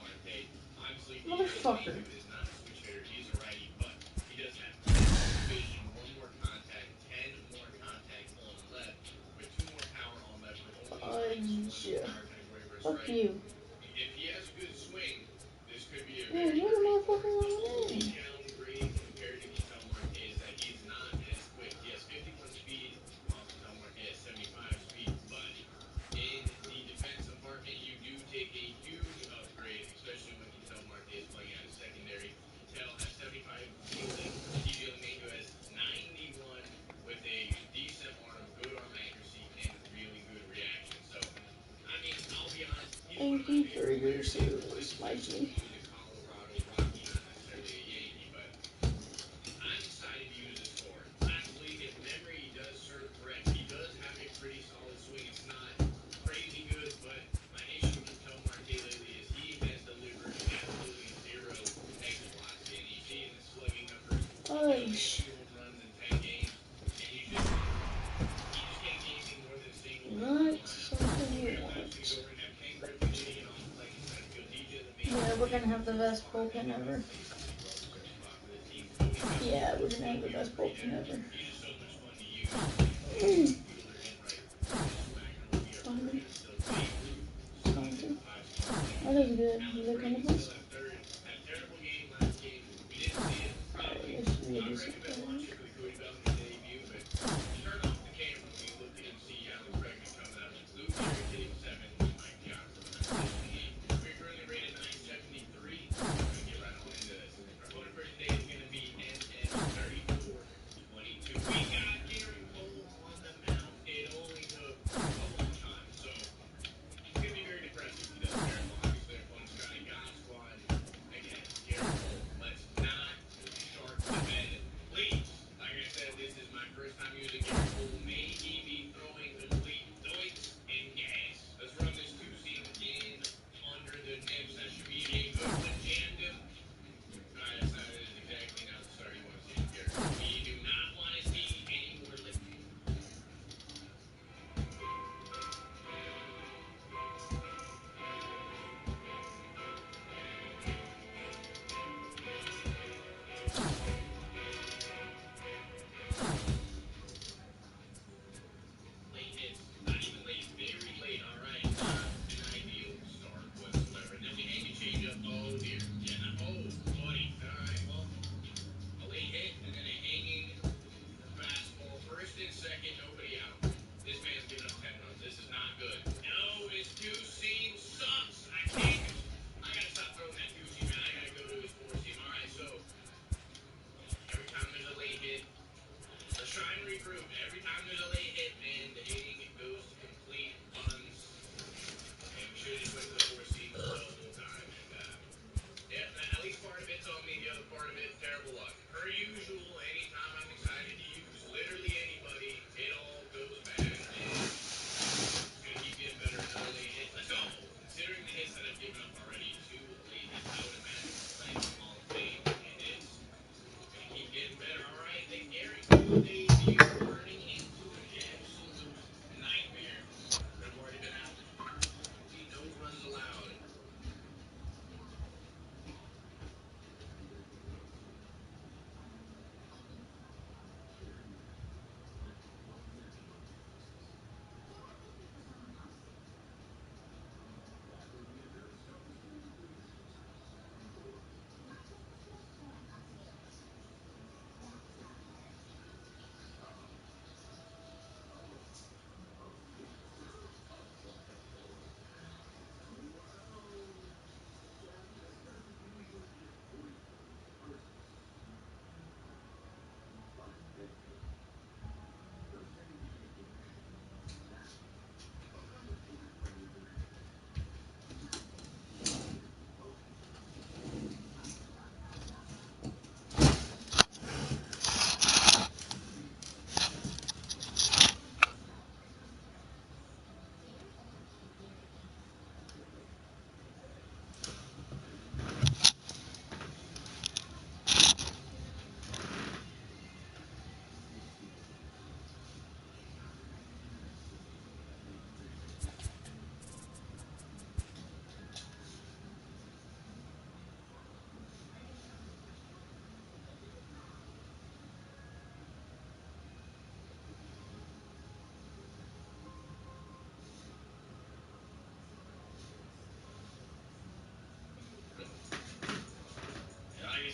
G: Obviously, DJ LeMahieu is not a switch hitter. He's a righty, but he does have vision, 1 more contact, 10 more contact on left, with 2 more power on left, with only
C: Fuck you.
G: if he has a good swing, this could be a
C: Man,
G: very
C: you're the motherfucker on the
G: challenge compared to Ketel Marte is that he's not as quick. He has 51 speed, while Ketel Marte has 75 speed. But in the defensive department, you do take a huge upgrade, especially when Ketel Marte is playing out of secondary. Ketel has 75 fielding. DJ LeMahieu has 91 with a decent arm, good arm accuracy, and really good reaction. So, I mean, I'll be honest.
C: Thank you for your service, Mikey.
G: I'm excited to use this for. Lastly, if memory does serve correct, he does have a pretty solid swing. It's not crazy good, but my issue with Ketel Marte lately is he has delivered absolutely 0 exit velocity. And you see in the slugging numbers,
C: Hush.
G: 2 home runs in 10 games, and you just can't get anything more than a single.
C: Not something you want. Yeah, we're gonna have the best bullpen ever. Yeah, we're gonna have the best bullpen ever. That is good. Is it coming close? Alright, this should be a decent play.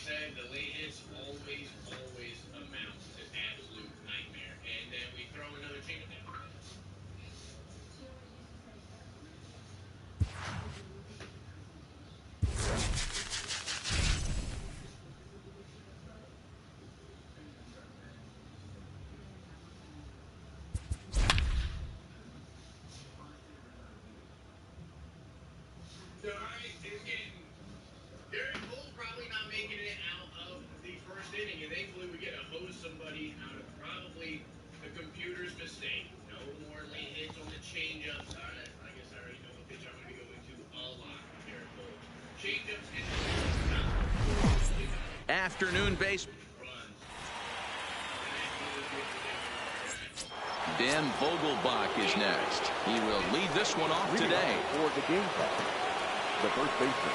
G: said, the late hits always amount to absolute nightmare. And then we throw another changeup down. Garrett Cole probably not making it out of the first inning, and thankfully we get to hose somebody out of probably the computer's mistake. No more late hits on the changeups. I guess I already know the pitch I'm going to be going to a lot. Garrett Cole. Changeups and
A: Afternoon base. Dan Vogelbach is next. He will lead this one off today.
B: For the Gamecocks, the first baseman,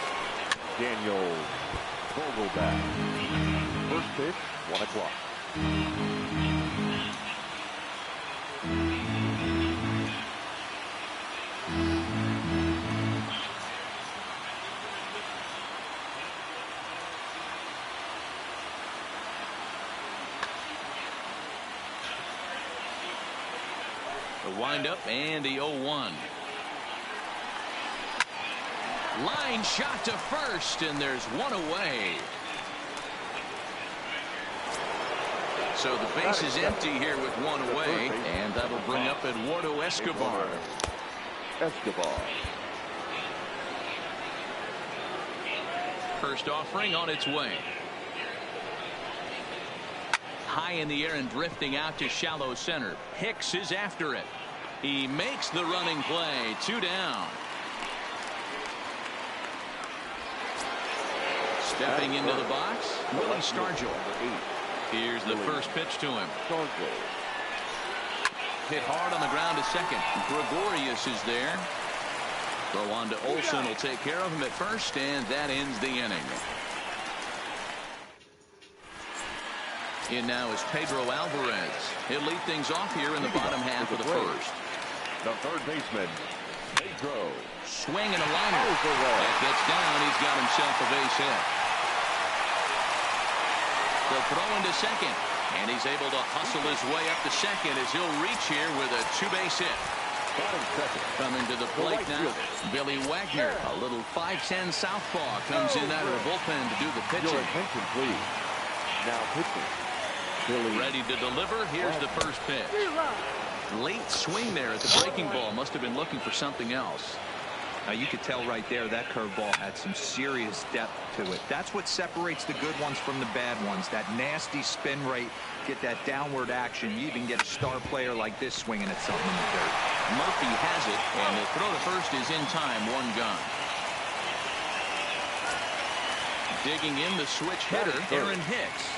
B: Daniel Vogelbach. First pitch, 1 o'clock.
A: The windup and the 0-1. Line shot to first, and there's one away. So the base is empty here with one away, and that'll bring up Eduardo Escobar. First offering on its way. High in the air and drifting out to shallow center. Hicks is after it. He makes the running play. 2 down. Stepping into the box, Willie Stargell. Here's the first pitch to him. Hit hard on the ground to second. Gregorius is there. Throw on to Olson will take care of him at first, and that ends the inning. In now is Pedro Alvarez. He'll lead things off here in the bottom half of the first.
B: The third baseman, Pedro.
A: Swing and a liner. That gets down. He's got himself a base hit. The throw into second. And he's able to hustle his way up to second as he'll reach here with a 2-base hit. Coming to the plate now, Billy Wagner. A little 5'10" southpaw comes in out of the bullpen to do the pitching.
B: Your attention, please. Now pitching.
A: Ready to deliver. Here's the first pitch. Late swing there at the breaking ball. Must have been looking for something else.
D: Now you could tell right there that curveball had some serious depth to it. That's what separates the good ones from the bad ones. That nasty spin rate, get that downward action. You even get a star player like this swinging at something in the dirt.
A: Murphy has it, and the throw to first is in time. 1 gun. Digging in the switch hitter, Aaron Hicks.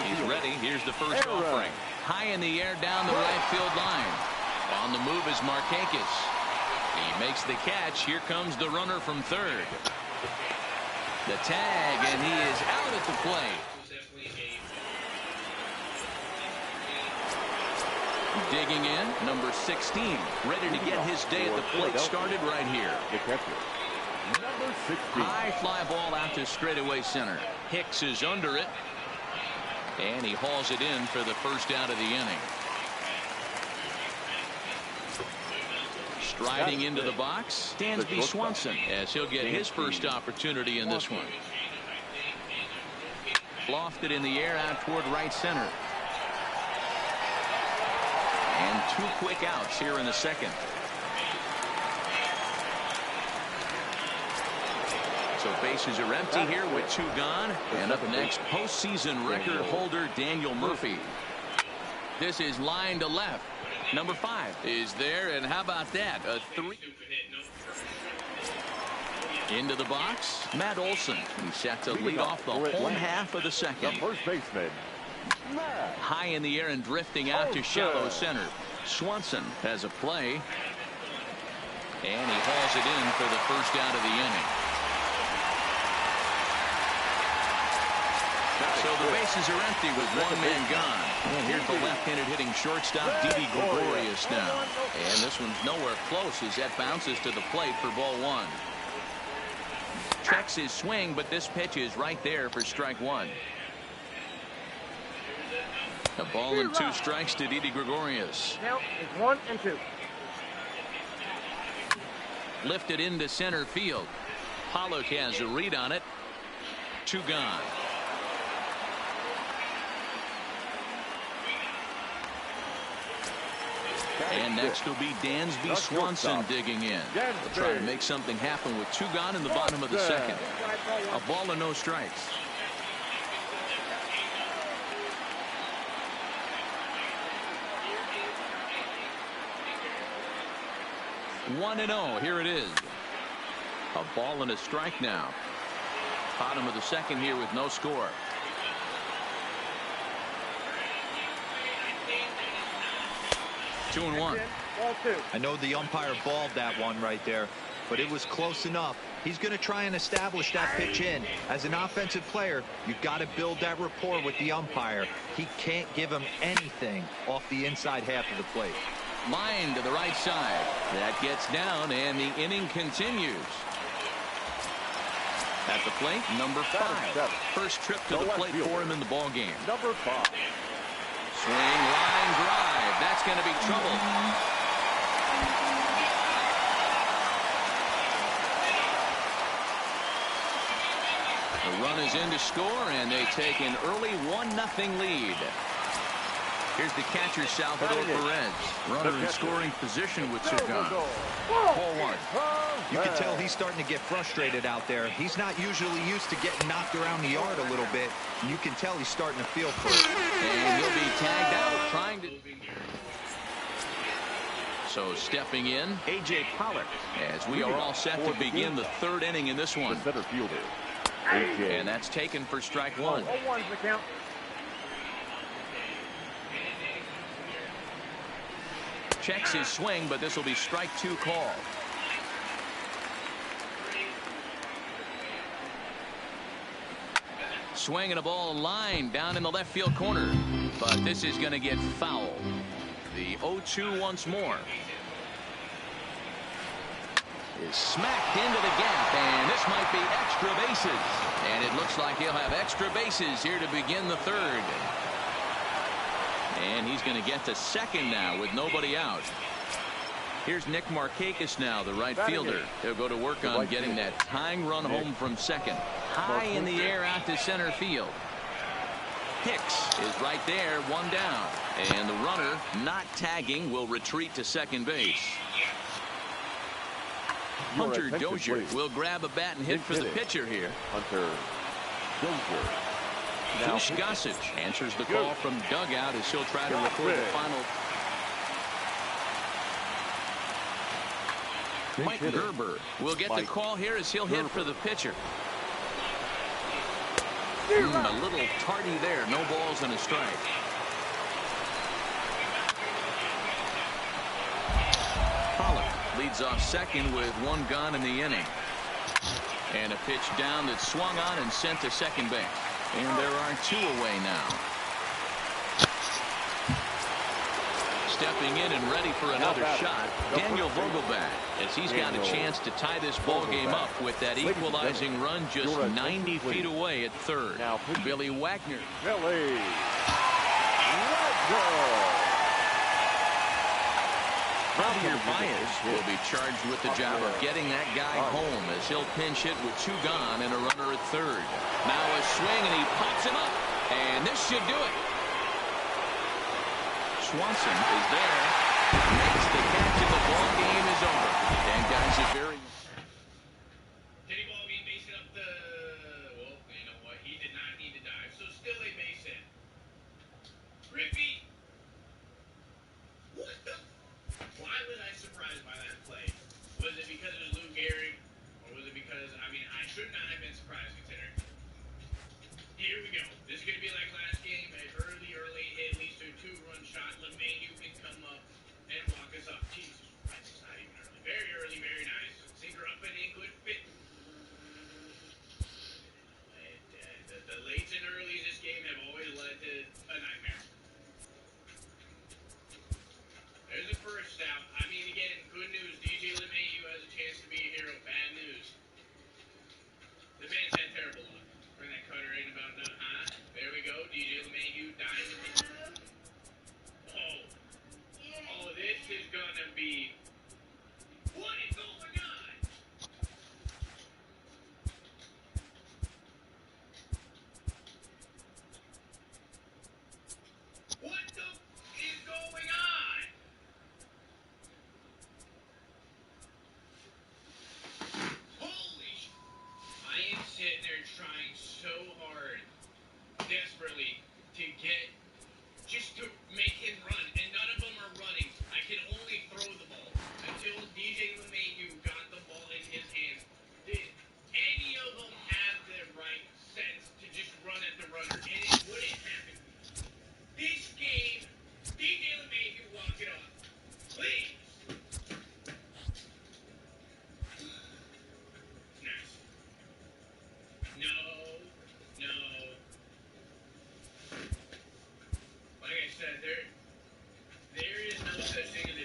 A: He's ready. Here's the first offering. High in the air down the right field line. On the move is Markakis. He makes the catch. Here comes the runner from third. The tag, and he is out at the plate. Digging in, number 16. Ready to get his day at the plate started right here.
B: The catcher, number 16.
A: High fly ball out to straightaway center. Hicks is under it. And he hauls it in for the first out of the inning. Striding into the box, Dansby Swanson, as he'll get his first opportunity in this one. Lofted in the air out toward right center. And 2 quick outs here in the second. So bases are empty here with 2 gone. And up next, postseason record holder Daniel Murphy. This is line to left. Number 5 is there, and how about that? A 3. Into the box, Matt Olson. He's set to lead off the home half of the second.
B: The first baseman,
A: High in the air and drifting out to shallow center. Swanson has a play. And he hauls it in for the first out of the inning. So the bases are empty with 1 man gone. And here's the left-handed hitting shortstop, Didi Gregorius now. And this one's nowhere close as that bounces to the plate for ball 1. Checks his swing, but this pitch is right there for strike one. A ball and 2 strikes to Didi Gregorius.
I: Now it's 1 and 2.
A: Lifted into center field. Pollock has a read on it. 2 gone. And next will be Dansby Swanson digging in. They'll try to make something happen with 2 gone in the bottom of the second. A ball and no strikes. One and 0. Here it is. A ball and a strike now. Bottom of the second here with no score. Two and 1.
D: I know the umpire balled that one right there, but it was close enough. He's going to try and establish that pitch in. As an offensive player, you've got to build that rapport with the umpire. He can't give him anything off the inside half of the plate.
A: Line to the right side. That gets down, and the inning continues. At the plate, number 5. First trip to the plate for him in the ball game.
B: Number 5.
A: Swing, line, drive. That's going to be trouble. The run is in to score, and they take an early 1-0 lead. Here's the catcher, Salvador Perez. Runner in scoring position with 2 gone. 4-1.
D: You can tell he's starting to get frustrated out there. He's not usually used to getting knocked around the yard a little bit. And you can tell he's starting to feel for it.
A: And he'll be tagged out trying to... So stepping in, A.J. Pollock, as we are all set to begin the 3rd inning in this one.
B: The center fielder, A.J.
A: And that's taken for strike 1.
I: 0-1's the count.
A: Checks his swing, but this will be strike 2 call. Swinging a ball line down in the left field corner, but this is going to get foul. The 0-2 once more. Is smacked into the gap, and this might be extra bases. And it looks like he'll have extra bases here to begin the 3rd. And he's going to get to second now with nobody out. Here's Nick Markakis now, the right fielder. He'll go to work on getting that tying run home from second. High in the air out to center field. Hicks is right there, 1 down. And the runner, not tagging, will retreat to second base. Hunter Dozier will grab a bat and hit for the pitcher here.
B: Hunter Dozier.
A: Kush Gossage answers the call from dugout as he'll try to record the final. Mike Gerber will get the call here as he'll hit for the pitcher. A little tardy there. No balls and a strike. Pollock leads off second with 1 gone in the inning. And a pitch down that's swung on and sent to second base. And there are 2 away now. Stepping in and ready for another shot, Daniel Vogelbach, as he's got a chance to tie this ball game up with that equalizing run just 90 feet away at 3rd. Billy Wagner.
B: Billy
A: Javier Baez will be charged with the job of getting that guy home as he'll pinch hit with 2 gone and a runner at 3rd. Now a swing and he pops him up, and this should do it. Swanson is there, makes the catch, and the ball game is over. And guys, a very...
G: Did he ball game base it up the... Well, you know what? He did not need to dive, so still a base hit. Rippy! What the... Why was I surprised by that play? Was it because it was Lou Gehrig? Or was it because, I mean, I should not have been surprised considering. Here we go. This is going to be